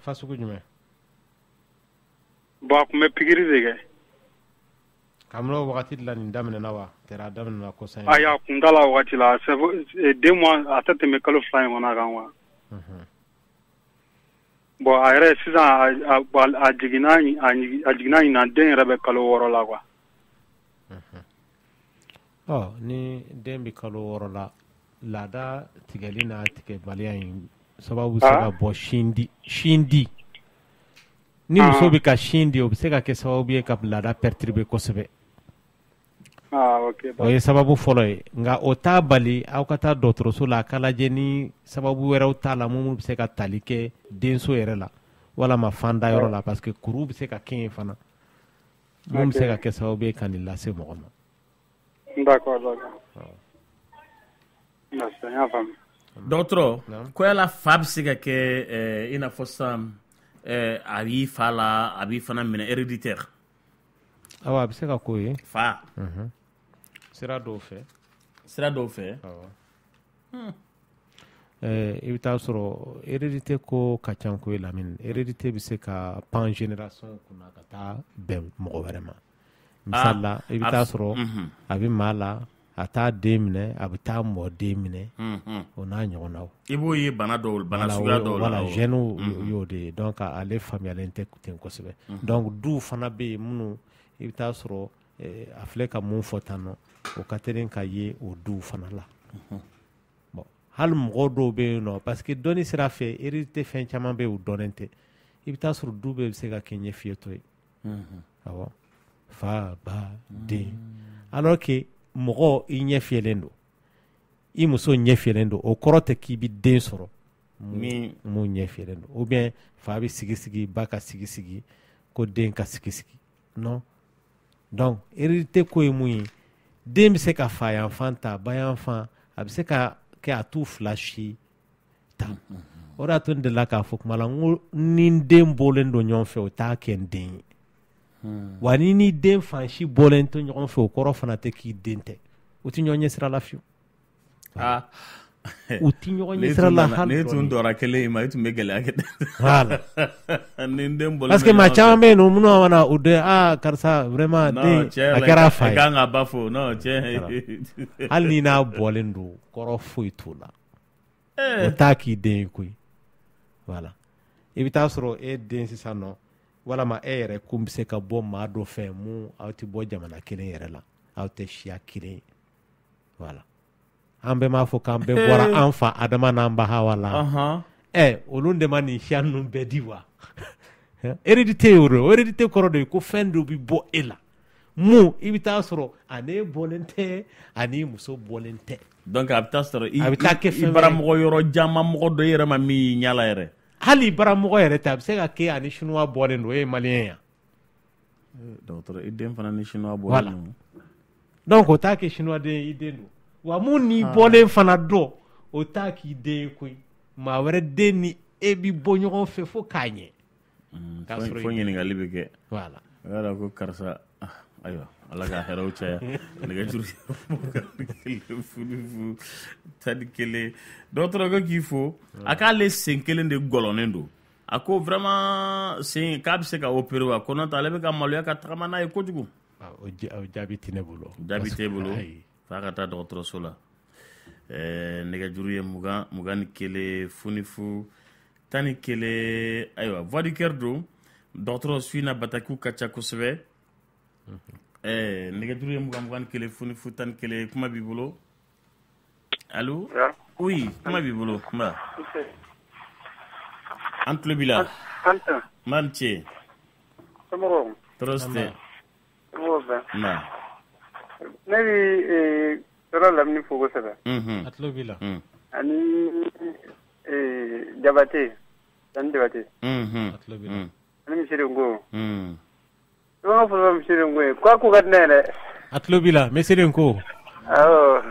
Fasugu jumɛn? bon a tun bɛ pikiri de kɛ. Kabini o wagati de la nin daminɛna wa? Tɛrɛ a daminɛna kɔsan. Ayi a kun t'a la o wagati la 2 mois a tɛ tɛmɛ kalo 2 in kɔnɔ kan wa. bon a yɛrɛ sisan a jiginna ɲinan den yɛrɛ bɛ kalo 6 la quoi. ni den bɛ kalo 6 la laada tigɛli n'a tigɛbaliya in sababu bɛ se ka bɔ sin di ni muso bɛ ka sin di o bɛ se ka kɛ sababu ye ka laada perturber kosɛbɛ. o ye sababu fɔlɔ ye nka o t'a bali aw ka taa dɔgɔtɔrɔso la a ka lajɛ ni sababu wɛrɛw t'a la mun bɛ se ka tali kɛ denso yɛrɛ la walama fanda yɔrɔ la parce que kuru bɛ se ka kɛ yen fana mun bɛ se ka kɛ sababu ye ka nin lase mɔgɔ ma. d'accord merci n y'a faamu. dɔgɔtɔrɔ ko yala fa bɛ se ka kɛ i n'a fɔ sisan a b'i fa la a b'i fana minɛ héréditaire. awɔ a bɛ se ka k'o ye. fa. sira dɔw fɛ. sira dɔw fɛ. i bɛ taa sɔrɔ hérédité ko ka ca ko ye Lamine. Hérédité bɛ se ka pan génération kunna ka taa bɛn mɔgɔ wɛrɛ ma. Misali la i bɛ taa sɔrɔ a bɛ maa la a t'a den minɛ a bɛ taa mɔ den minɛ o n'a ɲɔgɔnnaw. I b'o ye bana suguya dɔw la. Voilà gènes y'o de ye donc ale faamuyalen tɛ ten kosɛbɛ. Donc duw fana bɛ yen minnu i bɛ taa sɔrɔ a filɛ ka mun fɔ tan nɔ o ka teli ka ye o duw fana la. Bon hali mɔgɔw dɔw bɛ yen nɔ parce que dɔnni sira fɛ hérédité fɛn caman bɛ yen o dɔnnen tɛ i bɛ taa sɔrɔ du bɛɛ bɛ se ka kɛ ɲɛfiyetɔ ye. Awɔ fa ba den alors que mɔgɔ i ɲɛfiyɛlen don i muso ɲɛfiyɛlen don o kɔrɔ tɛ k'i bɛ den sɔrɔ mun ɲɛfiyɛlen don ou bien fa bɛ sigi ba ka sigi ko den ka sigi non donc hérédité ko ye mun ye den bɛ se ka fa yanfan ta ba yanfan a bɛ se ka kɛ a t'u fila si ta o de y'a to n delila k'a fɔ kuma la n ko ni n den bɔlen don ɲɔgɔn fɛ o t'a kɛ n den ye. Wa ni den fan si bɔlen to ɲɔgɔn fɛ o kɔrɔ fana tɛ k'i den tɛ o tɛ ɲɔgɔn ɲɛ sira la fiyewu. U tɛ ɲɔgɔn ɲɛ sira la hali dɔɔni. Ne tun dɔra kelen in ma i tun bɛ gɛlɛya kɛ. Ni den bɔlen parce que maa caman bɛ yen nɔ minnu mana o de karisa vraiment den a kɛra fa ye. Kan ka ba fo non cɛ. Hali ni n'a bɔlen don kɔrɔ foyi t'o la o t'a k'i den ye koyi voilà i bɛ taa sɔrɔ e den sisan nɔ. Walama e yɛrɛ ko bɛ se ka bɔ maa dɔ fɛ mun aw tɛ bɔ jamana kelen yɛrɛ la aw tɛ siya kelen voilà an bɛɛ m'a fɔ k'an bɛɛ bɔra an fa Adama n'an ba Hawa la olu de ma nin siya ninnu bɛɛ di wa hérédité y'o de ye hérédité kɔrɔ de ye ko fɛn dɔ bɛ bɔ e la mun i bɛ taa sɔrɔ ani bɔlen tɛ ani muso bɔlen tɛ donc a bɛ taa sɔrɔ i baramɔgɔ yɔrɔ caman mɔgɔ dɔ i yɛrɛ ma min y'i ɲɛla yɛrɛ. Hali baramɔgɔ yɛrɛ tɛ a bɛ se ka kɛ ani chinois bɔlen don e ye maliyɛn yan. Dɔgɔtɔrɔ i den fana ni chinois bɔlen don. Donc o t'a kɛ chinois den i den don wa mun n'i bɔlen fana dɔn o t'a k'i den ye koyi maa wɛrɛ den ni e bɛ bɔ ɲɔgɔn fɛ fo k'a ɲɛ. Fo ɲininkali bɛ kɛ. Voilà. O y'a dɔn ko karisa ayiwa ala ka hɛrɛw caya nɛgɛjuru fu tani kelen dɔgɔtɔrɔ ko k'i fo a k'ale sen kelen de gɔlɔnen don a ko vraiment sen k'a bɛ se ka opérer wa ko n'o tɛ ale bɛ ka maloya ka tagama n'a ye kojugu. O jaabi tɛ ne bolo. Jaabi t'e bolo f'a ka taa dɔgɔtɔrɔso la nɛgɛjuru ye 21 funifu 11 ayiwa voix du cœur don dɔgɔtɔrɔ Suina Batakiw ka ca kosɛbɛ. Nɛgɛjuru ye 21 funifu 11 kuma b'i bolo allo oui kuma b'i bolo nba an tulo b'i la maa ni ce tɔɔrɔ si tɛ nba ne bɛ tɔɔrɔ lamini fo kosɛbɛ a tulo b'i la ani Jabate ani Jabate a tulo b'i la ani misiri Ngo Tuma fɔlɔ misiri Ngo ye k'a ko ka di ne yɛrɛ a tulo b'i la misiri Ngo awɔ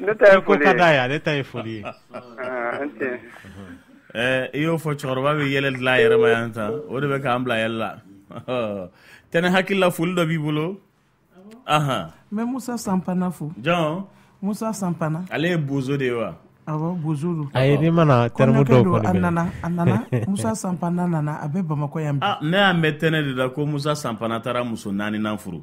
ne ta ye foli ye ko ka d'a ye ale ta ye foli ye i y'o fɔ cɛkɔrɔba bɛ yɛlɛ dilan a yɛrɛ ma yan tan o de bɛ k'an bila yɛlɛ la tɛnɛ hakili la foli dɔ b'i bolo mɛ Musa Sampana fo jɔn Musa Sampana ale ye bozo de ye wa awɔ bozo don ayi ni mana terme dɔw kɔni bɛ a nana Musa Sampana nana a bɛ Bamakɔ yan bi ne y'a mɛn tɛnɛ de la ko Musa Sampana taara muso 4nan furu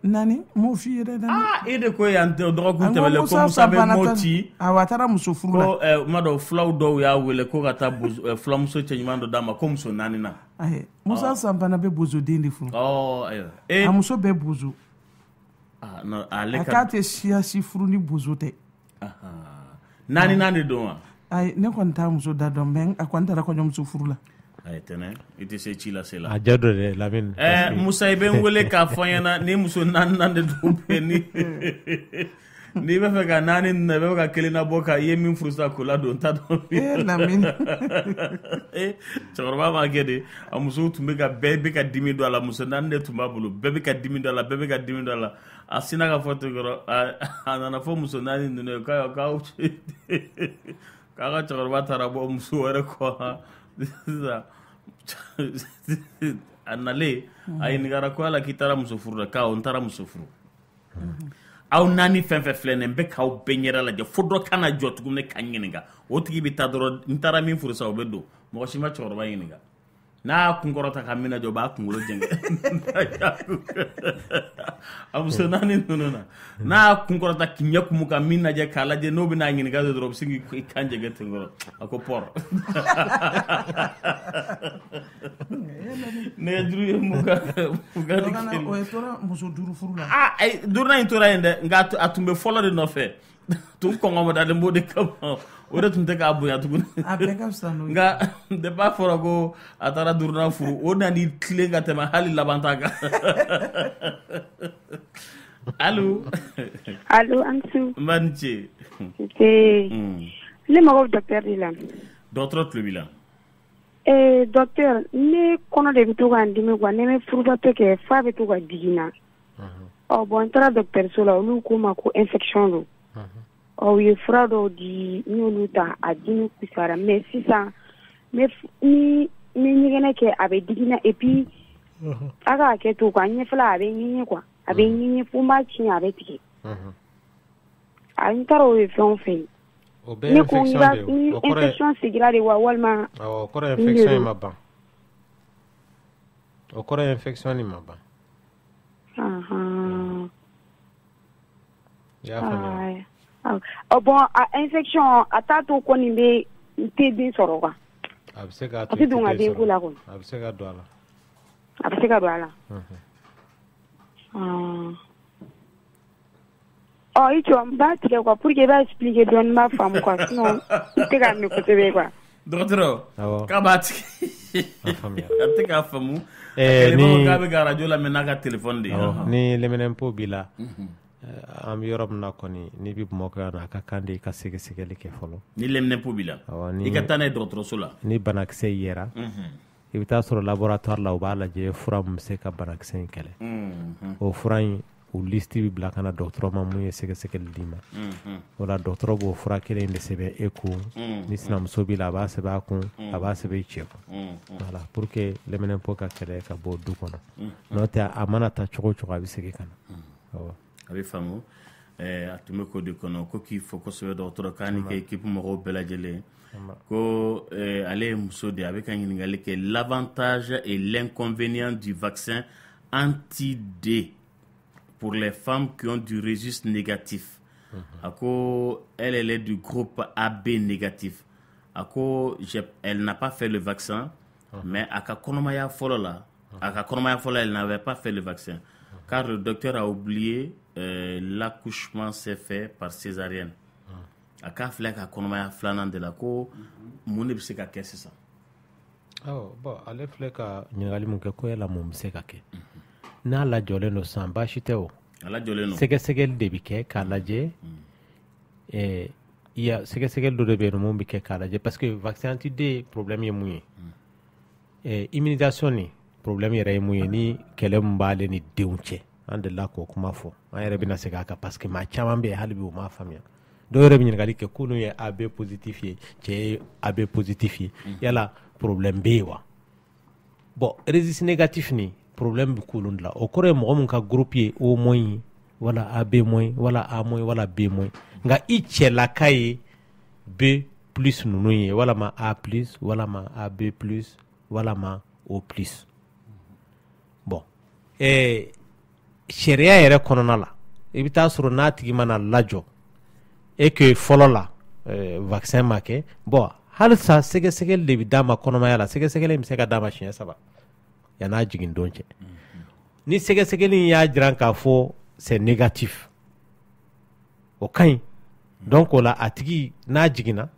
nani m'o f'i ye dɛ e de ko yan dɔgɔkun tɛmɛlen ko Musa bɛ Moti awɔ a taara muso furu la ko ma dɔn fulaw dɔw y'a wele ko ka taa fulamuso cɛɲuman dɔ d'a ma ko muso 4nan ayi Musa Sampana bɛ bozo den de furu ayiwa a muso bɛ bozo a k'a tɛ siya si furu ni bozo tɛ 4nan de don wa ayi ne kɔni t'a muso da dɔn mɛ a kɔni taara kɔɲɔmuso furu la ayi tɛnɛ i tɛ se ci lase la a ja dɔ de Lamine Musa i bɛ n wele k'a fɔ n ɲɛna ni muso 4nan de don n'i bɛ fɛ ka 4 na i bɛ fɛ ka 1 na bɔ ka i ye min furu sa k'o ladon n t'a dɔn Lamine cɛkɔrɔba m'a kɛ de a musow tun bɛ ka bɛɛ bɛ ka dimi don a la muso 4 de tun b'a bolo bɛɛ bɛ ka dimi don a la bɛɛ bɛ ka dimi don a la a sinna ka fɔ ten kɔrɔ a nana fɔ muso 4 ninnu ye k'a ka cɛkɔrɔba taara bɔ muso wɛrɛ kɔ sisan a nalen a ɲininkara ko ala k'i taara muso furu la k'awɔ n taara muso furu aw nani fɛn fɛn filɛ nin bɛ k'aw bɛɛ ɲɛda lajɛ fo dɔ kana jɔ tuguni ka ɲininka o tigi bɛ taa dɔrɔn n taara min furu sa o bɛ don mɔgɔ si ma cɛkɔrɔba ɲininka n'a kunkɔrɔta ka min na jɔ o b'a kunkolo jɛngɛ a muso naani ninnu na n'a kunkɔrɔta k'i ɲɛ kumu ka min lajɛ k'a lajɛ n'o bɛ n'a ɲininka dɔrɔn o bɛ se k'i kan jɛngɛ ten kɔrɔ a ko pɔr nɛgɛjuru ye muga ni kelen o ye tora muso duuru furu la duurunan in tora yen dɛ nka a tun bɛ fɔlɔ de nɔfɛ tun kɔngɔ ma dalen b'o de kama o de tun tɛ k'a bonya tuguni a bɛɛ ka fisa n'o ye nka depuis a fɔra ko a taara duurunan furu o nani tilen ka tɛmɛ hali laban ta kan allo allo Ansu n b'a ni ce ne mago bɛ docteur de la dɔgɔtɔrɔ tulo b'i la docteur ne kɔnɔ de bɛ to ka n dimi quoi ne bɛ furubato kɛ f'a bɛ to ka digi n na bon n taara dɔgɔtɔrɔso la olu ko n ma ko infection don u ye fura dɔw di n y'olu ta a dimi kusara mais sisan ni ɲɛgɛnɛ kɛ a bɛ digi n na et puis a ka hakɛ to quoi ɲɛfɛla a bɛ ŋɛɲɛ quoi a bɛ ŋɛɲɛ fo n b'a ci a bɛ tigɛ n taara o ye fɛn o fɛn ne ko ni infection sigira de wa walima o kɔrɔ infection in ma ban o kɔrɔ infection in ma ban y'a faamuya bon a infection a t'a to kɔni bɛ n tɛ den sɔrɔ quoi a bɛ se k'a to don ka den ko la kɔni a bɛ se ka don a la a bɛ se ka don a la i jɔ n b'a tigɛ quoi pour que i b'a expliquer dɔɔni n b'a faamu quoi sinon n tɛ k'a mɛn kosɛbɛ quoi dɔgɔtɔrɔ k'a b'a tigɛ a tɛ k'a faamu k'a bɛ ka radio lamɛn n'a ka téléphone de ye ni lɛminɛnpo b'i la an bɛ yɔrɔ min na kɔni n'i bɛ Bamakɔ yan a ka kan de i ka sɛgɛsɛgɛli kɛ fɔlɔ ni lɛminɛnpo b'i la i ka taa n'a ye dɔgɔtɔrɔso la ni banakisɛ yera i bɛ taa sɔrɔ laboratoire la u b'a lajɛ fura min bɛ se ka banakisɛ in kɛlɛ o fura in o liste bɛ bila ka na dɔgɔtɔrɔ ma mun ye sɛgɛsɛgɛli d'i ma o la dɔgɔtɔrɔ b'o fura kelen de sɛbɛn e kun ni sinamuso b'i la a b'a sɛbɛn a kun a b'a sɛbɛn i cɛ kun voilà pour que lɛminɛnpo ka kɛlɛ ka bɔ du kɔnɔ n'o tɛ a mana taa cogo o cogo a bɛ segin ka na a bɛ faamu a tun bɛ k'o de kɔnɔ ko k'i fɔ kosɛbɛ dɔgɔtɔrɔ k'a ni kɛ équipe mɔgɔw bɛɛ lajɛlen ko ale ye muso de a bɛ ka ɲininkali kɛ l'avantage et l'inconvénient du vaccin anti-D pour les femmes qui ont du registre négatif. Elle est du groupe AB négatif. Elle n'a pas fait le vaccin, mais à Kakonomaya Folola, elle n'avait pas fait le vaccin. Car le docteur a oublié l'accouchement s'est fait par césarienne. A Kaflek a Konomaya Flanan de la Co, Mounibseka Kessisa. Bon, allez, Fleka, Nigali Munkeko, la Mumsekake. N'a la jɔlen don san baasi tɛ o sɛgɛsɛgɛli de bɛ kɛ k'a lajɛ sɛgɛsɛgɛli dɔ de bɛ yen mun bɛ kɛ k'a lajɛ parce que vaccin anti-D problème ye mun ye immunisation ni problème yɛrɛ ye mun ye ni kɛlɛ min b'ale ni denw cɛ an delila k'o kuma fɔ an yɛrɛ bɛna segin a kan parce que maa caman bɛ yen hali bi o m'a faamuya dɔw yɛrɛ bɛ ɲininkali kɛ ko n'u ye AB positif ye cɛ ye AB positif ye yala problème bɛ yen wa bon registre négatif ni problème bi kulun la o kore mo mun ka groupe ye o moins wala AB moins wala A moins wala B moins nga i cɛla ka ye B plus nunu ye wala ma A plus wala ma AB plus wala ma O plus bon sariya yɛrɛ kɔnɔna la i bɛ taa sɔrɔ n'a tigi mana lajɔ et que fɔlɔ la vaccin ma kɛ bon halisa sɛgɛsɛgɛli de bɛ d'a ma kɔnɔmaya la sɛgɛsɛgɛli bɛ se ka d'a ma siɲɛ 3 yan'a jigin don cɛ ni sɛgɛsɛgɛli y'a jira k'a fɔ c'est négatif o ka ɲi donc o la a tigi n'a jiginna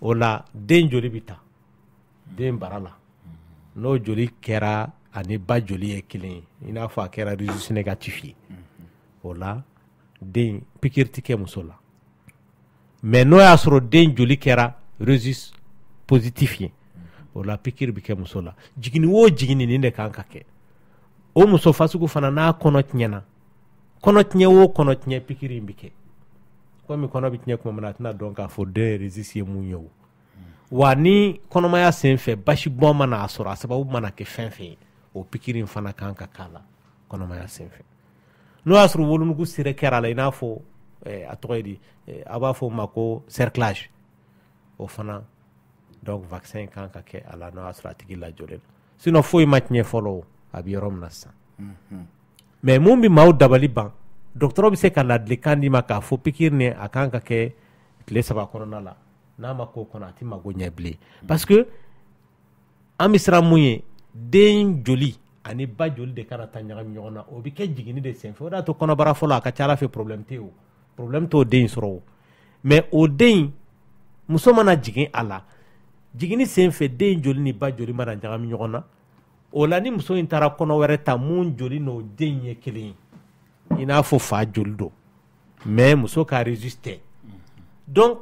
o la den joli bɛ ta den bara la n'o joli kɛra ani ba joli ye kelen ye i n'a fɔ a kɛra registre négatif ye o la den pikiri tɛ kɛ muso la mais n'o y'a sɔrɔ den joli kɛra registre positif ye o la pikiri bɛ kɛ muso la jigini o jigini nin de kan ka kɛ o muso fasugu fana n'a kɔnɔ tiɲɛna kɔnɔ tiɲɛ o kɔnɔ tiɲɛ pikiri in bɛ kɛ komi kɔnɔ bɛ tiɲɛ kuma min na a tɛna dɔn k'a fɔ den registre ye mun ye o wa ni kɔnɔmaya sen fɛ basi bɔn mana a sɔrɔ a sababu mana kɛ fɛn fɛn ye o pikiri in fana kan ka k'a la kɔnɔmaya sen fɛ n'o y'a sɔrɔ wolonugu sira kɛra la i n'a fɔ a tɔgɔ ye di a b'a fɔ o ma ko cerclage o fana donc vaccin kan ka kɛ a la n'o y'a sɔrɔ a tigi lajɔlen don sinon foyi ma tiɲɛ fɔlɔ a bɛ yɔrɔ min na sisan mais mun bɛ maaw dabali ban dɔgɔtɔrɔ bɛ se ka ladilikan d'i ma k'a fɔ pikiri ni a kan ka kɛ tile 3 kɔnɔna la n'a ma k'o kɔnɔ a tɛ mago ɲɛ bilen parce que an bɛ siran mun ye den joli ani ba joli de kana taa ɲagami ɲɔgɔn na o bɛ kɛ jiginni de senfɛ o de y'a to kɔnɔbara fɔlɔ a ka ca ala fɛ problème tɛ o problème t'o den sɔrɔ o mais o den muso mana jigin a la jiginni senfɛ den joli ni ba joli mana ɲagami ɲɔgɔn na o la ni muso in taara kɔnɔ wɛrɛ ta mun joli n'o den ye kelen ye i n'a fɔ fa joli don mais muso ka résister donc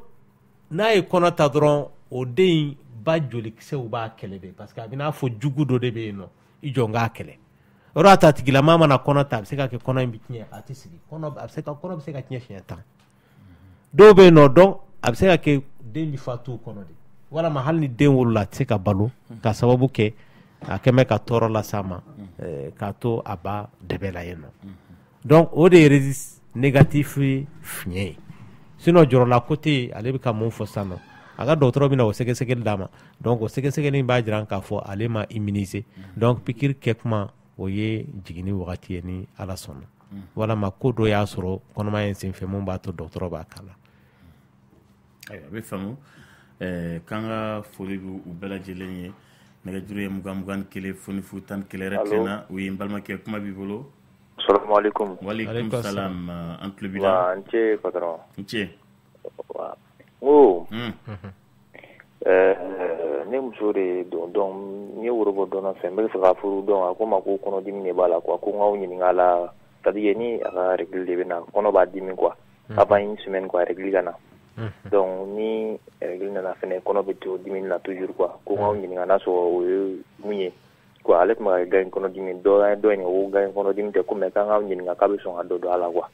n'a ye kɔnɔ ta dɔrɔn o den ba jolikisɛw b'a kɛlɛ de parce que a bɛ n'a fɔ jugu dɔ de bɛ yen nɔ i jɔ n k'a kɛlɛ o de y'a to a tigilama mana kɔnɔ ta a bɛ se ka kɛ kɔnɔ in bɛ tiɲɛ a tɛ sigi kɔnɔ bɛ se ka tiɲɛ siɲɛ 10 dɔw bɛ yen nɔ donc a bɛ se ka kɛ den bɛ fatu o kɔnɔ de walama hali ni den wolola a tɛ se ka balo ka sababu kɛ a kɛmɛ ka tɔɔrɔ las'a ma k'a to a ba dɛbɛ la yen nɔ donc o de ye registre négatif fiɲɛ ye sinon jɔrɔla côté ale bɛ ka mun fɔ sisan nɔ a ka dɔgɔtɔrɔ bɛ na o sɛgɛsɛgɛli d'a ma donc o sɛgɛsɛgɛli b'a jira k'a fɔ ale ma immuniser donc pikiri kɛ kuma o ye jiginni wagati ye ni ala sɔnna walama ko dɔ y'a sɔrɔ kɔnɔmaya in senfɛ mun b'a to dɔgɔtɔrɔ b'a kala ayiwa a bɛ faamu k'an ka foli bɛ u bɛɛ lajɛlen ye nɛgɛjuru ye 21 fonifu 11 yɛrɛ tilenna u ye n balimakɛ kuma b'i bolo salamu alaikum waaleykum salam an tulo b'i la n ce patron n ce o ne muso de don donc n ye woro bɔ dɔn fɛ n bɛ fɛ ka furu dɔn a ko ma ko kɔnɔdimi de b'a la quoi ko n k'aw ɲininka a la c'est-à-dire ni a ka règle de bɛ na kɔnɔ b'a dimi quoi avant une semaine quoi règle ka na donc ni règle nana fɛnɛ kɔnɔ bɛ to dimi na toujours quoi ko n k'aw ɲininka n'a sɔrɔ o ye mun ye quoi ale tun bɛ ka gagne kɔnɔdimi dɔ ye o gagne kɔnɔdimi tɛ ko mais k'an k'aw ɲininka k'a bɛ sɔn ka dɔ don a la quoi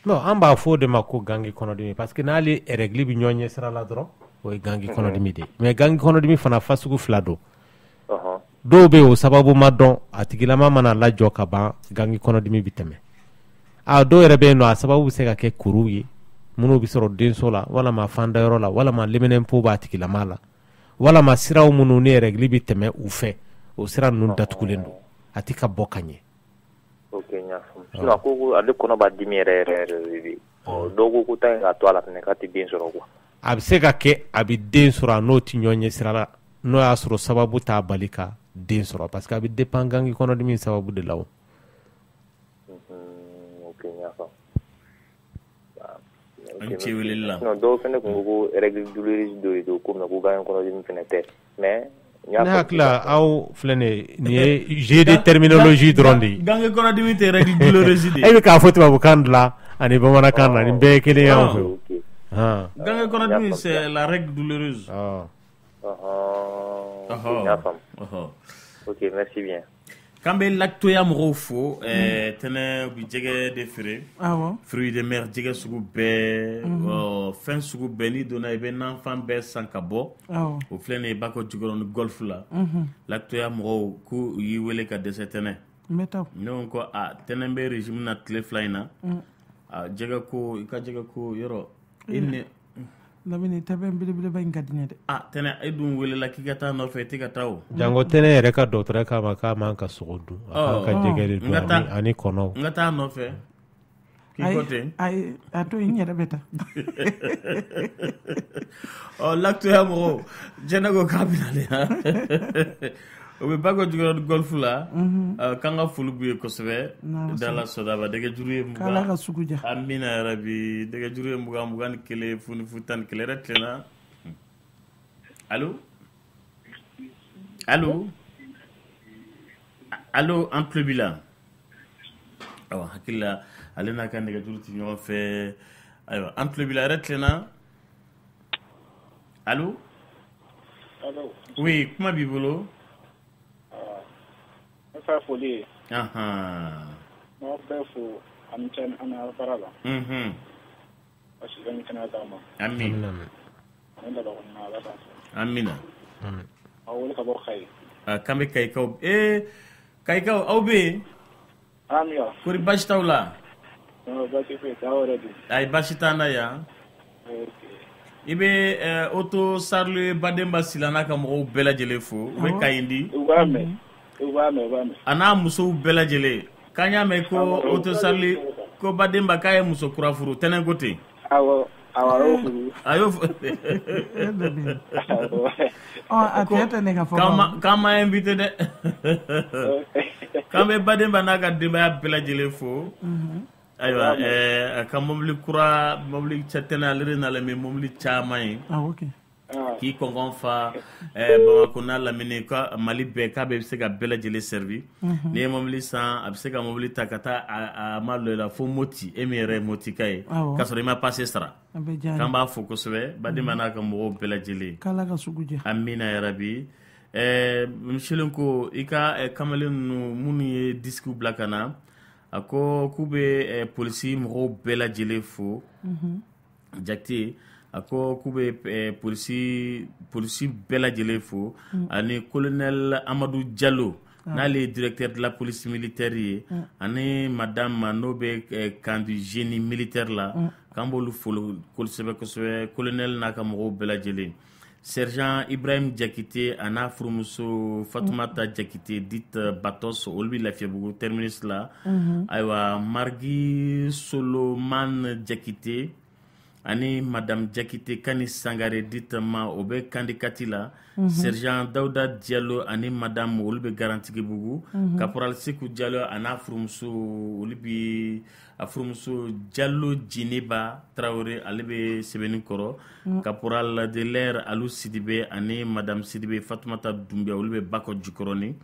non an b'a fɔ o de ma ko gangi kɔnɔdimi parce que n'ale règle bɛ ɲɔgɔn ɲɛ sira la dɔrɔn o ye gangi kɔnɔdimi de mais gangi kɔnɔdimi fana fasugu 2 don dɔw bɛ o sababu ma dɔn a tigilama mana lajɔ ka ban gangi kɔnɔdimi bɛ tɛmɛ a dɔw yɛrɛ bɛ yen nɔ a sababu bɛ se ka kɛ kuru ye minnu bɛ sɔrɔ denso la walama fandayɔrɔ la walama lɛminɛnpo b'a tigilama la walama siraw minnu ni règle bɛ tɛmɛ u fɛ o sira ninnu datugulen don a tɛ ka bɔ ka ɲɛ ok n y'a faamu sinon ko ale kɔnɔ b'a dimi yɛrɛ de dɔw ko ta in ka to a la fɛnɛ k'a tɛ den sɔrɔ quoi a bɛ se ka kɛ a bɛ den sɔrɔ a n'o tɛ ɲɔgɔn ɲɛ sira la n'o y'a sɔrɔ sababu t'a bali ka den sɔrɔ parce que a bɛ dépend gangi kɔnɔdimi sababu de la o ok n y'a faamu an cɛ weleli la sinon dɔw fɛnɛ tun ko règle douloureuse dɔ ye ko mais ko gangi kɔnɔdimi fɛnɛ tɛ mais ne hakili la aw filɛ nin ye jeu de terminologie dɔrɔn de ye gangi kɔnɔdimi tɛ règle douloureuse de ye e bɛ k'a fɔ tubabukan de la ani bamanankan na nin bɛɛ ye kelen y'anw fɛ gangi kɔnɔdimi c'est la règle douloureuse ok merci bien k'an bɛ lactoya mɔgɔw fo tɛnɛ bi jɛgɛ de feere fruits de mer jɛgɛ sugu bɛɛ fɛn sugu bɛɛ n'i donna i bɛ nanfan bɛɛ san ka bɔ o filɛ nin ye Bakɔ Jikɔrɔni golf la lactoya mɔgɔw k'u y'i wele ka dɛsɛ tɛnɛ ne ko a tɛnɛ bɛ régime na tile 2 in na jɛgɛ ko i ka jɛgɛ ko yɔrɔ i ni Lamini tɛbɛn belebeleba in ka di n ye dɛ tɛnɛ e dun welela k'i ka taa nɔfɛ i tɛ ka taa o jango tɛnɛ yɛrɛ ka dɔgɔtɔrɔ k'a ma k'a man ka sogo dun a kan ka jɛgɛ de dun ani kɔnɔw n ka taa nɔfɛ k'i ko ten ayi a to n yɛrɛ bɛ taa lactoya mɔgɔw jɛnɛ ko k'a bɛna le o bɛ Bakɔ Jikɔrɔni golf la k'an ka foli b'u ye kosɛbɛ dala sɔdaba dɛgɛjuru ye 20 k'ala ka sugu ja amina yarabi dɛgɛjuru ye 21 fonifu 11 yɛrɛ tilenna allo an tulo b'i la awa hakili la ale n'a ka nɛgɛjuru tɛ ɲɔgɔn fɛ ayiwa an tulo b'i la yɛrɛ tilenna allo oui kuma b'i bolo fa foli ye n'aw bɛɛ fo ani cɛ ani fara la parce que ni kɛnɛya d'a ma amina ani daba kɔnɔna ala k'a sɔrɔ amina aw wele ka bɔ Kayi k'an bɛ Kayikaw Kayikaw aw bɛ yen Amigo. Kuri baasi t'aw la? Non, baasi foyi t'aw yɛrɛ de. Ayi baasi t'an na yan. I bɛ Oto Sarle Bademba Sila n'a ka mɔgɔw bɛɛ lajɛlen fo. U bɛ Kayi di. U b'a mɛn. U b'a mɛn. A n'a musow bɛɛ lajɛlen. K'an y'a mɛn ko Oto Sarle ko Bademba k'a ye muso kura furu tɛnɛn ko ten. Awɔ y'o furu. A y'o furu. A tɛ tɛ ne ka fɔ. K'an ma invité dɛ. K'an bɛ Bademba n'a ka denbaya bɛɛ lajɛlen fo. Ayiwa a ka mobili kura mobili tɛnɛn ale de nalen bɛ mobili caman ye. K'i kɔngɔn fa Bamako n'a lamini ka Mali bɛɛ k'a bɛ se ka bɛɛ lajɛlen servi. N'i ye mobili san a bɛ se ka mobili ta ka taa a ma lɔ la fo Moti e min yɛrɛ ye Motika ye k'a sɔrɔ i ma passe sara. K'an b'a fo kosɛbɛ Bademba n'a ka mɔgɔw bɛɛ lajɛlen. K'Ala ka sugu diya. Amina yarabi. Michel ko i ka kamalen ninnu minnu ye disque bila ka na a ko k'u bɛ polisi mɔgɔw bɛɛ lajɛlen fo. Jakite a ko k'u bɛ polisi bɛɛ lajɛlen fo ani colonel Amadou Diallo n'ale ye directeur de la police militaire ye ani madame n'o bɛ camp du génie militaire la k'an b'olu fo kosɛbɛ colonel n'a ka mɔgɔw bɛɛ lajɛlen. Sergent Ibrahim Jakite a n'a furumuso Fatumata Jakite dite Batos olu bɛ Lafiyabugu terminus la. Ayiwa Margi Solomane Jakite ani madame Jakite Kani Sangare dite ma o bɛ Kandikati la. Sergent Dawuda Diallo ani madame olu bɛ Garantigibugu. Caporal Sekou Diallo a n'a furumuso olu bɛ a furumuso Diallo Djineba Traoré ale bɛ Sɛbɛnnikɔrɔ. Caporal de l'air Alou Sidibe ani madame Sidibe Fatumata Doumbia olu bɛ Bakɔ Jikɔrɔni.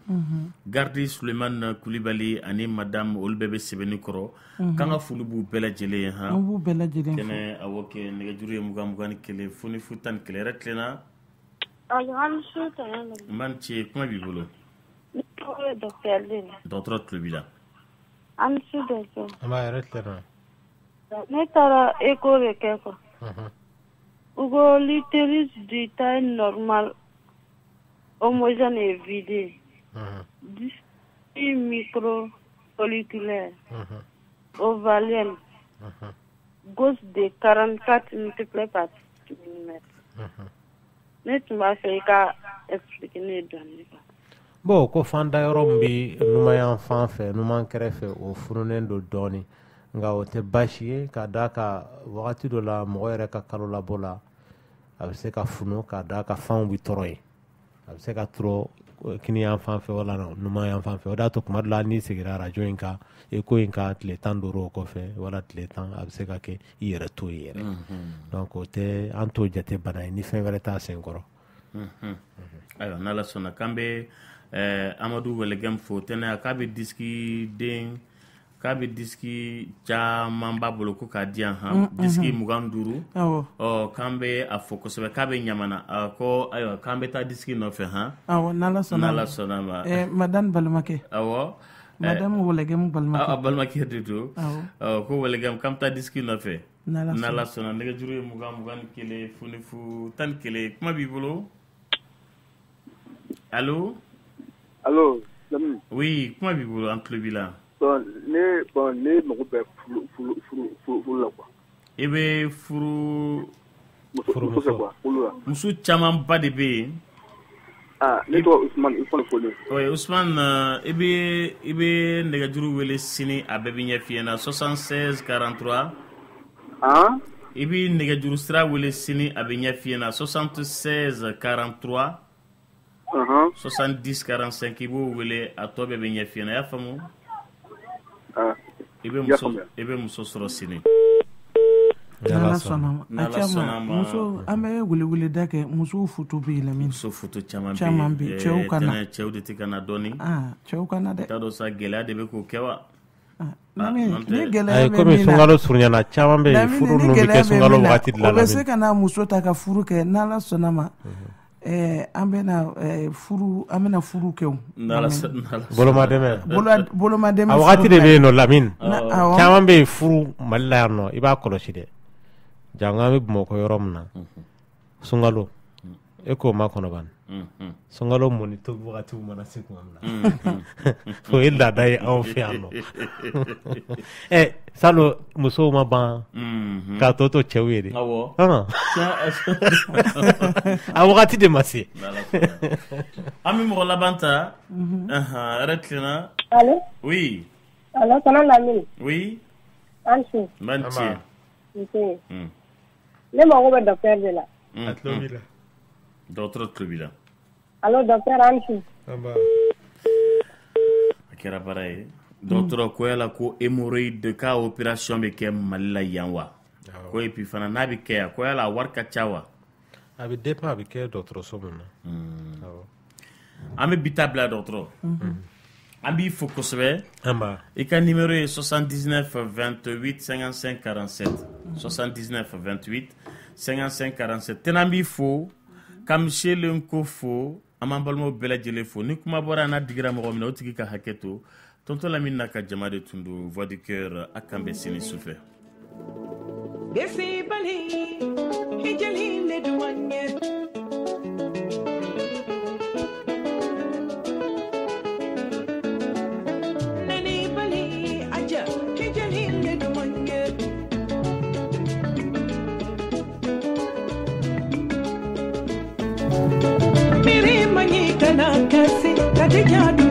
Gardi Suleiman Kulibali ani madame olu bɛɛ bɛ Sɛbɛnnikɔrɔ. K'an ka foli b'u bɛɛ lajɛlen ye han. An b'u bɛɛ lajɛlen fo. Kɛnɛ awɔ kɛ nɛgɛjuru ye 21 ni 1 fo ni 11 yɛrɛ tilenna. N ce kuma b'i bolo. Dɔgɔtɔrɔ tulo b'i la. An su dɔgɔtɔrɔ. An b'a yɛrɛ tilenna. Ne taara écho de kɛ quoi. U ko l'utérus du taille normale homogène est vidé. 10 microfolliculaire ovalienne gauche de 44 multiplié par 10 mm. Ne tun b'a fɛ I ka expliquer ne dɔɔnin. Bon ko fanda yɔrɔ min bɛ numanyan fan fɛ numan kɛrɛfɛ o fununen don dɔɔnin nka o tɛ baasi ye k'a d'a kan wagati dɔ la mɔgɔ yɛrɛ ka kalo labɔ la a bɛ se ka funu k'a d'a kan fanw bɛ tɔrɔ ye a bɛ se ka tɔrɔ kini yan fan fɛ wala numan yan fan fɛ o de y'a to tuma dɔ la n'i sigira arajo in kan eko in kan tile 15 o kɔfɛ wala tile 10 a bɛ se ka kɛ I yɛrɛ t'o ye yɛrɛ donc o tɛ an t'o jate bana ye ni fɛn wɛrɛ t'a sen kɔrɔ. Ayiwa n'Ala sɔnna k'an bɛ Amadu Welegem fo tɛnɛ k'a bɛ disiki caman b'a bolo ko k'a di yan han disiki 25 k'an bɛ a fo kosɛbɛ k'a bɛ ɲamana ko ayiwa k'an bɛ taa disiki nɔfɛ han. Awɔ n'Ala sɔnna ma. Madame Balimakɛ. Awɔ. Madame Welegem Balimakɛ. Balimakɛ de don. Ko Welegem k'an bɛ taa disiki nɔfɛ. N'Ala sɔnna nɛgɛjuru ye 21 ni 1 fo ni 11 kuma b'i bolo. Allô? Allô, oui, kuma b'i bolo an tulo b'i la. Ne mago bɛ furu la quoi. I bɛ furu fɛ quoi, furu la. Muso caman ba de bɛ yen. Ne tɔgɔ Usman Fole. Oui, Usman i bɛ nɛgɛjuru wele sini a bɛɛ bɛ ɲɛ f'i ɲɛna 76 43. I bɛ nɛgɛjuru sira wele sini a bɛ ɲɛ f'i ɲɛna 76 43. 70 45 I b'o wele a tɔ bɛɛ bɛ ɲɛ f'i ɲɛna i y'a faamu? I bɛ muso sɔrɔ sini. N'Ala sɔnna ma. Muso an bɛ wele da kɛ musow foto bɛ yen Lamini. Muso foto caman bɛ yen. Cɛw ka na. Cɛw de tɛ ka na dɔɔni. Cɛw ka na dɛ. T'a dɔn sa gɛlɛya de bɛ k'o kɛ wa? Ni gɛlɛya bɛ min na. Komi sunkalo surunyana caman bɛ yen furu ninnu bɛ kɛ sunkalo wagati de la. O bɛ se ka na muso ta ka furu kɛ n'Ala sɔnna ma. An bɛna furu kɛ o. Bolomadɛmɛ. Bolomadɛmɛ. A wagati de bɛ yen nɔ Lamini. Caman bɛ yen furu Mali la yan nɔ I b'a kɔlɔsi dɛ. Jango an bɛ Bamakɔ yɔrɔ min na sunkalo eko ma kono ban songalo moni to wakati mana siku amna fo illa dai au fiano salo muso ma ban ka toto chewede awo a wakati de masi ami mo labanta retlina allô oui allô kana lamine oui ansi manti le mo go docteur de la atlobila docteur Tlobila allô docteur Ansi akira pareil docteur ko yala ko hémorroïde ka opération be ke malila yanwa ko et puis fana nabi ke ko yala warka chawa abi dépend abi ke docteur somona ame bitabla docteur ambi fokosbe amba et ka numéro est 79 28 55 47 79 28 55 47 tenambi fo kam shelen ko fo amambalmo bela jele fo ni kuma bora na digira mo mina otigi ka haketo tonto la minna ka jama de tundu voix du cœur akambe sini souffle desi bali hijali le duanye nani bali aja hijali le duanye Miri mani kana kasi kadejadu